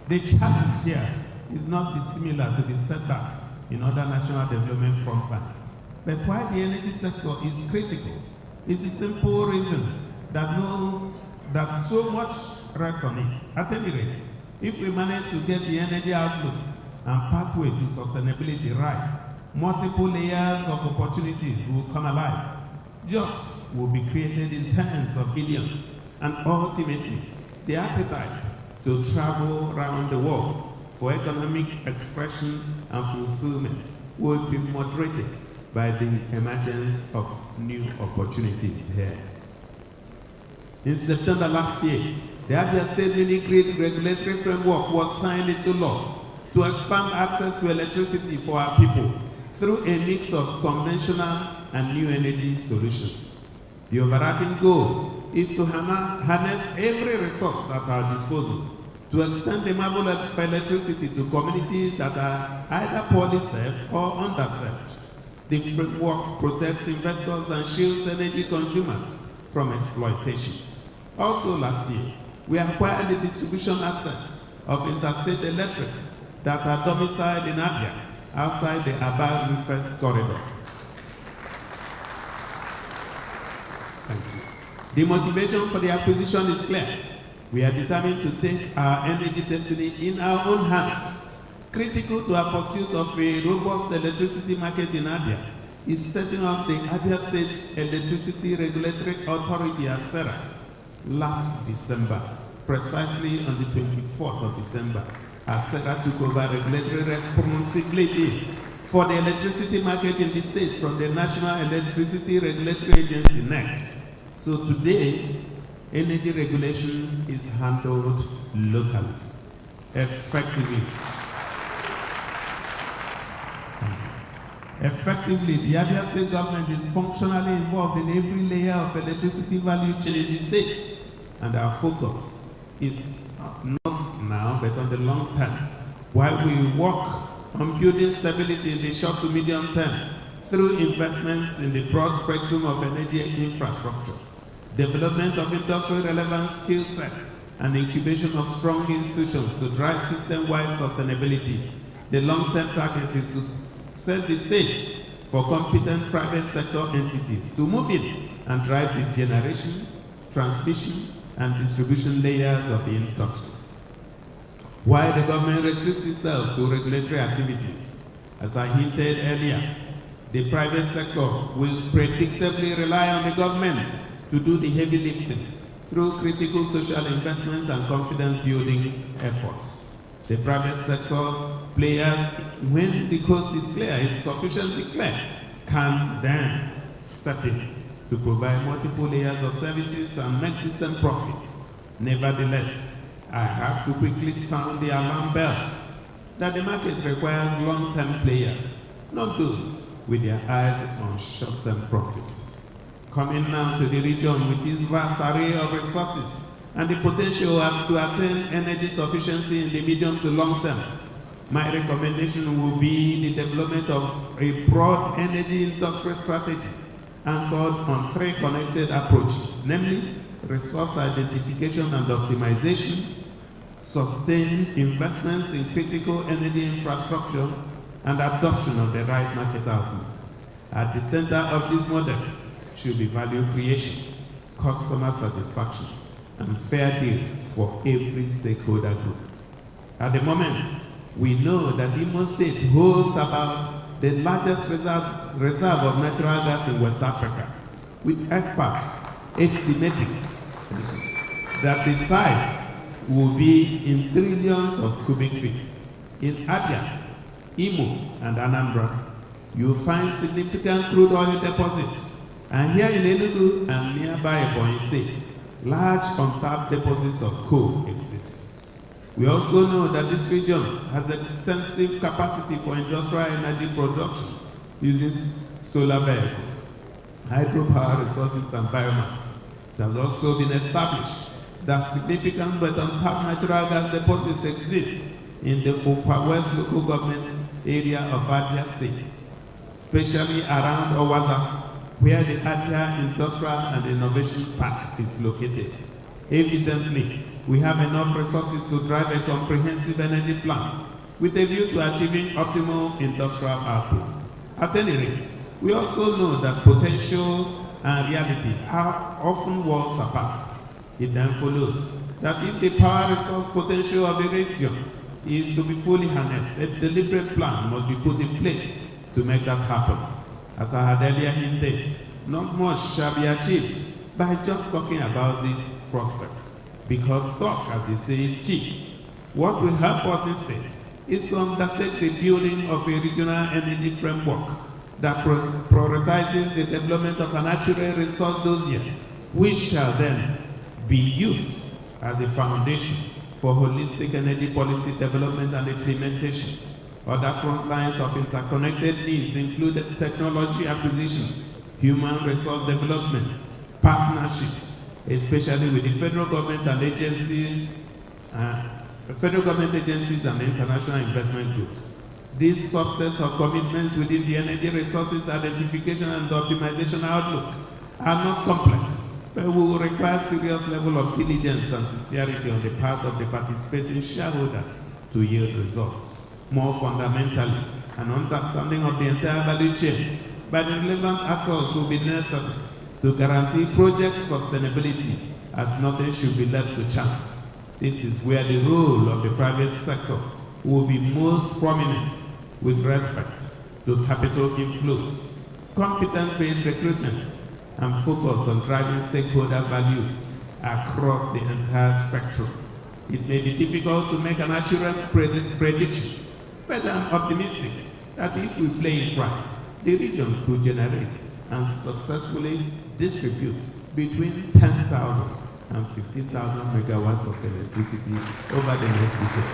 The challenge here is not dissimilar to the setbacks in other national development front lines. But why the energy sector is critical is the simple reason that so much rests on it. At any rate, if we manage to get the energy outlook and pathway to sustainability right, multiple layers of opportunities will come alive. Jobs will be created in tens of billions, and ultimately, the appetite to travel around the world for economic expression and fulfillment will be moderated by the emergence of new opportunities here. In September last year, the Abia State Mini-Grid Regulatory Framework was signed into law to expand access to electricity for our people through a mix of conventional and new energy solutions. The overarching goal is to harness every resource at our disposal to extend the marvel of electricity to communities that are either poorly served or underserved. The framework protects investors and shields energy consumers from exploitation. Also last year, we acquired the distribution assets of Interstate Electric that are domiciled in Abia, outside the Aba-Rufus corridor. Thank you. The motivation for the acquisition is clear. We are determined to take our energy destiny in our own hands. Critical to our pursuit of a robust electricity market in Abia is setting up the Abia State Electricity Regulatory Authority as SERA last December, precisely on the 24th of December, as SERA took over regulatory responsibility for the electricity market in the state from the National Electricity Regulatory Agency, NEC. So today, energy regulation is handled locally, effectively. Effectively, the Abia State government is functionally involved in every layer of electricity value chain in the state, and our focus is not now, but on the long term, while we work on building stability in the short to medium term through investments in the broad spectrum of energy infrastructure, development of industrial relevant skill set, and incubation of strong institutions to drive system-wide sustainability. The long-term target is to set the stage for competent private sector entities to move in and drive the generation, transmission, and distribution layers of the industry. While the government restricts itself to regulatory activity, as I hinted earlier, the private sector will predictably rely on the government to do the heavy lifting through critical social investments and confidence building efforts. The private sector players, when the coast is clear, is sufficiently clear, can then step in to provide multiple layers of services and make decent profits. Nevertheless, I have to quickly sound the alarm bell that the market requires long-term players, not those with their eyes on short-term profits. Coming now to the region with its vast array of resources and the potential to attain energy sufficiency in the medium to long term, my recommendation will be the development of a broad energy industrial strategy anchored on three connected approaches, namely resource identification and optimization, sustained investments in critical energy infrastructure, and adoption of the right market outlook. At the center of this model should be value creation, customer satisfaction, and fair deal for every stakeholder group. At the moment, we know that Imo State holds about the largest reserve of natural gas in West Africa, with experts estimating that the size will be in trillions of cubic feet. In Abia, Imo, and Anambra, you'll find significant crude oil deposits. And here in Enugu and nearby Ebonyi State, large untapped deposits of coal exist. We also know that this region has extensive capacity for industrial energy production using solar vehicles, hydropower resources, and biomass. It has also been established that significant but untapped natural gas deposits exist in the Okwa West local government area of Abia State, especially around Owaza, where the Abia Industrial and Innovation Park is located. Evidently, we have enough resources to drive a comprehensive energy plan with a view to achieving optimal industrial output. At any rate, we also know that potential and reality are often worlds apart. It then follows that if the power resource potential of a region is to be fully harnessed, a deliberate plan must be put in place to make that happen. As I had earlier hinted, not much shall be achieved by just talking about the prospects, because talk, as they say, is cheap. What will help us instead is to undertake the building of a regional energy framework that prioritizes the development of an accurate resource dossier, which shall then be used as the foundation for holistic energy policy development and implementation. Other front lines of interconnected needs include technology acquisition, human resource development, partnerships, especially with the federal government and agencies, and international investment groups. These subsets of commitments within the energy resources identification and optimization outlook are not complex, but will require serious level of diligence and sincerity on the part of the participating shareholders to yield results. More fundamentally, an understanding of the entire value chain by the relevant actors will be necessary to guarantee project sustainability, as nothing should be left to chance. This is where the role of the private sector will be most prominent with respect to capital inflows, competence-based recruitment, and focus on driving stakeholder value across the entire spectrum. It may be difficult to make an accurate prediction, but I'm optimistic that if we play it right, the region could generate and successfully distribute between 10,000 and 15,000 megawatts of electricity over the next decade.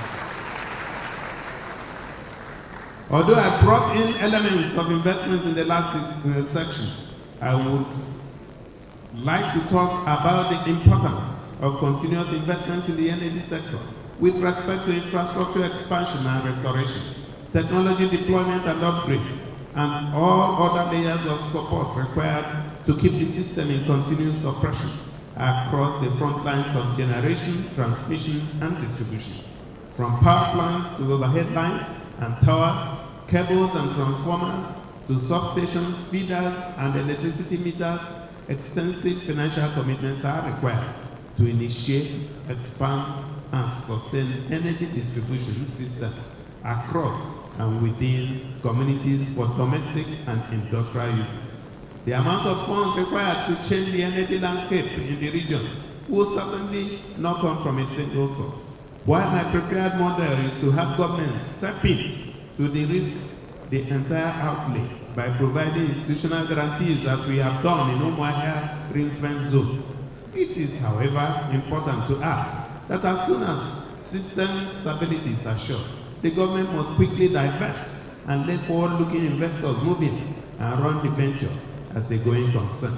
Although I brought in elements of investments in the last section, I would like to talk about the importance of continuous investments in the energy sector with respect to infrastructure expansion and restoration, technology deployment and upgrades, and all other layers of support required to keep the system in continuous operation across the front lines of generation, transmission, and distribution. From power plants to overhead lines and towers, cables and transformers, to substations, feeders, and electricity meters, extensive financial commitments are required to initiate, expand, and sustain energy distribution systems across and within communities for domestic and industrial uses. The amount of funds required to change the energy landscape in the region will certainly not come from a single source. While my preferred model is to have governments step in to de-risk the entire outlay by providing institutional guarantees as we have done in Umuahia ring-fence zone. It is, however, important to add that as soon as system stability is assured, the government must quickly divest and let forward-looking investors move in and run the venture as a going concern.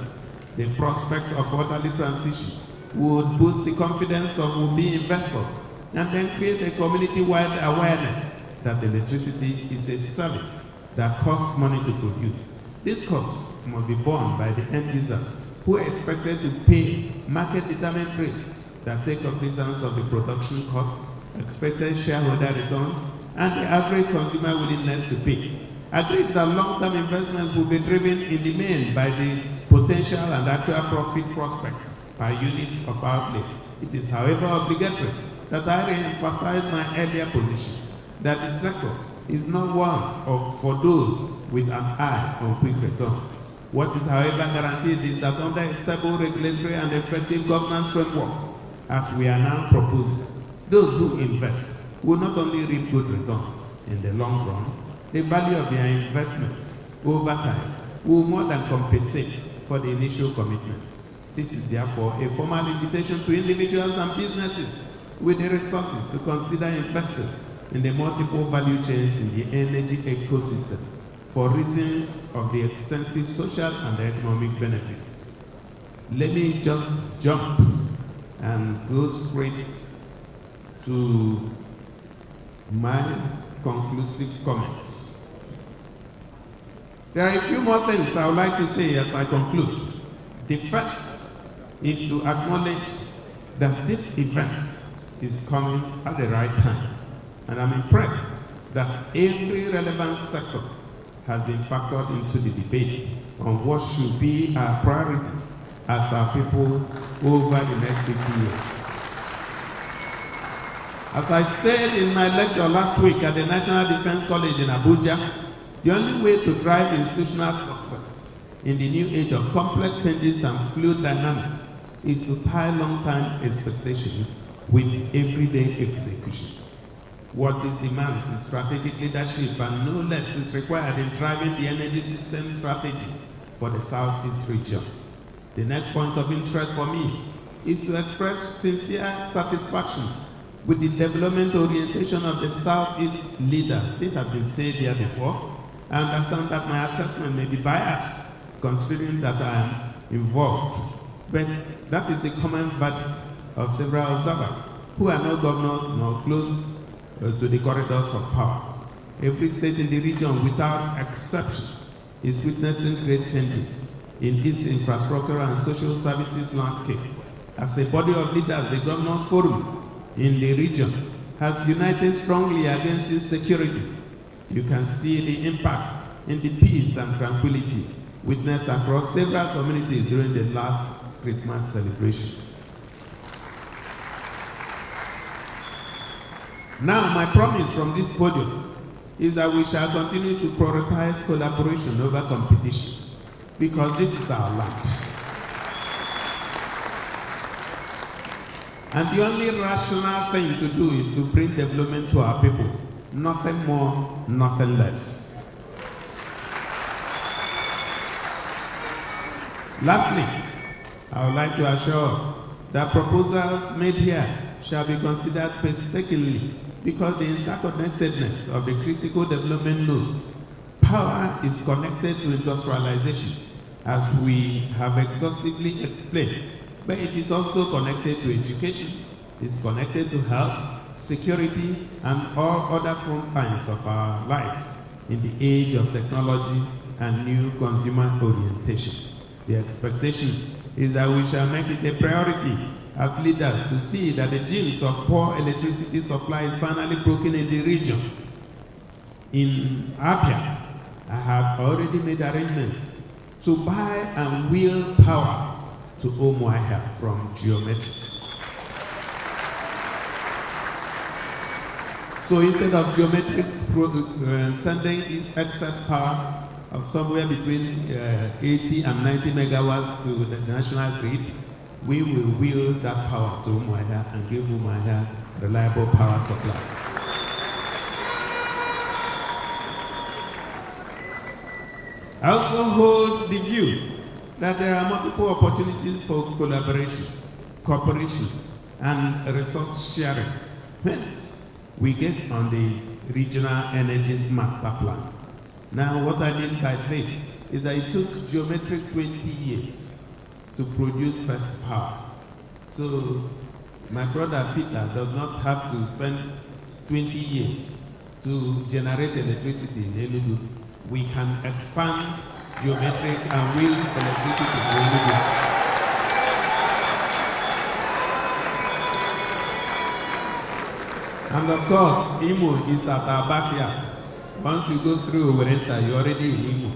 The prospect of orderly transition would boost the confidence of would-be investors and then create a community-wide awareness that electricity is a service that costs money to produce. This cost must be borne by the end users who are expected to pay market-determined rates that take cognizance of the production cost, expected shareholder returns, and the average consumer willingness to pay. Agreed that long-term investments will be driven in the main by the potential and actual profit prospect per unit of outlay. It is, however, obligatory that I re-emphasize my earlier position that the sector is not one for those with an eye on quick returns. What is, however, guaranteed is that under a stable regulatory and effective governance framework, as we are now proposing, those who invest will not only reap good returns in the long run, the value of their investments over time will more than compensate for the initial commitments. This is therefore a formal invitation to individuals and businesses with the resources to consider investing in the multiple value chains in the energy ecosystem for reasons of the extensive social and economic benefits. Let me just jump and go straight to my conclusive comments. There are a few more things I would like to say as I conclude. The first is to acknowledge that this event is coming at the right time. And I'm impressed that every relevant sector has been factored into the debate on what should be our priority as our people over the next 50 years. As I said in my lecture last week at the National Defense College in Abuja, the only way to drive institutional success in the new age of complex changes and fluid dynamics is to tie long-term expectations with everyday execution. What this demands is strategic leadership, and no less is required in driving the energy system strategy for the Southeast region. The next point of interest for me is to express sincere satisfaction with the development orientation of the Southeast leaders. This has been said here before. I understand that my assessment may be biased, considering that I am involved, but that is the common verdict of several observers who are not governors nor close to the corridors of power. Every state in the region, without exception, is witnessing great changes in its infrastructure and social services landscape. As a body of leaders, the Governors Forum in the region has united strongly against insecurity. You can see the impact in the peace and tranquility witnessed across several communities during the last Christmas celebration. Now, my promise from this podium is that we shall continue to prioritize collaboration over competition, because this is our land. And the only rational thing to do is to bring development to our people. Nothing more, nothing less. Lastly, I would like to assure us that proposals made here shall be considered painstakingly, because the interconnectedness of the critical development nodes, power is connected to industrialization, as we have exhaustively explained, but it is also connected to education, it's connected to health, security, and all other front lines of our lives. in the age of technology and new consumer orientation. The expectation is that we shall make it a priority as leaders to see that the genes of poor electricity supply is finally broken in the region. In Apia, I have already made arrangements to buy and wheel power to Umuahia from Geometric. So instead of Geometric sending this excess power of somewhere between 80 and 90 megawatts to the national grid, we will wheel that power to Umuahia and give Umuahia reliable power supply. I also hold the view that there are multiple opportunities for collaboration, cooperation, and resource sharing. Hence, we get on the regional energy master plan. Now, what I mean by this is that it took Geometric 20 years to produce first power. So, my brother Peter does not have to spend 20 years to generate electricity in Enugu. We can expand Geometric and wheel electricity to Enugu. And of course, Imo is at our backyard. Once you go through Werenta, you're already in Imo.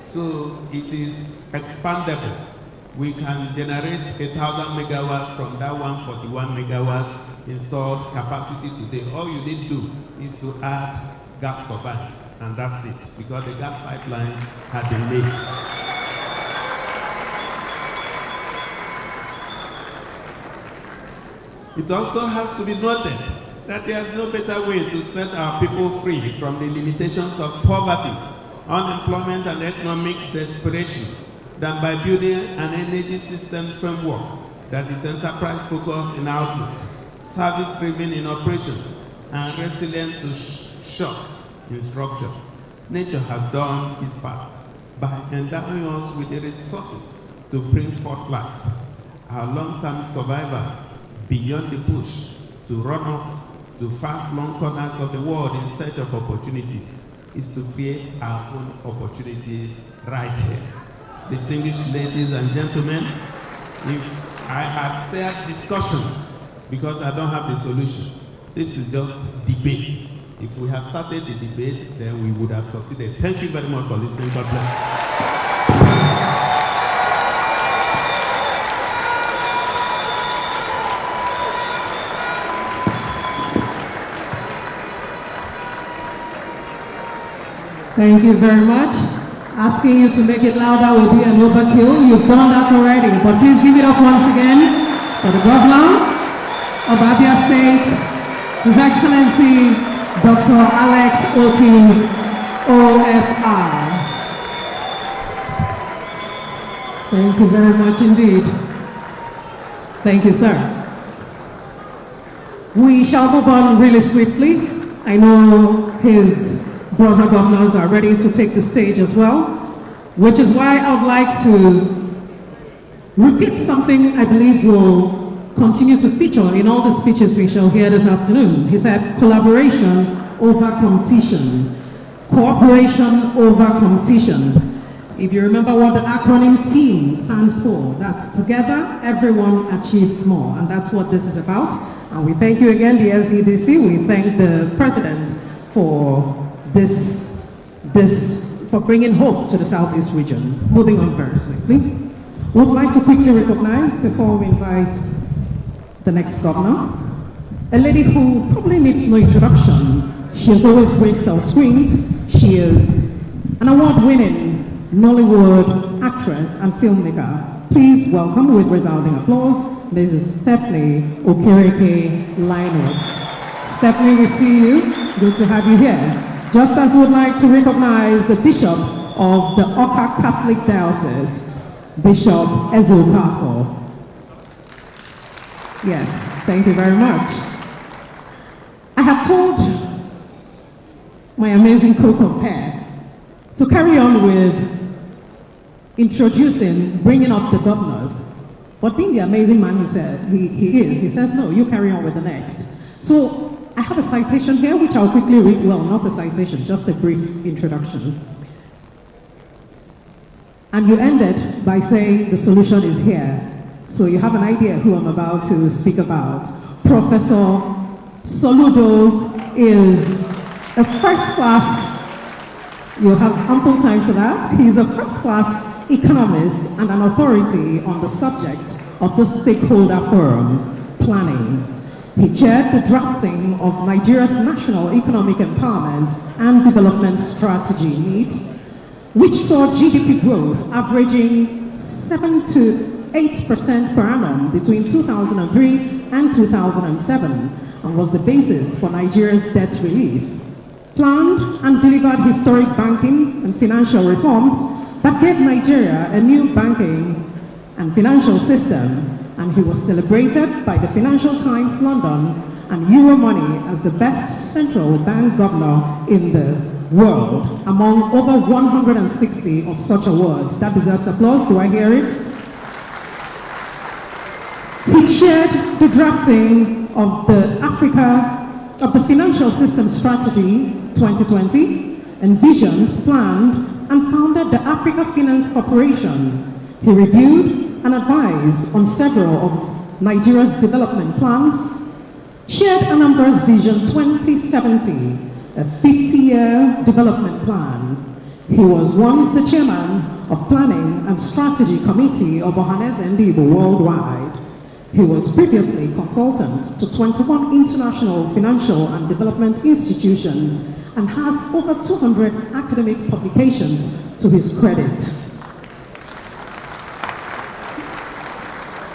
So it is expandable. We can generate 1,000 megawatts from that 141 megawatts installed capacity today. All you need to do is to add gas turbines, and that's it, because the gas pipeline had been laid. It also has to be noted that there is no better way to set our people free from the limitations of poverty, unemployment, and economic desperation than by building an energy system framework that is enterprise-focused in outlook, service-driven in operations, and resilient to shock in structure. Nature has done its part by endowing us with the resources to bring forth life. Our long-term survival beyond the bush to run off to far-flung corners of the world in search of opportunities is to create our own opportunities right here. Distinguished ladies and gentlemen, if I had stirred discussions because I don't have the solution, this is just debate. If we had started the debate, then we would have succeeded. Thank you very much for listening. God bless you. Thank you very much. Asking you to make it louder will be an overkill. You've done that already, but please give it up once again for the Governor of Abia State, His Excellency Dr. Alex Oti, OFR. Thank you very much indeed. Thank you, sir. We shall move on really swiftly. I know his brother governors are ready to take the stage as well, which is why I would like to repeat something I believe will continue to feature in all the speeches we shall hear this afternoon. He said, collaboration over competition, cooperation over competition. If you remember what the acronym TEAM stands for, that's together, everyone achieves more, and that's what this is about. And we thank you again, the SEDC. We thank the President for for bringing hope to the Southeast region. Moving on very swiftly. We would like to quickly recognize, before we invite the next governor, a lady who probably needs no introduction. She has always graced our screens. She is an award-winning Nollywood actress and filmmaker. Please welcome, with resounding applause, Mrs. Stephanie Okereke Linus. Stephanie, we see you. Good to have you here. Just as we would like to recognize the Bishop of the Oka Catholic Diocese, Bishop Ezokafo. Yes, thank you very much. I have told my amazing co-compare to carry on with bringing up the governors. But being the amazing man he says, no, you carry on with the next. So I have a citation here, which I'll quickly read. Well, not a citation, just a brief introduction. And you ended by saying the solution is here. So you have an idea who I'm about to speak about. Professor Soludo is a first-class, you have ample time for that. He's a first-class economist and an authority on the subject of the stakeholder forum, planning. He chaired the drafting of Nigeria's National Economic Empowerment and Development Strategy, NEEDS, which saw GDP growth averaging 7 to 8% per annum between 2003 and 2007, and was the basis for Nigeria's debt relief. Planned and delivered historic banking and financial reforms that gave Nigeria a new banking and financial system, and he was celebrated by the Financial Times London and Euromoney as the best central bank governor in the world, among over 160 of such awards. That deserves applause. Do I hear it? He chaired the drafting of the Financial System Strategy 2020, envisioned, planned, and founded the Africa Finance Corporation. He reviewed and advised on several of Nigeria's development plans, shared Anambra's Vision 2070, a 50-year development plan. He was once the chairman of Planning and Strategy Committee of Ohaneze Ndibo worldwide. He was previously consultant to 21 international financial and development institutions and has over 200 academic publications to his credit.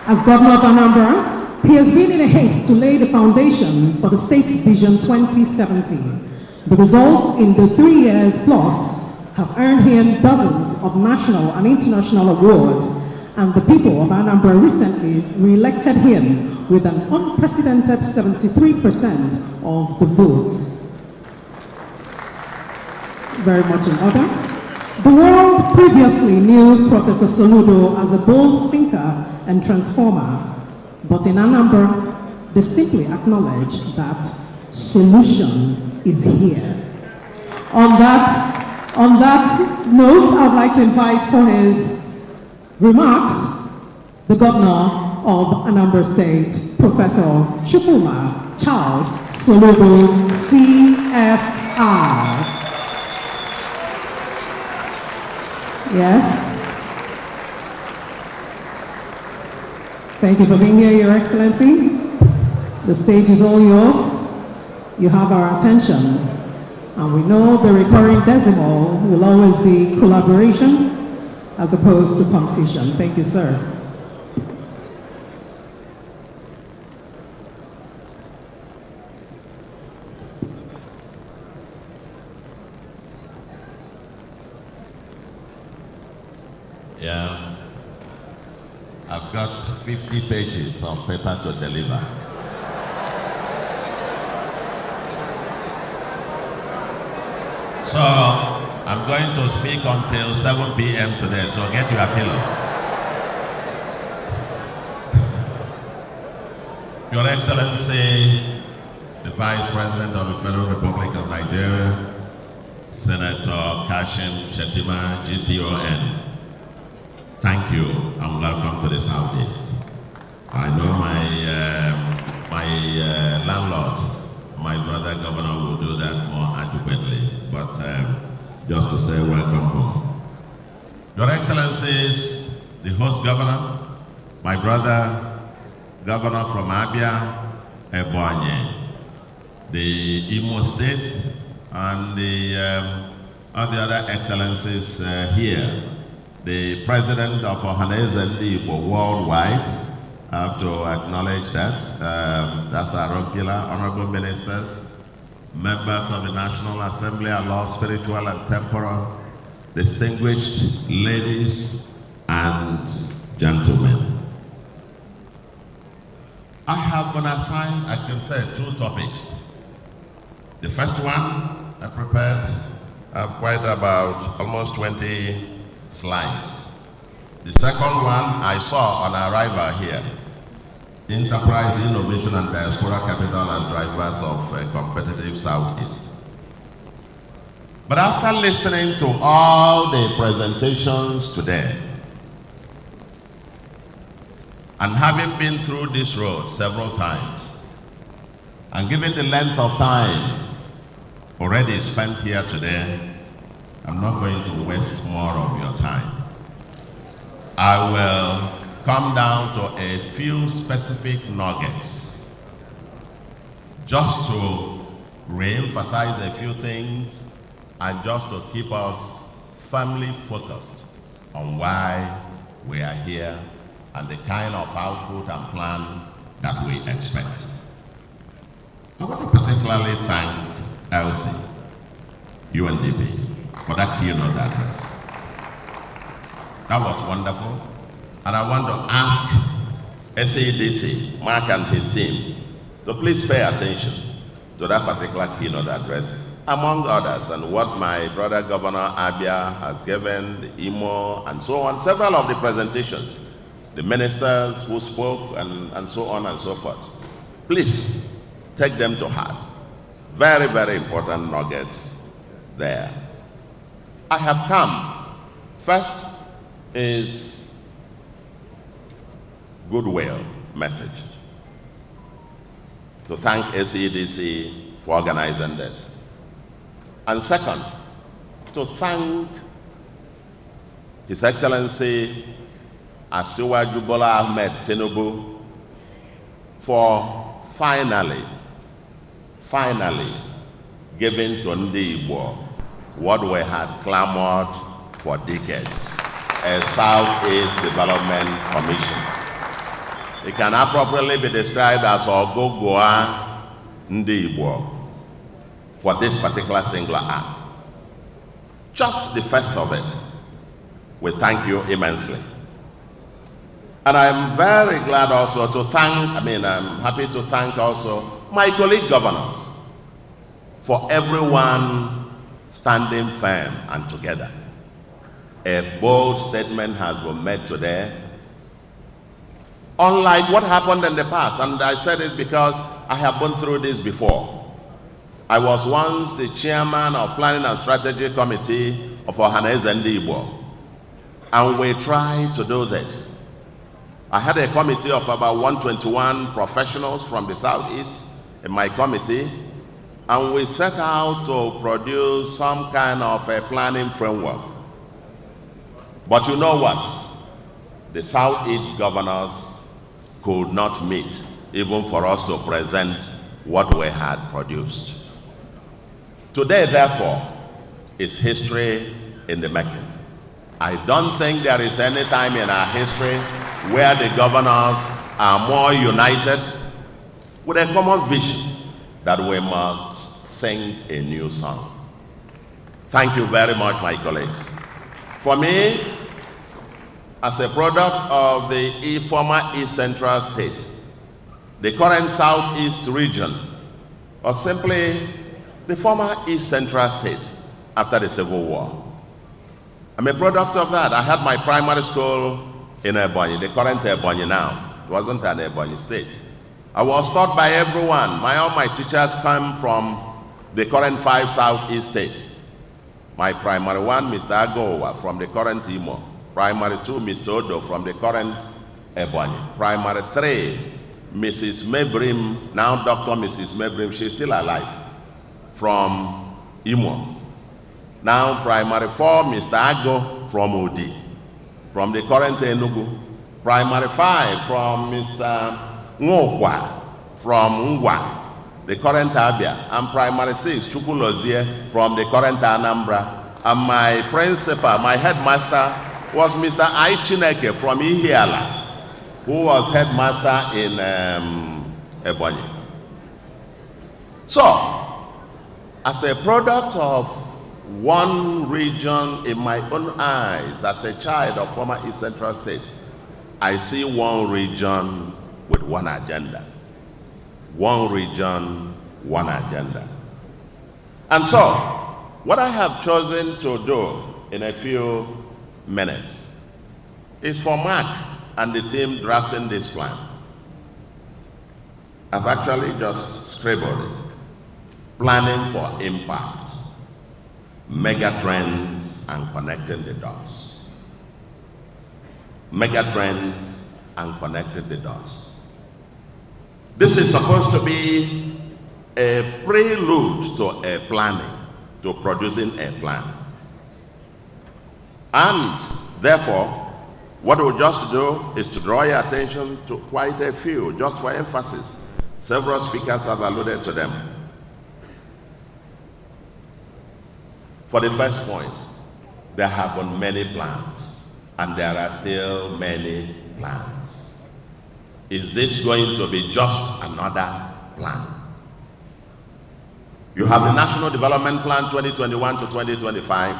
As governor of Anambra, he has been in a haste to lay the foundation for the state's Vision 2070. The results in the 3 years plus have earned him dozens of national and international awards, and the people of Anambra recently re-elected him with an unprecedented 73% of the votes. Very much in order. The world previously knew Professor Soludo as a bold thinker and transformer, but in Anambra, they simply acknowledge that solution is here. On that note, I'd like to invite for his remarks the governor of Anambra State, Professor Chukwuma Charles Soludo, CFR. Yes. Thank you for being here, Your Excellency. The stage is all yours. You have our attention. And we know the recurring decimal will always be collaboration as opposed to competition. Thank you, sir. Yeah, I've got 50 pages of paper to deliver. So, I'm going to speak until 7 p.m. today, so get your pillow. Your Excellency, the Vice President of the Federal Republic of Nigeria, Senator Kashim Shettima, GCON, thank you and welcome to the Southeast. I know my landlord, my brother governor, will do that more adequately, but just to say welcome home. Your Excellencies, the host governor, my brother, governor from Abia, Ebonyi, the Imo State, and all the other excellencies here, the president of Ohaneze Ndibo worldwide. I have to acknowledge that. That's our regular honorable ministers, members of the National Assembly, our law, spiritual and temporal, distinguished ladies and gentlemen. I have been assigned, I can say, 2 topics. The first one I prepared, I have quite about almost 20 slides. The second one I saw on arrival here. enterprise, innovation, and diaspora capital and drivers of a competitive Southeast. But after listening to all the presentations today, and having been through this road several times, and given the length of time already spent here today, I'm not going to waste more of your time. I will come down to a few specific nuggets, just to re-emphasize a few things and just to keep us firmly focused on why we are here and the kind of output and plan that we expect. I want to particularly thank Elsie, UNDP, for that keynote address. That was wonderful. And I want to ask Sedc, Mark and his team, to please pay attention to that particular keynote address, among others, and what my brother Governor Abia has given, the Imo, and so on, several of the presentations, the ministers who spoke, and so on and so forth. Please take them to heart. Very, very important nuggets there. I have come. First is goodwill message. To thank Sedc for organizing this. And second, to thank His Excellency Asiwaju Bola Ahmed Tinubu for finally giving to Ndi Igbo what we had clamored for decades, a Southeast Development Commission. It can appropriately be described as Ogogoa Ndi Igbo for this particular singular act. Just the first of it, we thank you immensely. And I'm very glad also to thank, I'm happy to thank also my colleague governors for everyone standing firm and together. A bold statement has been made today, unlike what happened in the past. And I said it because I have been through this before. I was once the chairman of Planning and Strategy Committee of Ohaneze Ndi Igbo, and we tried to do this. I had a committee of about 121 professionals from the Southeast in my committee, and we set out to produce some kind of a planning framework. But you know what? The Southeast governors could not meet, even for us to present what we had produced. Today, therefore, is history in the making. I don't think there is any time in our history where the governors are more united with a common vision that we must sing a new song. Thank you very much, my colleagues. For me, as a product of the former East Central State, the current Southeast region, or simply the former East Central State after the Civil War. I'm a product of that. I had my primary school in Ebonyi, the current Ebonyi now. It wasn't an Ebonyi state. I was taught by everyone. All my teachers come from the current 5 Southeast states. My primary 1, Mr. Agowa, from the current Imo. Primary 2, Mr. Odo, from the current Ebonyi. Primary 3, Mrs. Mebrim, now Dr. Mrs. Mebrim, she's still alive, from Imo. Now primary 4, Mr. Ago, from Udi, from the current Enugu. Primary 5, from Mr. Ngokwa, from Ngwa, the current Abia. And primary 6, Chukwulozie, from the current Anambra. And my principal, my headmaster, was Mr. Aichineke from Ihiala, who was headmaster in Ebonyi. So, as a product of one region in my own eyes, as a child of former East Central State, I see one region with one agenda. One region, one agenda. And so, what I have chosen to do in a few minutes is for Mark and the team drafting this plan I've actually just scribbled it. Planning for impact, mega trends and connecting the dots. Mega trends and connecting the dots. This is supposed to be a prelude to a planning, to producing a plan. And therefore, what we'll just do is to draw your attention to quite a few, just for emphasis. Several speakers have alluded to them. For the first point, there have been many plans, and there are still many plans. Is this going to be just another plan? You have the National Development Plan 2021 to 2025.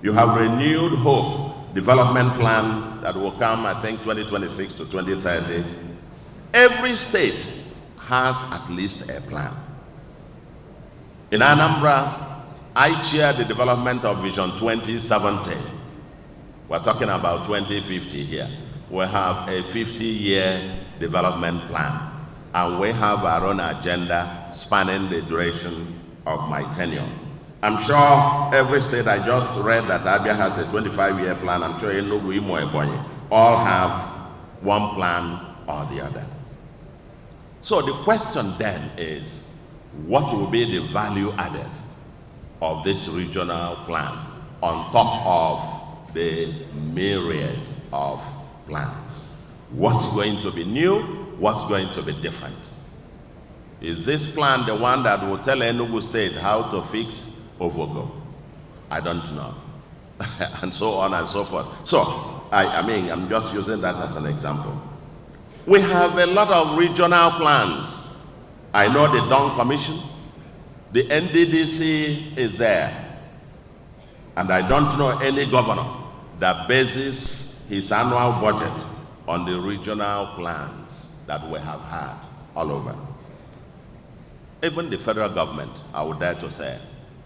You have Renewed Hope Development Plan that will come, I think, 2026 to 2030. Every state has at least a plan. In Anambra, I chair the development of Vision 2070. We're talking about 2050 here. We have a 50-year development plan, and we have our own agenda spanning the duration of my tenure. I'm sure every state, I just read that Abia has a 25-year plan. I'm sure Enugu, Imo, Ebonyi all have one plan or the other. So the question then is, what will be the value added of this regional plan on top of the myriad of plans? What's going to be new? What's going to be different? Is this plan the one that will tell Enugu State how to fix Ovogo? I don't know. And so on and so forth. So, I mean, I'm just using that as an example. We have a lot of regional plans. I know the Dawn Commission. The NDDC is there. And I don't know any governor that bases his annual budget on the regional plans that we have had all over. Even the federal government, I would dare to say,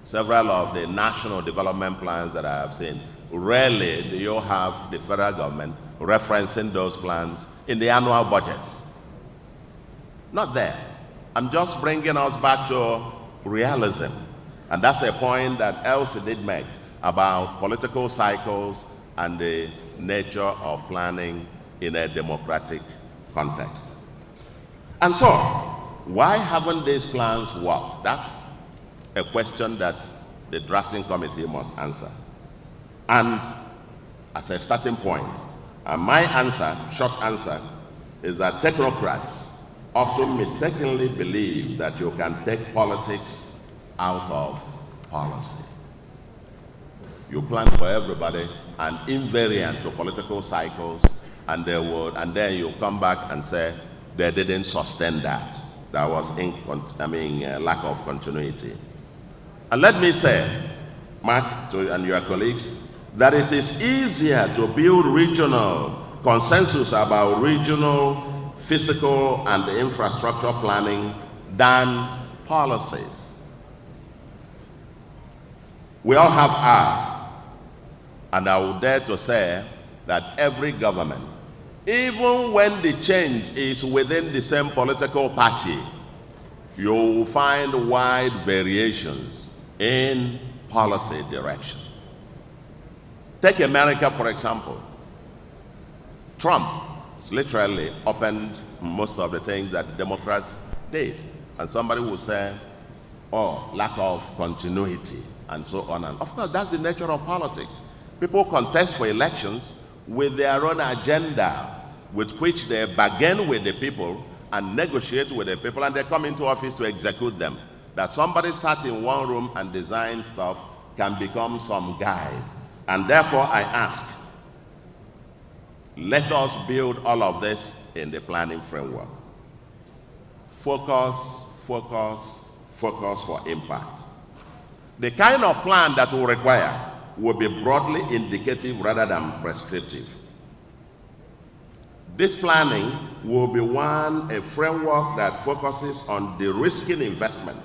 several of the national development plans that I have seen, rarely do you have the federal government referencing those plans in the annual budgets. Not there. I'm just bringing us back to realism. And that's a point that Elsie did make about political cycles and the nature of planning in a democratic context. And so, why haven't these plans worked? That's a question that the drafting committee must answer. And as a starting point, my answer, short answer, is that technocrats often mistakenly believe that you can take politics out of policy. You plan for everybody and invariant to political cycles, and then you come back and say they didn't sustain that. That was lack of continuity. And let me say, Mark and your colleagues, that it is easier to build regional consensus about regional physical and infrastructure planning than policies. We all have ours, and I would dare to say that every government, even when the change is within the same political party, you will find wide variations in policy direction. Take America, for example. Trump literally opened most of the things that Democrats did. And somebody will say, oh, lack of continuity, and so on. And of course, that's the nature of politics. People contest for elections with their own agenda, with which they bargain with the people and negotiate with the people, and they come into office to execute them. That somebody sat in one room and designed stuff can become some guide. And therefore, I ask, let us build all of this in the planning framework. Focus, focus, focus for impact. The kind of plan that we require will be broadly indicative rather than prescriptive. This planning will be a framework that focuses on de-risking investment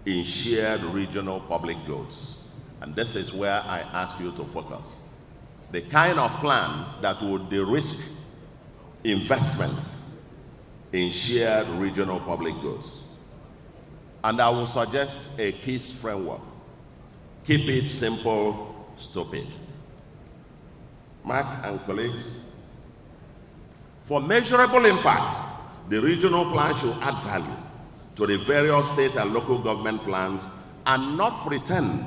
in shared regional public goods. And this is where I ask you to focus. The kind of plan that would de-risk investments in shared regional public goods. And I will suggest a KISS framework. Keep it simple, stupid. Mark and colleagues, for measurable impact, the regional plan should add value to the various state and local government plans and not pretend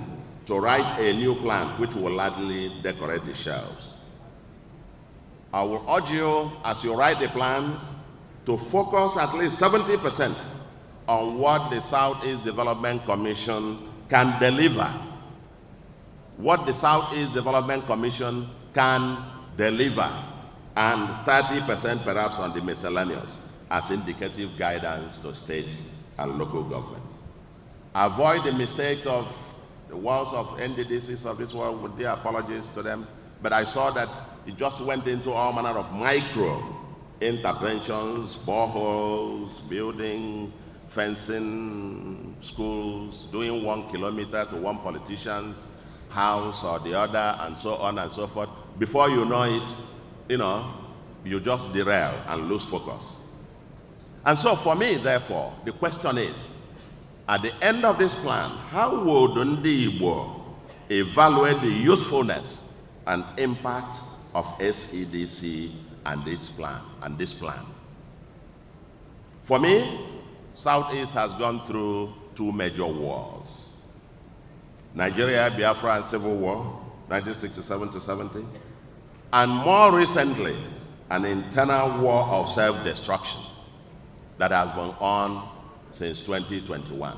to write a new plan which will largely decorate the shelves. I will urge you, as you write the plans, to focus at least 70% on what the Southeast Development Commission can deliver. What the Southeast Development Commission can deliver, and 30% perhaps on the miscellaneous as indicative guidance to states and local governments. Avoid the mistakes of the walls of NDDCs of this world, with their apologies to them, but I saw that it just went into all manner of micro interventions, boreholes, building, fencing, schools, doing 1 kilometer to one politician's house or the other, and so on and so forth. Before you know it, you just derail and lose focus. And so for me, therefore, the question is, at the end of this plan, how would Ndi Igbo evaluate the usefulness and impact of SEDC and this plan? For me, Southeast has gone through 2 major wars. Nigeria, Biafra, and Civil War, 1967 to 70. And more recently, an internal war of self-destruction that has been on since 2021.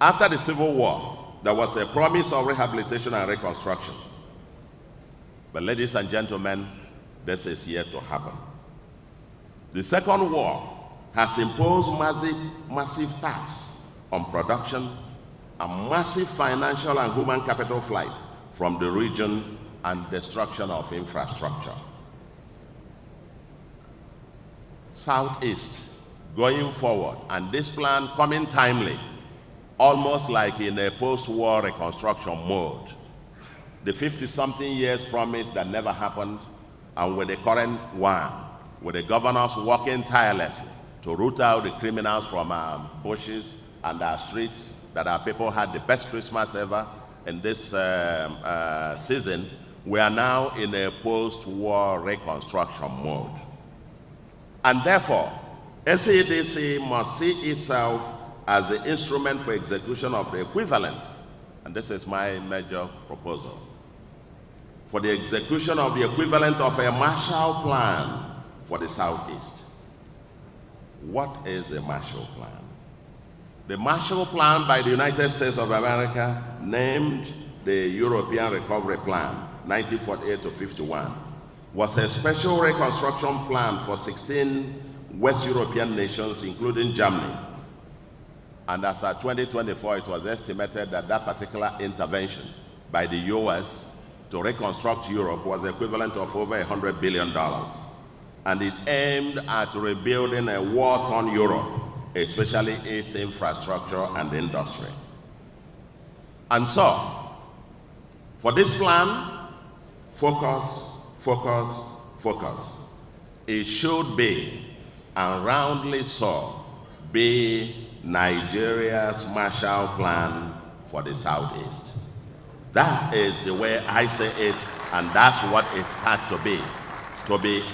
After the Civil War, there was a promise of rehabilitation and reconstruction. But ladies and gentlemen, this is yet to happen. The Second War has imposed massive tax on production, a massive financial and human capital flight from the region, and destruction of infrastructure. Southeast going forward, and this plan coming timely, almost like in a post-war reconstruction mode. The 50-something years promise that never happened, and with the current one, with the governors working tirelessly to root out the criminals from our bushes and our streets, that our people had the best Christmas ever in this season, we are now in a post-war reconstruction mode. And therefore, SEDC must see itself as the instrument for execution of the equivalent, and this is my major proposal, for the execution of the equivalent of a Marshall Plan for the Southeast. What is a Marshall Plan? The Marshall Plan by the United States of America, named the European Recovery Plan, 1948 to 51, was a special reconstruction plan for 16 West European nations, including Germany. And as of 2024, it was estimated that that particular intervention by the US to reconstruct Europe was the equivalent of over $100 billion. And it aimed at rebuilding a war-torn Europe, especially its infrastructure and industry. And so, for this plan, focus, focus, focus. It should be, and roundly so, be Nigeria's Marshall Plan for the Southeast. That is the way I say it, and that's what it has to be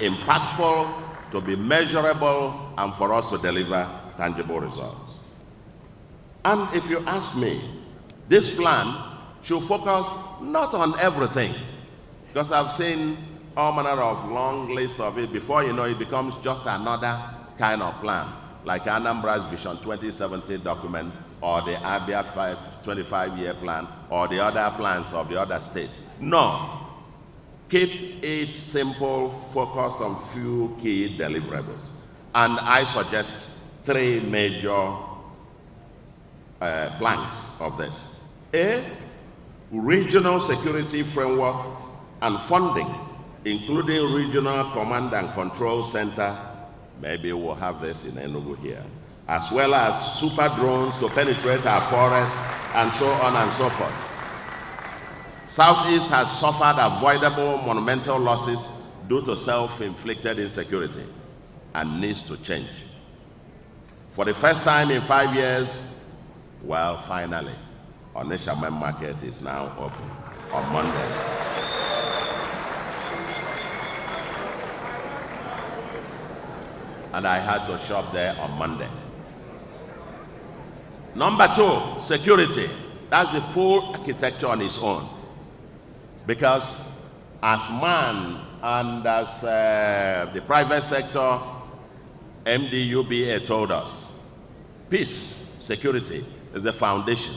impactful, to be measurable, and for us to deliver tangible results. And if you ask me, this plan should focus not on everything, because I've seen all manner of long list of it. Before you know, it becomes just another kind of plan, like Anambra's Vision 2017 document, or the Abia 25-year plan, or the other plans of the other states. No. Keep it simple, focused on few key deliverables. And I suggest 3 major planks of this. A, regional security framework and funding, including regional command and control center. Maybe we'll have this in Enugu here, as well as super drones to penetrate our forests, and so on and so forth. Southeast has suffered avoidable monumental losses due to self-inflicted insecurity. and needs to change. For the first time in 5 years, well, finally, Onitsha main market is now open on Mondays. And I had to shop there on Monday. Number 2, security. That's the full architecture on its own. Because as man and as the private sector, MDUBA told us, peace, security is the foundation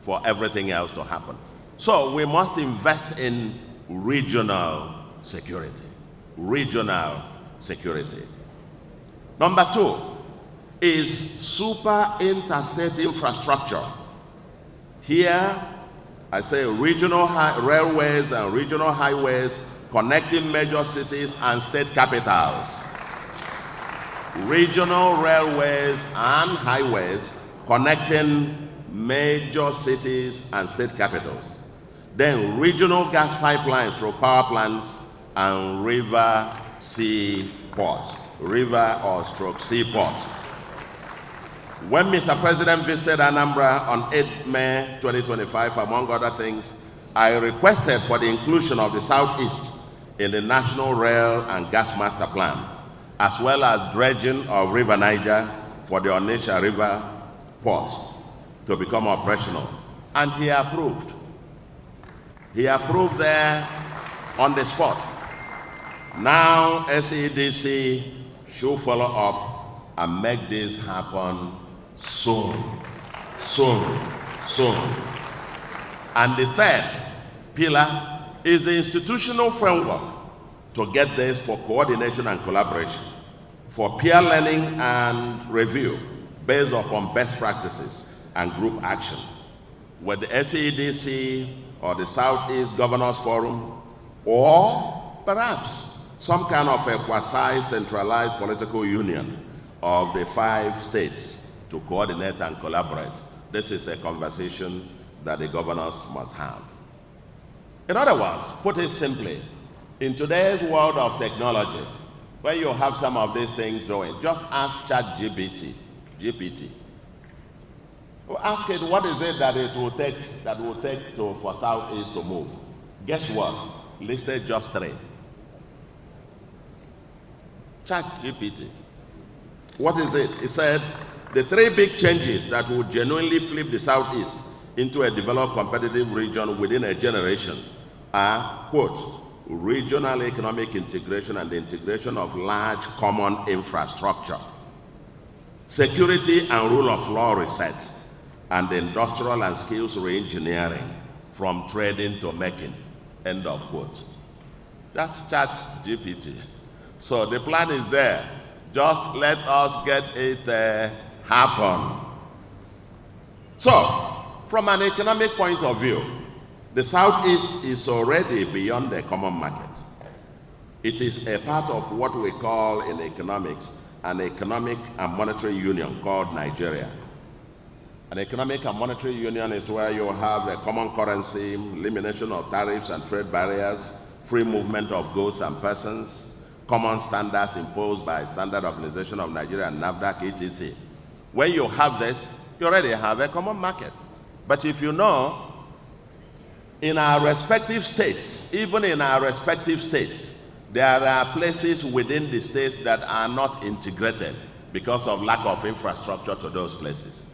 for everything else to happen. So we must invest in regional security. Regional security. Number 2 is super interstate infrastructure. Here, I say regional railways and regional highways connecting major cities and state capitals. Regional railways and highways connecting major cities and state capitals. Then regional gas pipelines through power plants and river sea ports. River or stroke seaport. When Mr. President visited Anambra on 8 May 2025, among other things, I requested for the inclusion of the Southeast in the National Rail and Gas Master Plan, as well as dredging of River Niger for the Onitsha River Port to become operational. And he approved. He approved there on the spot. Now SEDC should follow up and make this happen soon. And the third pillar is the institutional framework to get this for coordination and collaboration, for peer learning and review based upon best practices and group action, with the SEDC or the Southeast Governors Forum, or perhaps some kind of a quasi-centralized political union of the 5 states to coordinate and collaborate. This is a conversation that the governors must have. In other words, put it simply, in today's world of technology, where you have some of these things going, just ask ChatGPT. Ask it what is it that it will take for Southeast to move. Guess what? Listed just 3. ChatGPT. What is it? It said the 3 big changes that will genuinely flip the Southeast into a developed competitive region within a generation are, quote, regional economic integration and the integration of large common infrastructure, security and rule of law reset, and industrial and skills re-engineering from trading to making, end of quote. That's ChatGPT. So the plan is there. Just let us get it happen. So, from an economic point of view, the Southeast is already beyond the common market. It is a part of what we call in economics an economic and monetary union called Nigeria. An economic and monetary union is where you have a common currency, elimination of tariffs and trade barriers, free movement of goods and persons, common standards imposed by Standard Organization of Nigeria and NAFDAC, etc. When you have this, you already have a common market. But if you know, in our respective states, even in our respective states, there are places within the states that are not integrated because of lack of infrastructure to those places.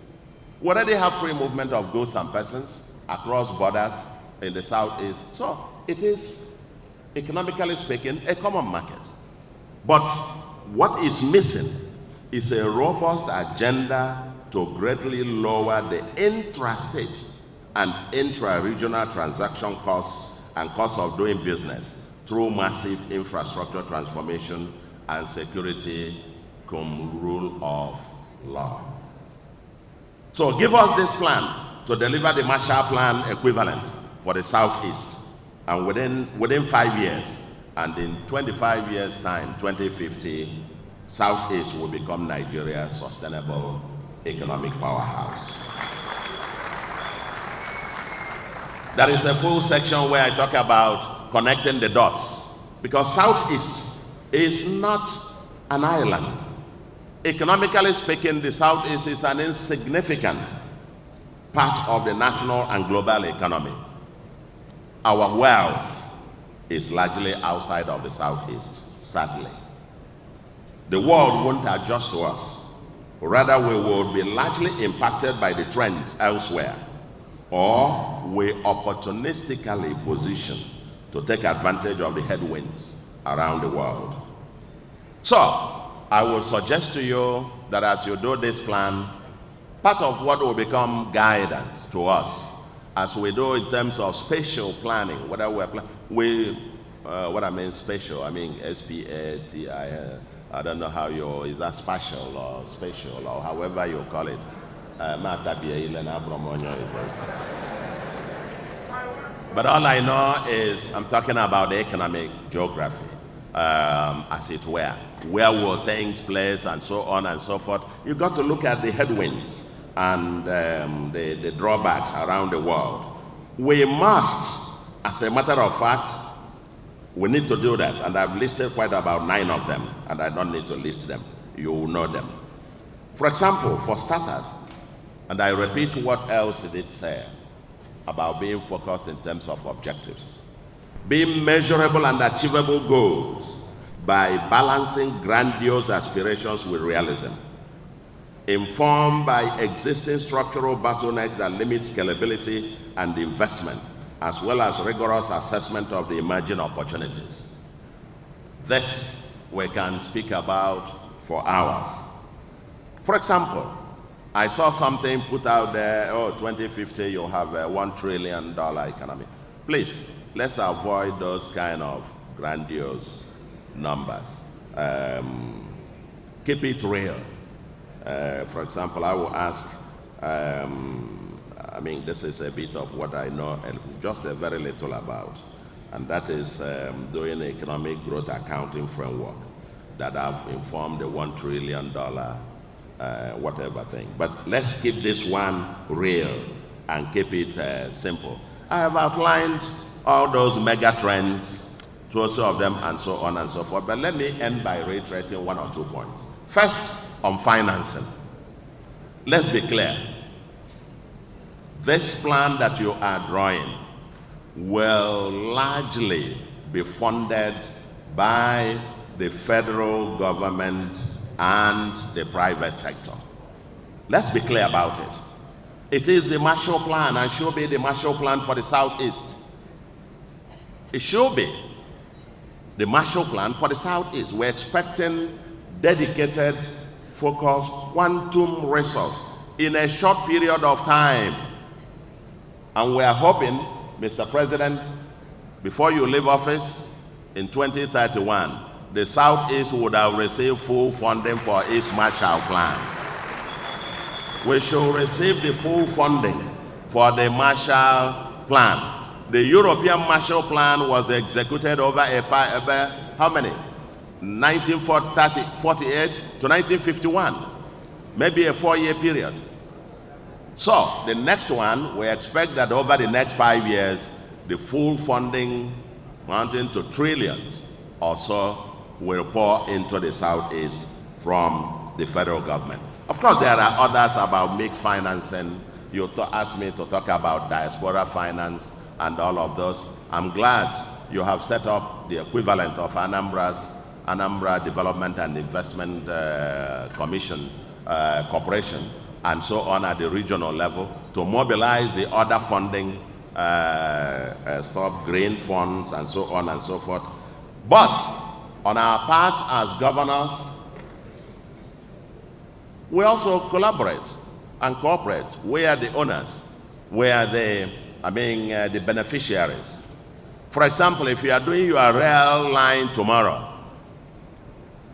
We already have free movement of goods and persons across borders in the Southeast. So it is, economically speaking, a common market. But what is missing is a robust agenda to greatly lower the intrastate and intra-regional transaction costs and costs of doing business through massive infrastructure transformation and security cum rule of law. So give us this plan to deliver the Marshall Plan equivalent for the Southeast, and within 5 years, and in 25 years' time, 2050, Southeast will become Nigeria's sustainable economic powerhouse. There is a full section where I talk about connecting the dots, because Southeast is not an island. Economically speaking, the Southeast is an insignificant part of the national and global economy. Our wealth is largely outside of the Southeast, sadly. The world won't adjust to us. Rather, we will be largely impacted by the trends elsewhere, or we opportunistically position to take advantage of the headwinds around the world. So, I will suggest to you that as you do this plan, part of what will become guidance to us as we do in terms of spatial planning, whether we're what I mean spatial, I mean S-P-A-T-I, I don't know how is that spatial or spatial or however you call it. But all I know is I'm talking about the economic geography, as it were. Where will things place and so on and so forth. You've got to look at the headwinds and the drawbacks around the world. We must, as a matter of fact, we need to do that. And I've listed quite about 9 of them, and I don't need to list them. You will know them. For example, for starters, and I repeat what else it did say about being focused in terms of objectives. Being measurable and achievable goals by balancing grandiose aspirations with realism. Informed by existing structural bottlenecks that limit scalability and investment, as well as rigorous assessment of the emerging opportunities. This we can speak about for hours. For example, I saw something put out there, 2050 you'll have a $1 trillion economy. Please, let's avoid those kind of grandiose numbers. Keep it real. For example, I will ask, I mean, this is a bit of what I know, just a very little about, and that is doing economic growth accounting framework that have informed the $1 trillion whatever thing. But let's keep this one real and keep it simple. I have outlined all those mega trends, 2 of them, and so on and so forth. But let me end by reiterating 1 or 2 points. First, on financing. Let's be clear. This plan that you are drawing will largely be funded by the federal government and the private sector. Let's be clear about it. It is the Marshall Plan and should be the Marshall Plan for the Southeast. It should be the Marshall Plan for the Southeast. We're expecting dedicated, focused, quantum resource in a short period of time. And we are hoping, Mr. President, before you leave office in 2031, the Southeast would have received full funding for its Marshall Plan. We should receive the full funding for the Marshall Plan. The European Marshall Plan was executed over how many? 1948 to 1951, maybe a 4-year period. So the next one, we expect that over the next 5 years, the full funding amounting to trillions or so will pour into the Southeast from the federal government. Of course, there are others about mixed financing. You asked me to talk about diaspora finance and all of those. I'm glad you have set up the equivalent of Anambra Development and Investment Commission, Corporation, and so on at the regional level to mobilize the other funding, stop green funds and so on and so forth. But on our part as governors, we also collaborate and cooperate. We are the owners. We are the beneficiaries. For example, if you are doing your rail line tomorrow,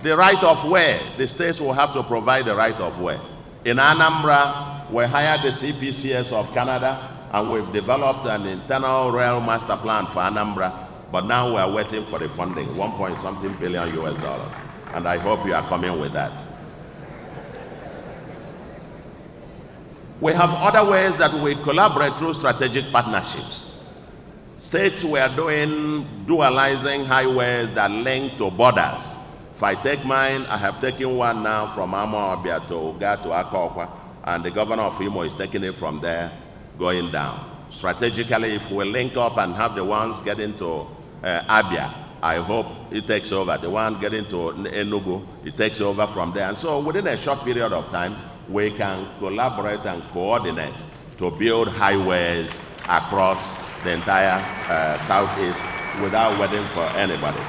the right of way, the states will have to provide the right of way. In Anambra, we hired the CPCS of Canada, and we've developed an internal rail master plan for Anambra. But now we are waiting for the funding, $1.something billion US, and I hope you are coming with that. We have other ways that we collaborate through strategic partnerships. States were doing dualizing highways that link to borders. If I take mine, I have taken one now from Amawabia to Uga to Akokwa, and the governor of Imo is taking it from there, going down. Strategically, if we link up and have the ones getting to Abia, I hope it takes over. The one getting to Enugu, it takes over from there. And so within a short period of time, we can collaborate and coordinate to build highways across the entire Southeast without waiting for anybody.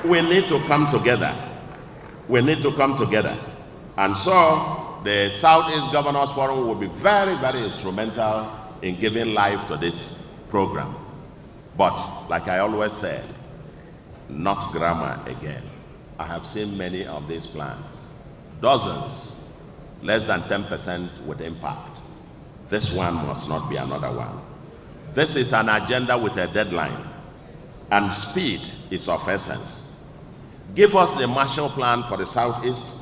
We need to come together. We need to come together. And so the Southeast Governors Forum will be very, very instrumental in giving life to this program. But like I always said, not grammar again. I have seen many of these plans. Dozens, less than 10% with impact. This one must not be another one. This is an agenda with a deadline, and speed is of essence. Give us the Marshall Plan for the Southeast,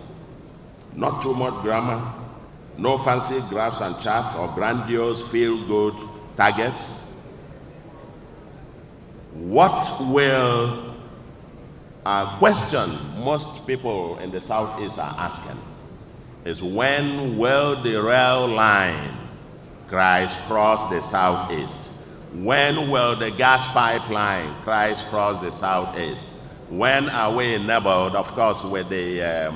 not too much grammar, no fancy graphs and charts or grandiose feel-good targets. What will a question most people in the Southeast are asking is, when will the rail line crisscross the Southeast? When will the gas pipeline crisscross the Southeast? When are we enabled, of course, with the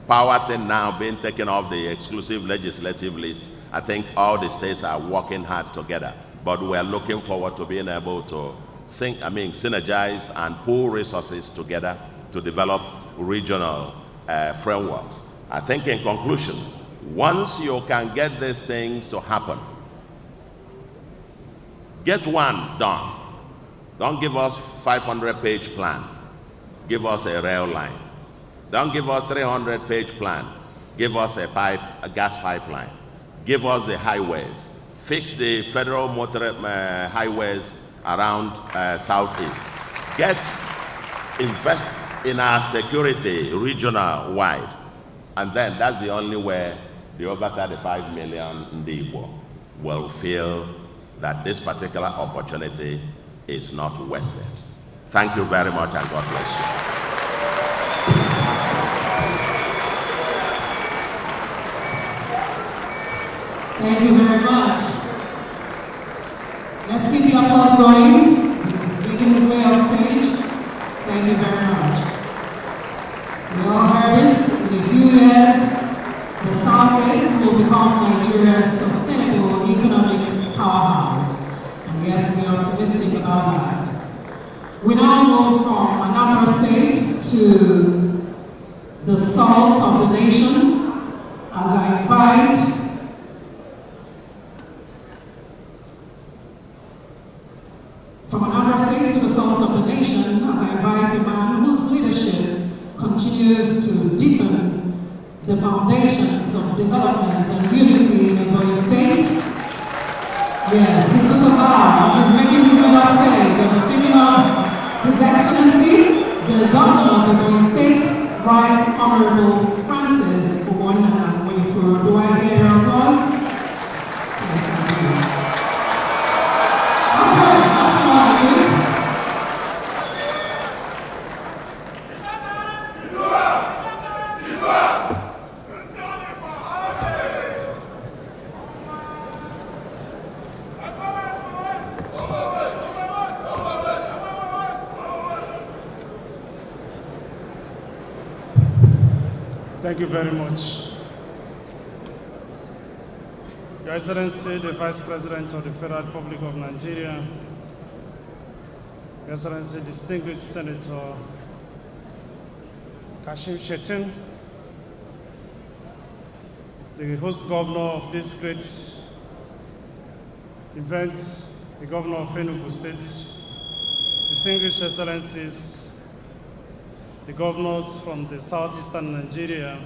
power thing now being taken off the exclusive legislative list? I think all the states are working hard together, but we're looking forward to being able to synergize and pool resources together to develop regional frameworks. I think in conclusion, once you can get these things to happen, get one done. Don't give us 500-page plan. Give us a rail line. Don't give us 300-page plan. Give us a gas pipeline. Give us the highways. Fix the federal motor highways around Southeast. Invest in our security regional wide. And then that's the only way the over 35 million Ndibo will feel that this particular opportunity is not wasted. Thank you very much, and God bless you. Thank you very much. Let's keep the applause going. He's making his way off stage. Thank you very much. We all heard it. In a few years, the Southeast will become Nigeria's sustainable economic powerhouse. And yes, we are optimistic about that. We now move from Anambra State to the salt of the nation, as I invite from Anambra State to the salt of the nation, as I invite a man whose leadership continues to deepen the foundations of development and unity in Ebonyi State. Yes, he took a bow. He's making his way off stage. I'm speaking of His Excellency, the Governor of Ebonyi State, Right Honorable Francis Owonakwefuru. Do I hear your applause? Yes, I do. Okay, that's all it is. Thank you very much. Your Excellency, the Vice President of the Federal Republic of Nigeria, Your Excellency, distinguished Senator Kashim Shettim, the host governor of this great event, the Governor of Enugu State, distinguished Excellencies, the governors from the southeastern Nigeria,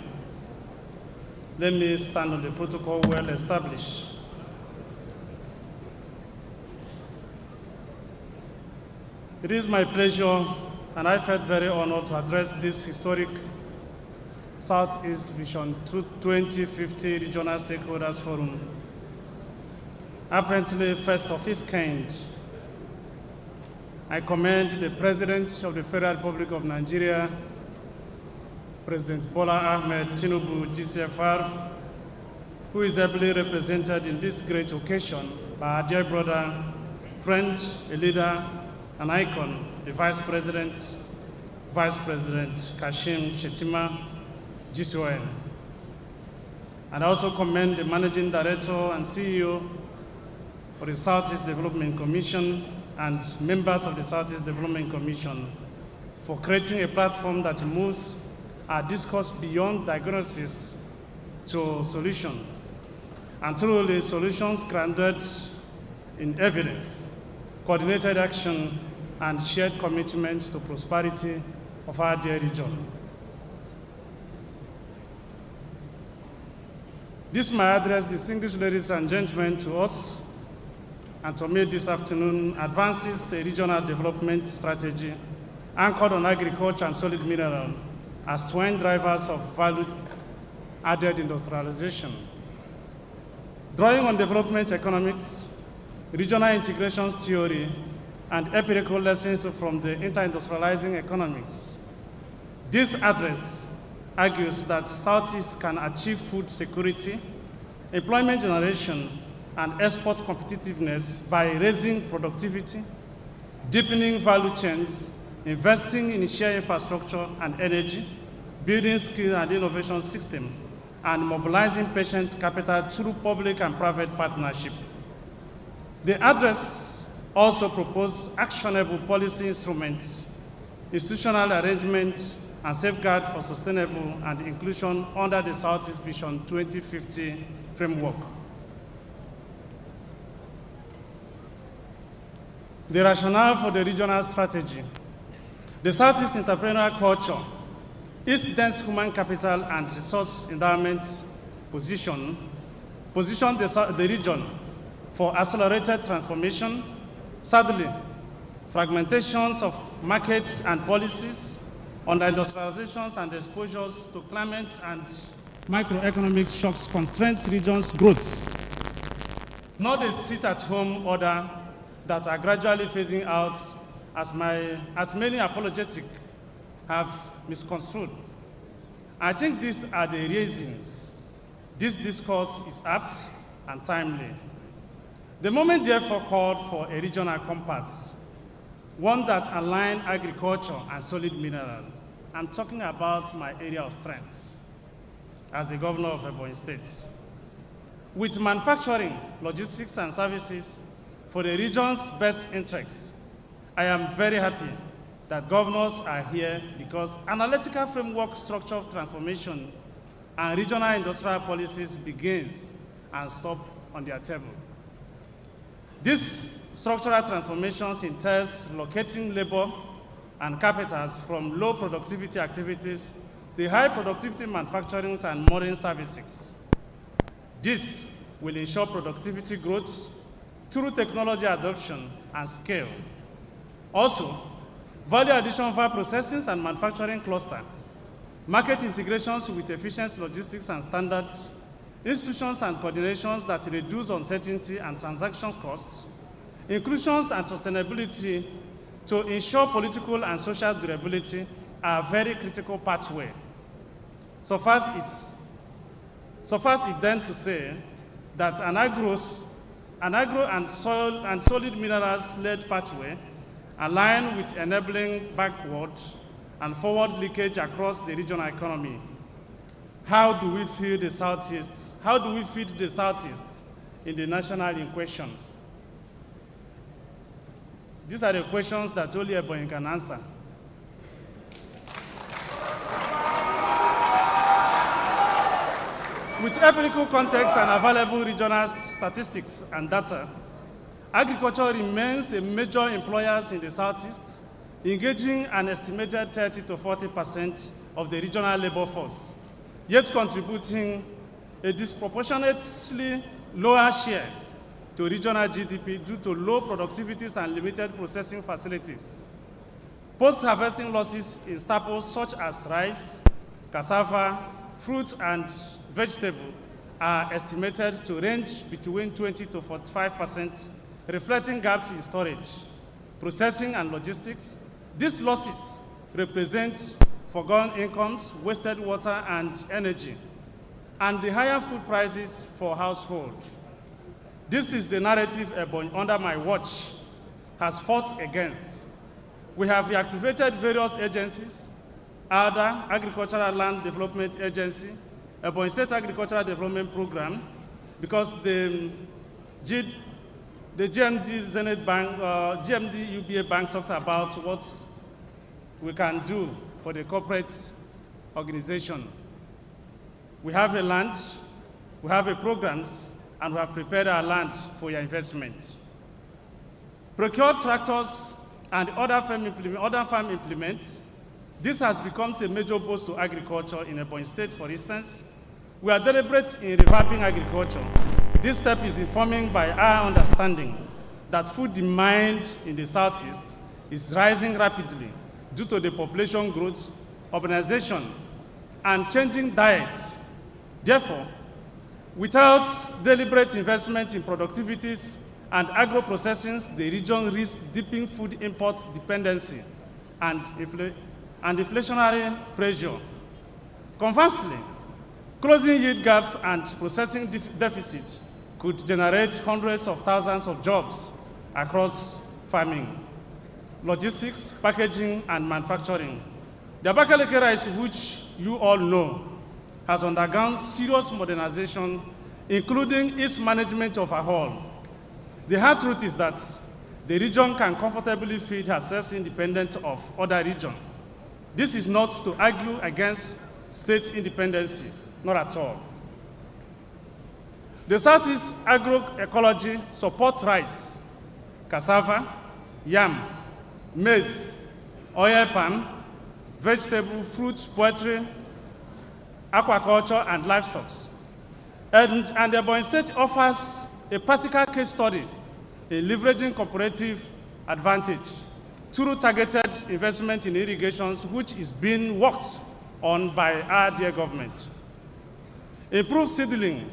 let me stand on the protocol well established. It is my pleasure, and I felt very honored to address this historic Southeast Vision 2050 Regional Stakeholders Forum, apparently first of its kind. I commend the President of the Federal Republic of Nigeria, President Bola Ahmed Tinubu, GCFR, who is ably represented in this great occasion by our dear brother, friend, a leader, an icon, the Vice President Kashim Shettima, GCON. And I also commend the Managing Director and CEO for the Southeast Development Commission and members of the Southeast Development Commission for creating a platform that moves our discourse beyond diagnosis to solution, and truly solutions grounded in evidence, coordinated action, and shared commitment to prosperity of our dear region. This may address distinguished ladies and gentlemen to us, and to me this afternoon advances a regional development strategy anchored on agriculture and solid mineral as twin drivers of value-added industrialization. Drawing on development economics, regional integrations theory, and empirical lessons from the inter-industrializing economics, this address argues that Southeast can achieve food security, employment generation, and export competitiveness by raising productivity, deepening value chains, investing in shared infrastructure and energy, building skill and innovation system, and mobilizing patient capital through public and private partnership. The address also proposes actionable policy instruments, institutional arrangement, and safeguard for sustainable and inclusion under the Southeast Vision 2050 framework. The rationale for the regional strategy. The Southeast entrepreneurial culture, its dense human capital and resource endowment position the region for accelerated transformation. Sadly, fragmentations of markets and policies, under-industrializations and exposures to climate and microeconomic shocks constrains regions' growth. Not a sit-at-home order that are gradually phasing out as many apologetic have misconstrued. I think these are the reasons this discourse is apt and timely. The moment therefore called for a regional compact, one that aligns agriculture and solid mineral. I'm talking about my area of strength as the governor of Ebonyi State. With manufacturing, logistics, and services for the region's best interests, I am very happy that governors are here because analytical framework structure transformation and regional industrial policies begins and stop on their table. This structural transformations entails locating labor and capitals from low productivity activities to high productivity manufacturing and modern services. This will ensure productivity growth through technology adoption and scale. Also, value addition via processing and manufacturing cluster, market integrations with efficient logistics and standards, institutions and coordinations that reduce uncertainty and transaction costs, inclusions and sustainability to ensure political and social durability are very critical pathway. Suffice it then to say that an agro and soil and solid minerals-led pathway align with enabling backward and forward leakage across the regional economy. How do we feed the Southeast? How do we feed the Southeast in the national in question? These are the questions that only Ebonyi can answer. With empirical context and available regional statistics and data, agriculture remains a major employer in the Southeast, engaging an estimated 30 to 40% of the regional labor force, yet contributing a disproportionately lower share to regional GDP due to low productivities and limited processing facilities. Post-harvesting losses in staples such as rice, cassava, fruit, and vegetable are estimated to range between 20 to 45%, reflecting gaps in storage, processing, and logistics. These losses represent foregone incomes, wasted water and energy, and the higher food prices for households. This is the narrative Ebonyi, under my watch, has fought against. We have reactivated various agencies, ALDA, Agricultural Land Development Agency, Ebonyi State Agricultural Development Program, because the GMD Zenith Bank, GMD UBA Bank talks about what we can do for the corporate organization. We have a land, we have a programs, and we have prepared our land for your investment. Procure tractors and other farm implements. This has become a major boost to agriculture in Ebonyi State, for instance. We are deliberate in revamping agriculture. This step is informing by our understanding that food demand in the Southeast is rising rapidly due to the population growth, urbanization, and changing diets. Therefore, without deliberate investment in productivities and agro-processing, the region risks deepening food import dependency and inflationary pressure. Conversely, closing yield gaps and processing deficits could generate hundreds of thousands of jobs across farming, logistics, packaging, and manufacturing. The Abakaliki rice, which you all know, has undergone serious modernization, including its management of a whole. The hard truth is that the region can comfortably feed herself independent of other regions. This is not to argue against state independence, not at all. The Southeast agroecology supports rice, cassava, yam, maize, oil palm, vegetable, fruits, poultry, aquaculture, and livestock. And the Ebonyi State offers a practical case study in leveraging cooperative advantage through targeted investment in irrigations, which is being worked on by our dear government. Improved seedling,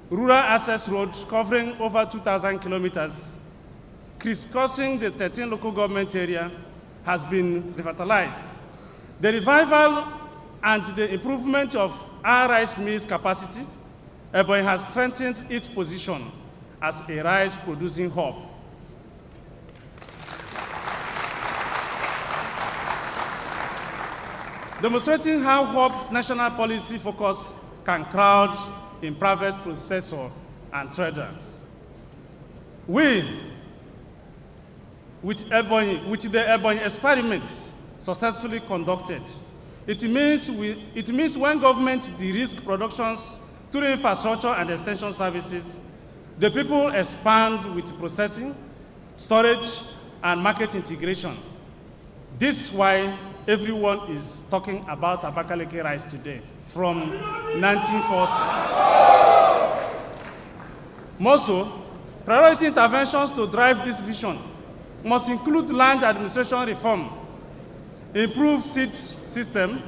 rural access roads covering over 2,000 kilometers, crisscrossing the 13 local government area, has been revitalized. The revival and the improvement of our rice mills capacity, Ebonyi has strengthened its position as a rice-producing hub. Demonstrating how hub national policy focus can crowd in private processors and traders. We, with the Ebonyi experiments successfully conducted, it means when government de-risk productions through infrastructure and extension services, the people expand with processing, storage, and market integration. This is why everyone is talking about Abakaliki rice today, from 1940. More so, priority interventions to drive this vision must include land administration reform, improved seed system,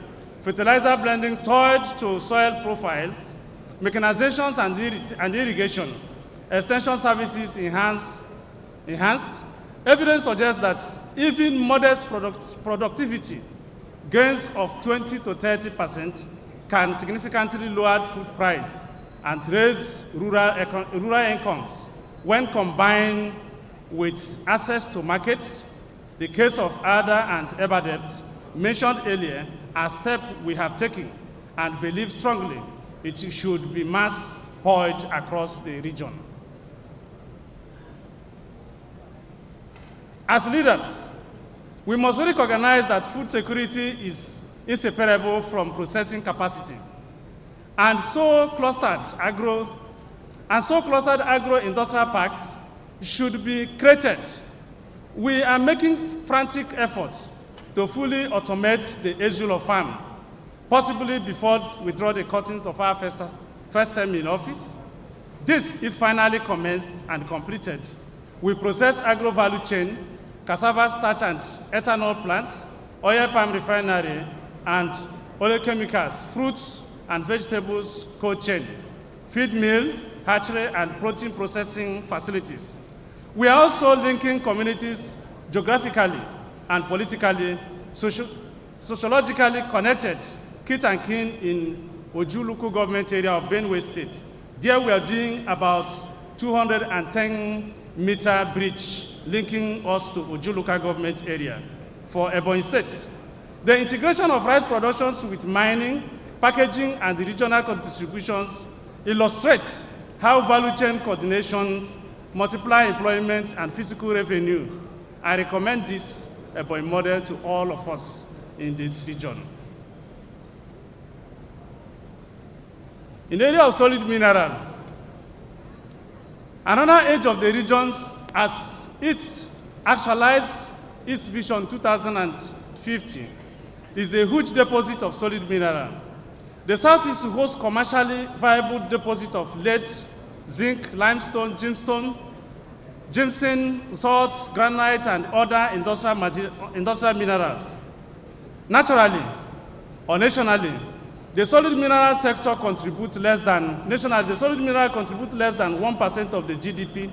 fertilizer blending tailored to soil profiles, mechanizations and irrigation, extension services enhanced. Evidence suggests that even modest productivity gains of 20 to 30% can significantly lower food price and raise rural incomes when combined with access to markets. The case of ADA and Ebadebt mentioned earlier are steps we have taken and believe strongly it should be mass poured across the region. As leaders, we must recognize that food security is inseparable from processing capacity. And so clustered agro-industrial parks should be created. We are making frantic efforts to fully automate the issue of farm, possibly before we draw the curtains of our first term in office. This, if finally commenced and completed, will process agro-value chain, cassava starch and ethanol plants, oil palm refinery, and oleochemicals, fruits and vegetables cold chain, feed mill, hatchery, and protein processing facilities. We are also linking communities geographically and politically, sociologically connected kit and kin in Oju local government area of Benue State. There we are doing about 210-meter bridge linking us to Oju local government area for Ebonyi State. The integration of rice productions with mining, packaging, and the regional distributions illustrates how value chain coordination multiply employment and fiscal revenue. I recommend this Ebonyi model to all of us in this region. In the area of solid mineral, another edge of the regions as it actualized its vision 2050 is the huge deposit of solid mineral. The Southeast hosts commercially viable deposit of lead, zinc, limestone, gypsum, salt, granite, and other industrial minerals. Naturally or nationally, the solid mineral sector contributes less than 1% of the GDP,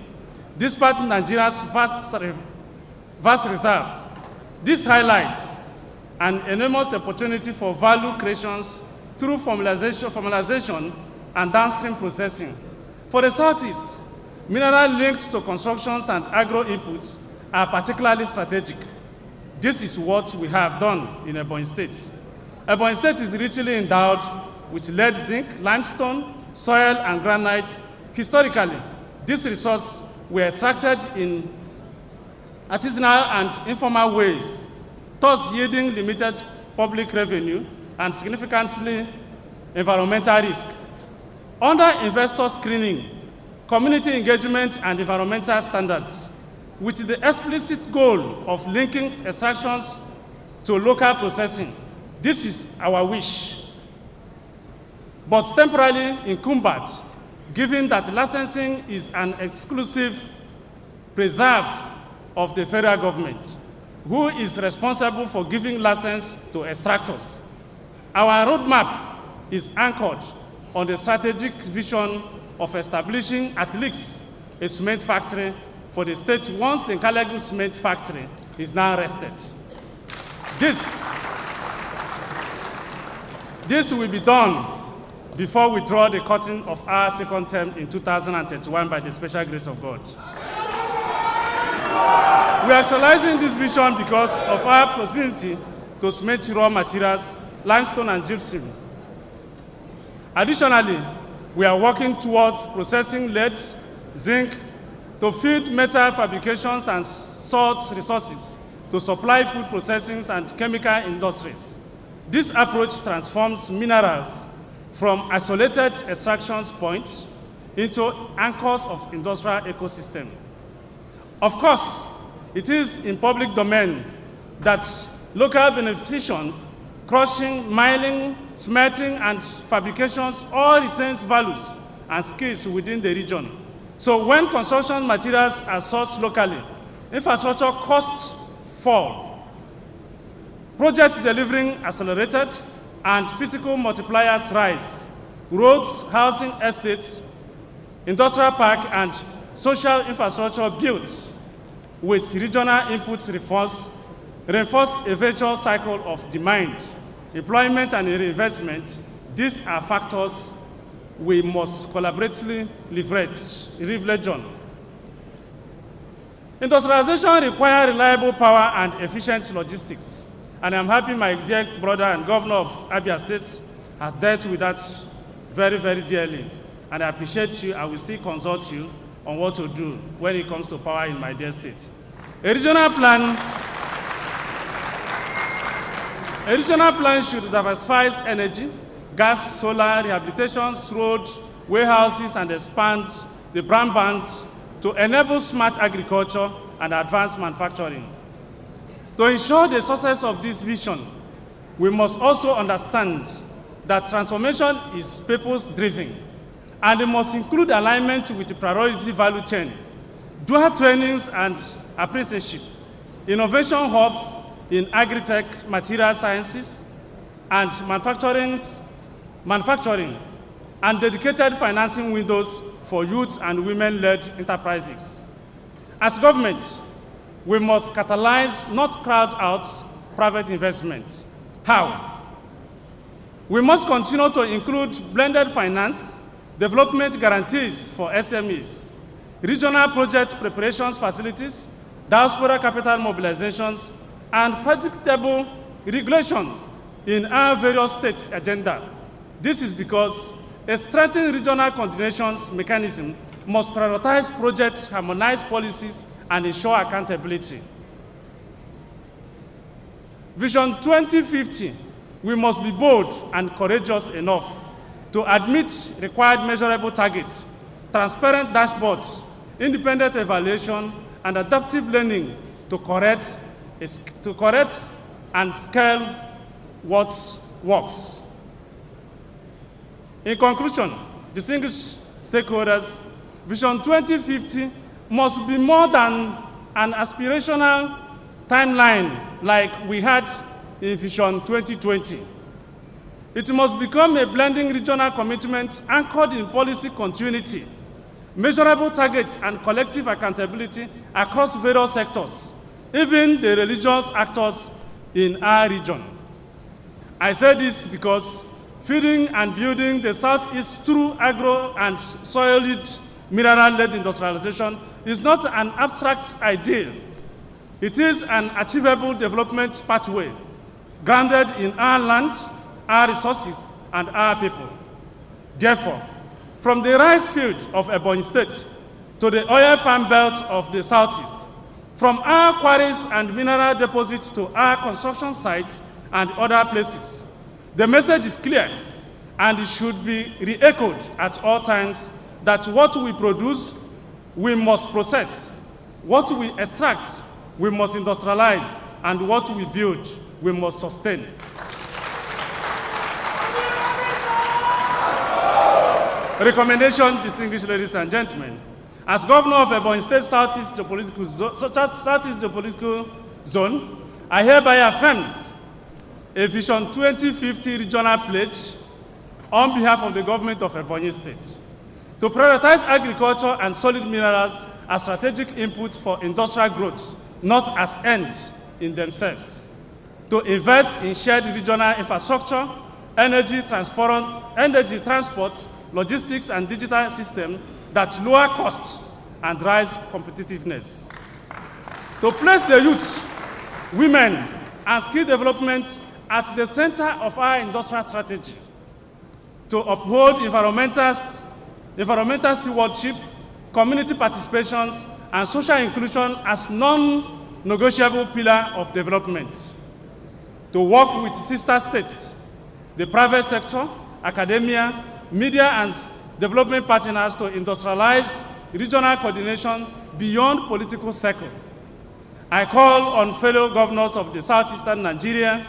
despite Nigeria's vast reserves. This highlights an enormous opportunity for value creations through formalization and downstream processing. For the Southeast, mineral linked to constructions and agro inputs are particularly strategic. This is what we have done in Ebonyi State. Ebonyi State is richly endowed with lead, zinc, limestone, soil, and granite. Historically, these resources were extracted in artisanal and informal ways, thus yielding limited public revenue and significantly environmental risk. Under investor screening, community engagement, and environmental standards, with the explicit goal of linking extractions to local processing, this is our wish, but temporarily encumbered, given that licensing is an exclusive preserved of the federal government, who is responsible for giving license to extractors. Our roadmap is anchored on the strategic vision of establishing at least a cement factory for the state once the Nkalegu cement factory is now rested. This will be done before we draw the curtain of our second term in 2021 by the special grace of God. We are actualizing this vision because of our proximity to cement raw materials, limestone and gypsum. Additionally, we are working towards processing lead, zinc, to feed metal fabrications and salt resources to supply food processing and chemical industries. This approach transforms minerals from isolated extraction points into anchors of industrial ecosystem. Of course, it is in public domain that local beneficiation, crushing, mining, smelting, and fabrications all retains values and skills within the region. So when construction materials are sourced locally, infrastructure costs fall, project delivering accelerated, and physical multipliers rise. Roads, housing estates, industrial park, and social infrastructure built with regional inputs reinforce a virtual cycle of demand, employment, and reinvestment. These are factors we must collaboratively leverage on. Industrialization requires reliable power and efficient logistics. And I'm happy my dear brother and governor of Abia State has dealt with that very, very dearly. And I appreciate you. I will still consult you on what to do when it comes to power in my dear state. A regional plan should diversify energy, gas, solar, rehabilitations, roads, warehouses, and expand the brown band to enable smart agriculture and advanced manufacturing. To ensure the success of this vision, we must also understand that transformation is purpose-driven, and it must include alignment with the priority value chain, dual trainings and apprenticeship, innovation hubs in agri-tech, material sciences, and manufacturing, and dedicated financing windows for youth and women-led enterprises. As government, we must catalyze, not crowd out, private investment. How? We must continue to include blended finance, development guarantees for SMEs, regional project preparations facilities, diaspora capital mobilizations, and predictable regulation in our various states' agenda. This is because a strengthened regional coordinations mechanism must prioritize projects, harmonize policies, and ensure accountability. Vision 2050, we must be bold and courageous enough to admit required measurable targets, transparent dashboards, independent evaluation, and adaptive learning to correct and scale what works. In conclusion, distinguished stakeholders, Vision 2050 must be more than an aspirational timeline like we had in Vision 2020. It must become a blending regional commitment anchored in policy continuity, measurable targets, and collective accountability across various sectors, even the religious actors in our region. I say this because feeding and building the Southeast through agro and soil-led mineral-led industrialization is not an abstract ideal. It is an achievable development pathway grounded in our land, our resources, and our people. Therefore, from the rice field of Ebonyi State to the oil palm belt of the Southeast, from our quarries and mineral deposits to our construction sites and other places, the message is clear, and it should be re-echoed at all times that what we produce, we must process. What we extract, we must industrialize, and what we build, we must sustain. Recommendation, distinguished ladies and gentlemen. As Governor of Ebonyi State Southeast Geopolitical Zone, I hereby affirm a Vision 2050 regional pledge on behalf of the government of Ebonyi State to prioritize agriculture and solid minerals as strategic input for industrial growth, not as ends in themselves, to invest in shared regional infrastructure, energy transport, logistics, and digital systems that lower costs and rise competitiveness, to place the youth, women, and skill development at the center of our industrial strategy, to uphold environmental stewardship, community participations, and social inclusion as non-negotiable pillar of development, to work with sister states, the private sector, academia, media, and development partners to industrialize regional coordination beyond political circle. I call on fellow governors of the southeastern Nigeria,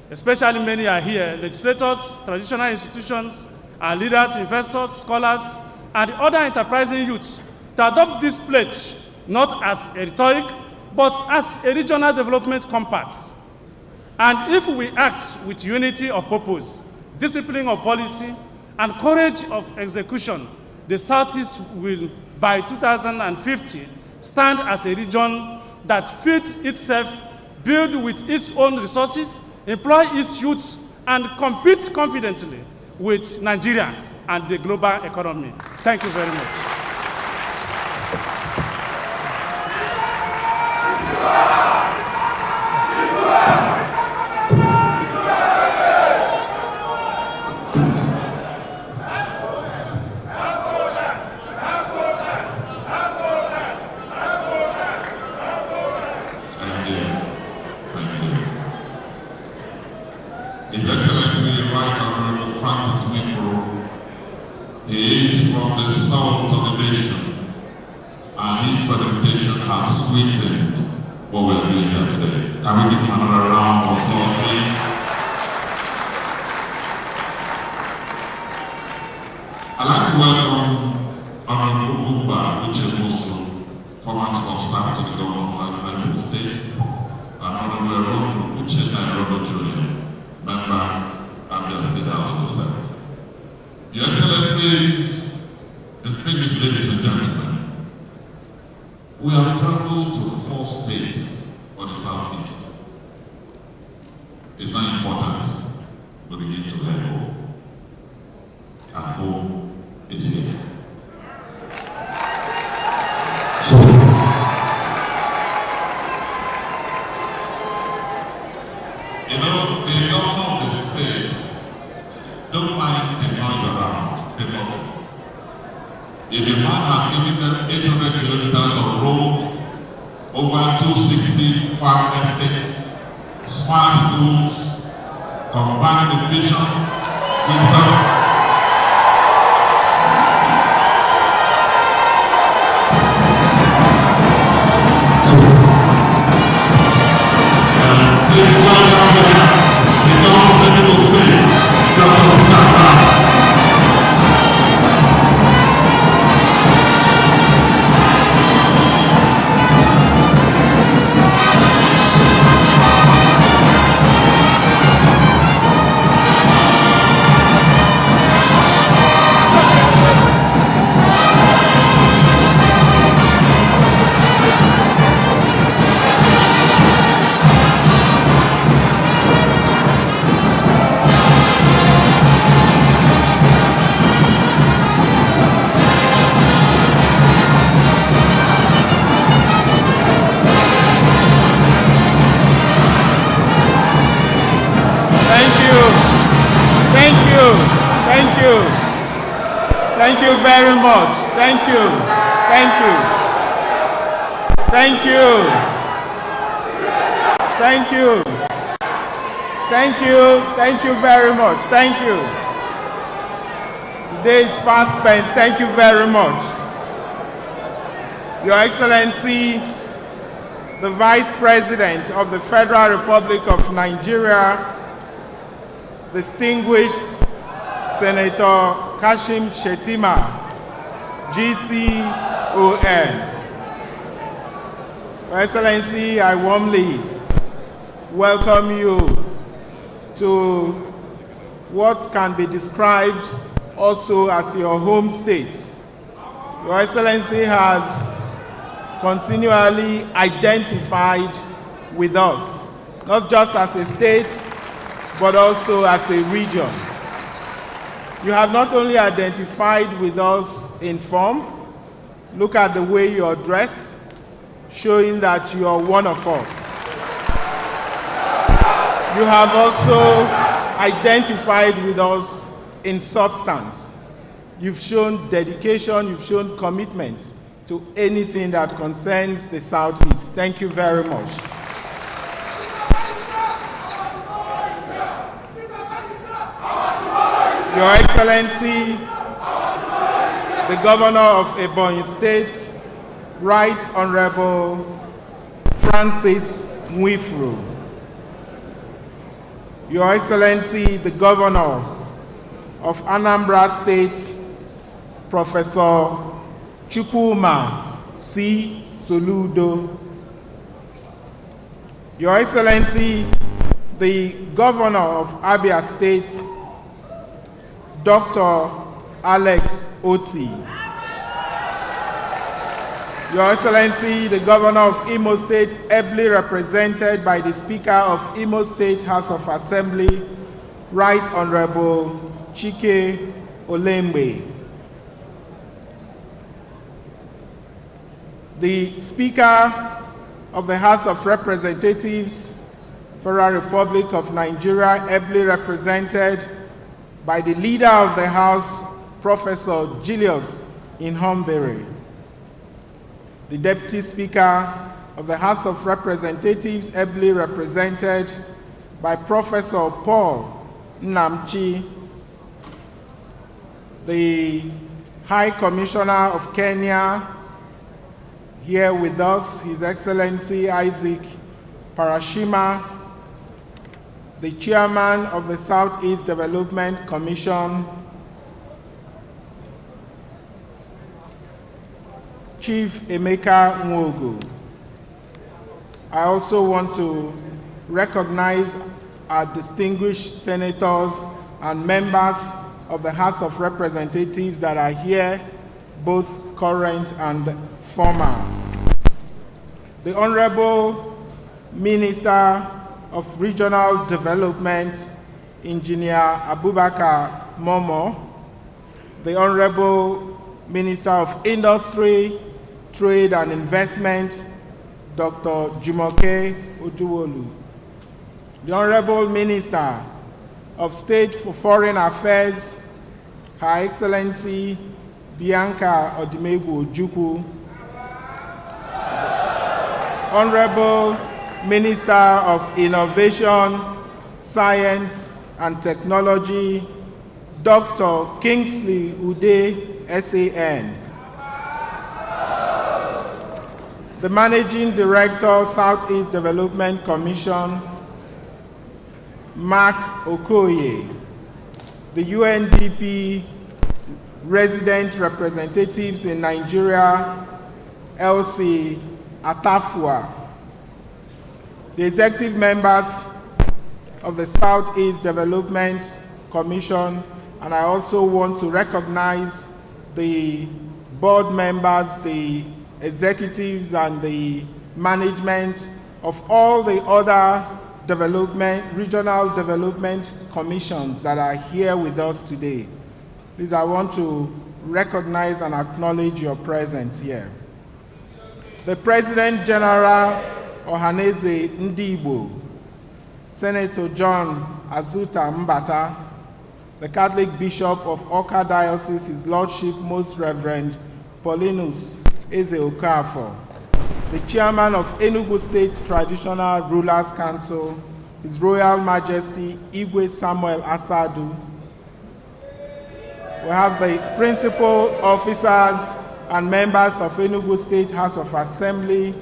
especially many are here, legislators, traditional institutions, our leaders, investors, scholars, and other enterprising youths to adopt this pledge not as a rhetoric, but as a regional development compass. And if we act with unity of purpose, discipline of policy, and courage of execution, the Southeast will, by 2050, stand as a region that feeds itself, build with its own resources, employ its youth, and compete confidently with Nigeria and the global economy. Thank you very much. What we're doing here today. Can we give him another round of applause, please? I'd like to welcome Honorable Umba Uchemosu, former staff to the governor of Enugu State, and Honorable Uchenna Robo Jr., member of the State House of the Senate. Your Excellencies, distinguished ladies and gentlemen, we have traveled to 4 states on the Southeast. It's not important. We begin to let go. And home is here. So, you know, the governor of the state don't mind the noise around the public. If a man has given them 800 kilometers of road, over 260 farm estates, smart schools, combined vision with some Thank you very much. Thank you. Thank you. Thank you. Thank you. Thank you. Thank you very much. Thank you. The day is fast spent. Thank you very much. Your Excellency, the Vice President of the Federal Republic of Nigeria, distinguished Senator Kashim Shettima, GCON. Your Excellency, I warmly welcome you to what can be described also as your home state. Your Excellency has continually identified with us, not just as a state, but also as a region. You have not only identified with us in form, look at the way you are dressed, showing that you are one of us. You have also identified with us in substance. You've shown dedication, you've shown commitment to anything that concerns the Southeast. Thank you very much. Your Excellency, the Governor of Ebonyi State, Right Honorable Francis Mwifuru. Your Excellency, the Governor of Anambra State, Professor Chukwuma C. Soludo. Your Excellency, the Governor of Abia State, Dr. Alex Oti. Your Excellency, the Governor of Imo State, ably represented by the Speaker of Imo State House of Assembly, Right Honorable Chike Olembe. The Speaker of the House of Representatives, Federal Republic of Nigeria, ably represented by the Leader of the House, Professor Julius Inhombere. The Deputy Speaker of the House of Representatives, ably represented by Professor Paul Nnamchi. The High Commissioner of Kenya, here with us, His Excellency Isaac Parashima, the Chairman of the Southeast Development Commission, Chief Emeka Nwogu. I also want to recognize our distinguished senators and members of the House of Representatives that are here, both current and former. The Honorable Minister of Regional Development, Engineer Abubakar Momo, the Honorable Minister of Industry, Trade and Investment, Dr. Jumoke Oduwolu, the Honorable Minister of State for Foreign Affairs, Her Excellency Bianca Odimegwu Ojukwu, Honorable Minister of Innovation, Science and Technology, Dr. Kingsley Ude, SAN, the Managing Director, Southeast Development Commission, Mark Okoye, the UNDP resident representatives in Nigeria, Elsie Atafua, the executive members of the Southeast Development Commission, and I also want to recognize the board members, the executives, and the management of all the other regional development commissions that are here with us today. Please, I want to recognize and acknowledge your presence here. The President General Ohaneze Ndigbo, Senator John Azuta Mbata, the Catholic Bishop of Awka Diocese, His Lordship Most Reverend Paulinus Eze Okafor, the Chairman of Enugu State Traditional Rulers Council, His Royal Majesty Igwe Samuel Asadu. We have the principal officers and members of Enugu State House of Assembly,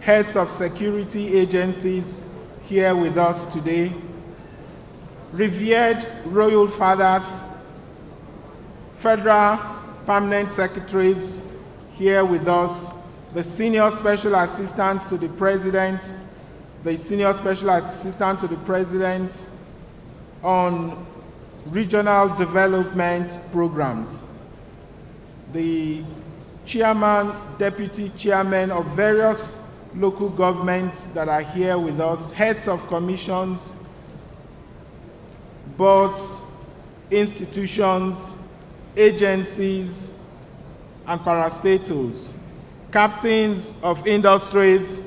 heads of security agencies here with us today, revered royal fathers, federal permanent secretaries here with us, the senior special assistant to the president, the senior special assistant to the president on regional development programs, the chairman, deputy chairman of various local governments that are here with us, heads of commissions, boards, institutions, agencies, and parastatals, captains of industries,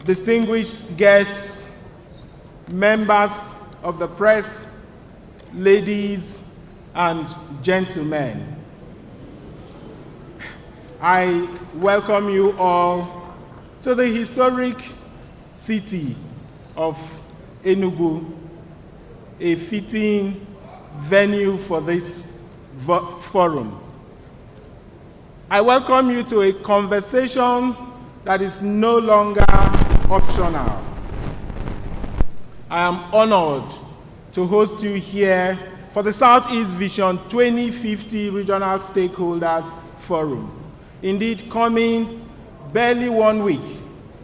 distinguished guests, members of the press, ladies and gentlemen. I welcome you all to the historic city of Enugu, a fitting venue for this forum. I welcome you to a conversation that is no longer optional. I am honored to host you here for the Southeast Vision 2050 Regional Stakeholders Forum. Indeed, coming barely 1 week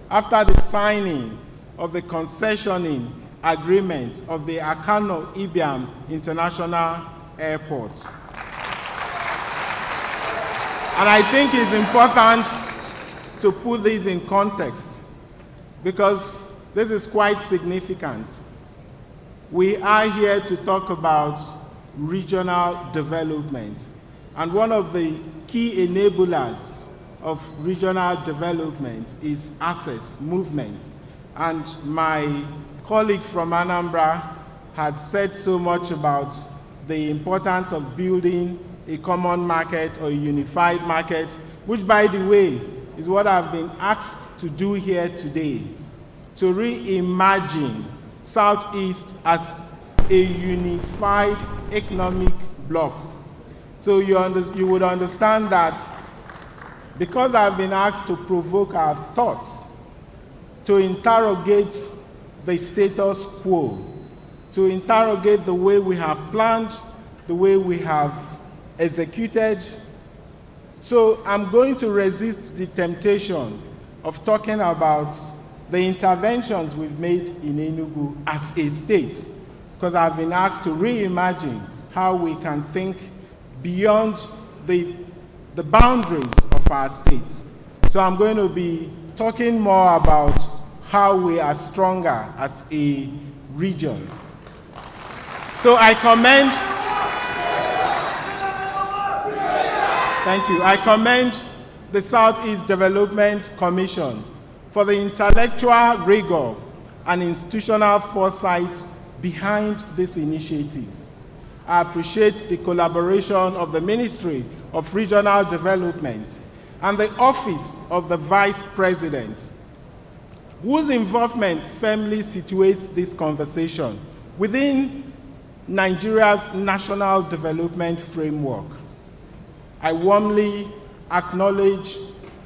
after the signing of the concessioning agreement of the Akano Ibiam International Airport. And I think it's important to put this in context because this is quite significant. We are here to talk about regional development. And one of the key enablers of regional development is access, movement. And my colleague from Anambra had said so much about the importance of building a common market or a unified market, which, by the way, is what I've been asked to do here today, to reimagine Southeast as a unified economic bloc. So you would understand that because I've been asked to provoke our thoughts, to interrogate the status quo, to interrogate the way we have planned, the way we have executed. So I'm going to resist the temptation of talking about the interventions we've made in Enugu as a state, because I've been asked to reimagine how we can think beyond the boundaries of our state. So I'm going to be talking more about how we are stronger as a region. So I commend, thank you, I commend the Southeast Development Commission for the intellectual rigor and institutional foresight behind this initiative. I appreciate the collaboration of the Ministry of Regional Development and the Office of the Vice President, whose involvement firmly situates this conversation within Nigeria's National Development Framework. I warmly acknowledge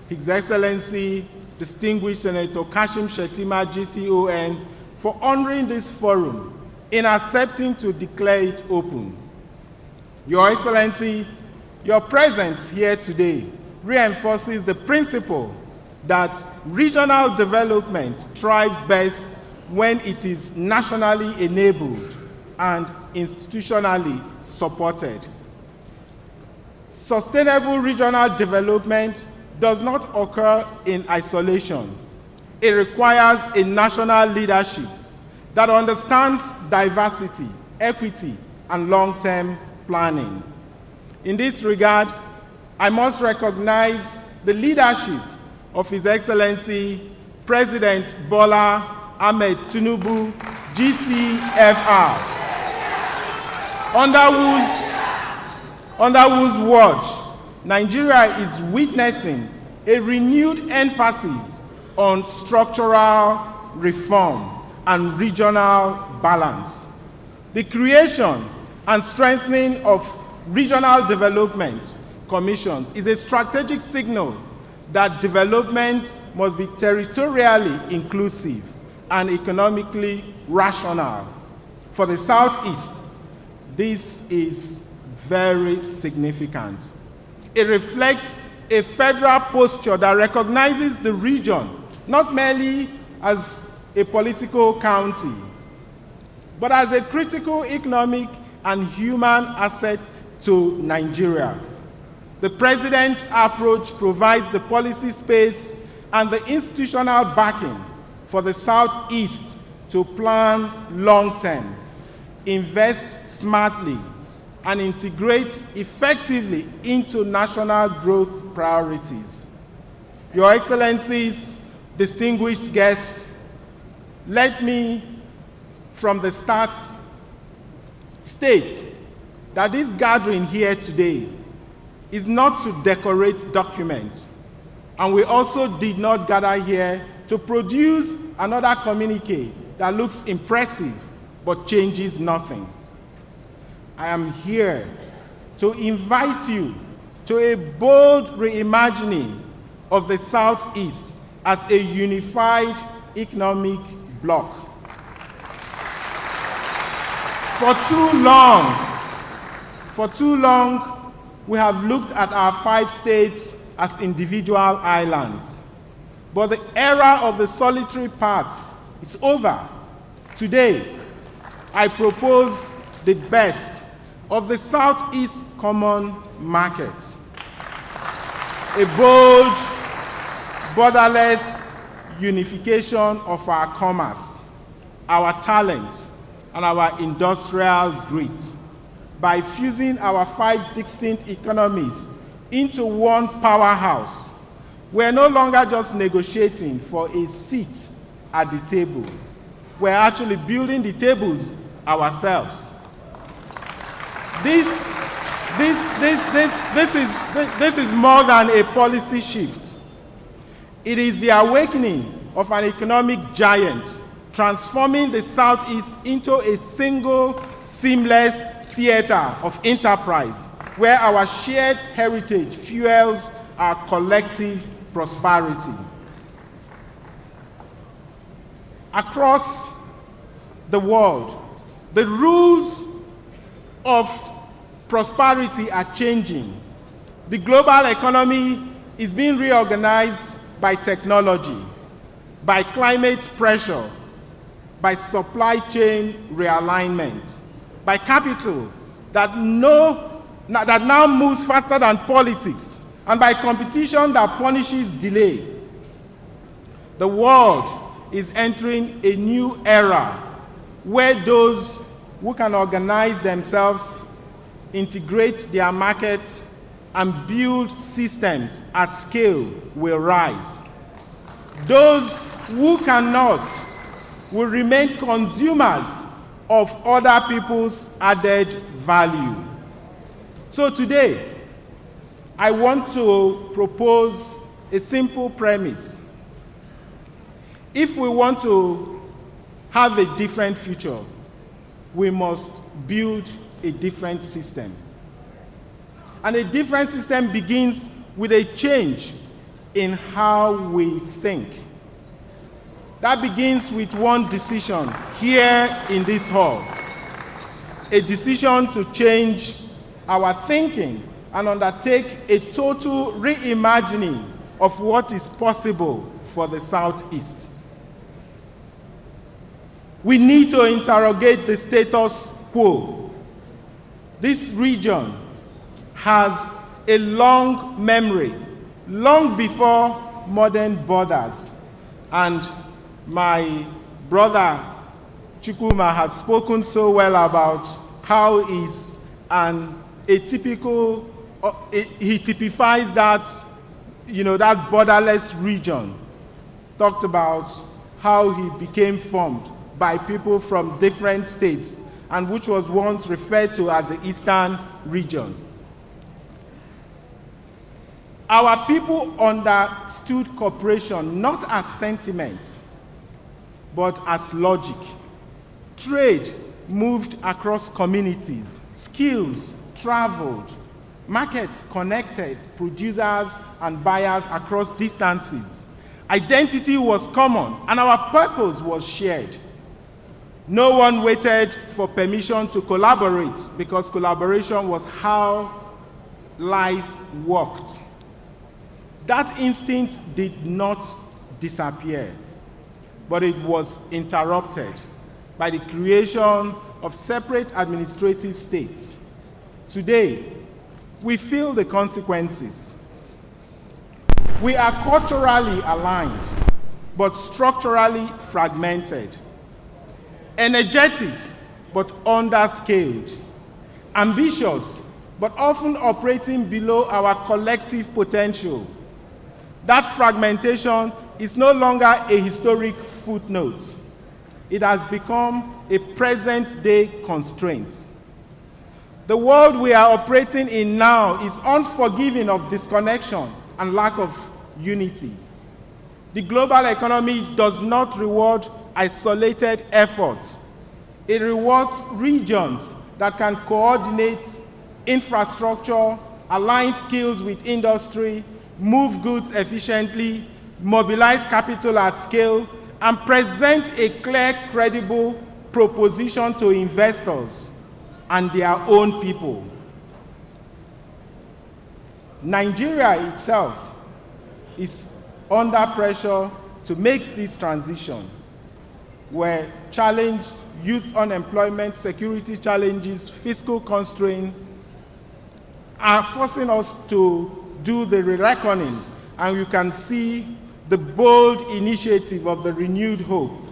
His Excellency Distinguished Senator Kashim Shettima, GCON, for honoring this forum in accepting to declare it open. Your Excellency, your presence here today reinforces the principle that regional development thrives best when it is nationally enabled and institutionally supported. Sustainable regional development does not occur in isolation. It requires a national leadership that understands diversity, equity, and long-term planning. In this regard, I must recognize the leadership of His Excellency President Bola Ahmed Tinubu, GCFR, under whose watch Nigeria is witnessing a renewed emphasis on structural reform and regional balance. The creation and strengthening of regional development commissions is a strategic signal that development must be territorially inclusive and economically rational. For the Southeast, this is very significant. It reflects a federal posture that recognizes the region not merely as a political county, but as a critical economic and human asset to Nigeria. The President's approach provides the policy space and the institutional backing for the Southeast to plan long-term, invest smartly, and integrate effectively into national growth priorities. Your Excellencies, distinguished guests, let me, from the start, state that this gathering here today is not to decorate documents, and we also did not gather here to produce another communique that looks impressive but changes nothing. I am here to invite you to a bold reimagining of the Southeast as a unified economic bloc. For too long, we have looked at our 5 states as individual islands. But the era of the solitary parts is over. Today, I propose the birth of the Southeast Common Market, a bold, borderless unification of our commerce, our talent, and our industrial grit by fusing our 5 distinct economies into one powerhouse. We're no longer just negotiating for a seat at the table. We're actually building the tables ourselves. This is more than a policy shift. It is the awakening of an economic giant, transforming the Southeast into a single, seamless theater of enterprise, where our shared heritage fuels our collective prosperity. Across the world, the rules of prosperity are changing. The global economy is being reorganized by technology, by climate pressure, by supply chain realignment, by capital that now moves faster than politics, and by competition that punishes delay. The world is entering a new era where those who can organize themselves, integrate their markets, and build systems at scale will rise. Those who cannot will remain consumers of other people's added value. So today, I want to propose a simple premise. If we want to have a different future, we must build a different system. And a different system begins with a change in how we think. That begins with one decision here in this hall. A decision to change our thinking and undertake a total reimagining of what is possible for the Southeast. We need to interrogate the status quo. This region has a long memory, long before modern borders. And my brother Chukwuma has spoken so well about how he's he typifies that, that borderless region. Talked about how he became formed by people from different states, and which was once referred to as the Eastern region. Our people understood cooperation not as sentiment, but as logic. Trade moved across communities, skills traveled, markets connected producers and buyers across distances. Identity was common, and our purpose was shared. No one waited for permission to collaborate, because collaboration was how life worked. That instinct did not disappear, but it was interrupted by the creation of separate administrative states. Today, we feel the consequences. We are culturally aligned, but structurally fragmented. Energetic, but underscaled. Ambitious, but often operating below our collective potential. That fragmentation is no longer a historic footnote. It has become a present-day constraint. The world we are operating in now is unforgiving of disconnection and lack of unity. The global economy does not reward isolated efforts. It rewards regions that can coordinate infrastructure, align skills with industry, move goods efficiently, mobilize capital at scale, and present a clear, credible proposition to investors and their own people. Nigeria itself is under pressure to make this transition, where challenge, youth unemployment, security challenges, fiscal constraints are forcing us to do the reckoning, and you can see the bold initiative of the renewed hope,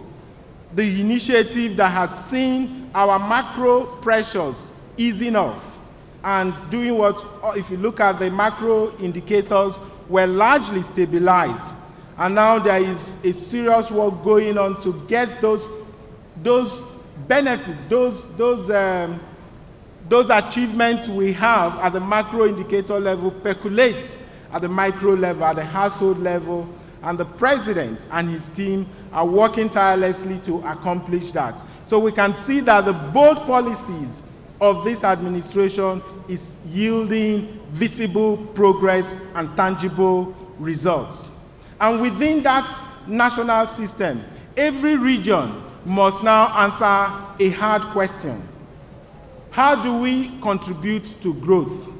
the initiative that has seen our macro pressures easing off and doing what, if you look at the macro indicators, were largely stabilized. And now there is a serious work going on to get those benefits, those achievements we have at the macro indicator level percolate at the micro level, at the household level, and the president and his team are working tirelessly to accomplish that. So we can see that the bold policies of this administration is yielding visible progress and tangible results. And within that national system, every region must now answer a hard question. How do we contribute to growth?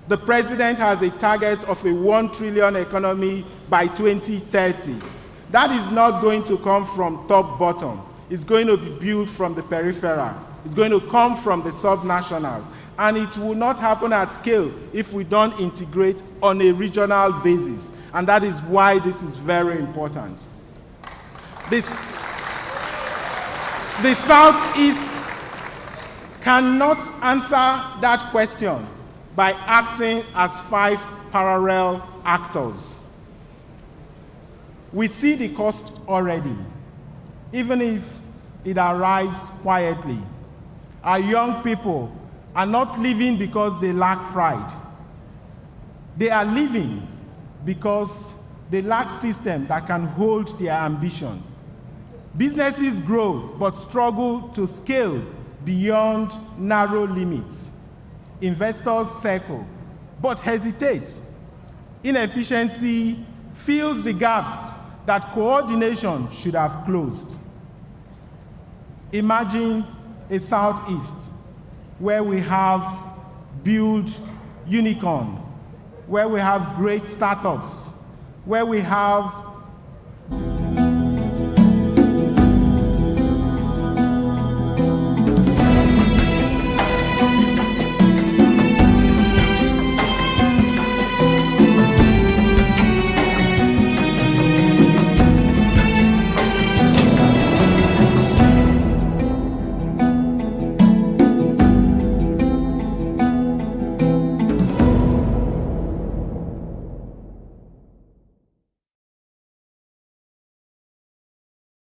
The president has a target of a 1 trillion economy by 2030. That is not going to come from top bottom. It's going to be built from the peripheral. It's going to come from the subnationals. And it will not happen at scale if we don't integrate on a regional basis. And that is why this is very important. The Southeast cannot answer that question by acting as 5 parallel actors. We see the cost already, even if it arrives quietly. Our young people are not living because they lack pride. They are living because they lack systems that can hold their ambition. Businesses grow but struggle to scale beyond narrow limits. Investors circle but hesitate. Inefficiency fills the gaps that coordination should have closed. Imagine a Southeast where we have build unicorn, where we have great startups, where we have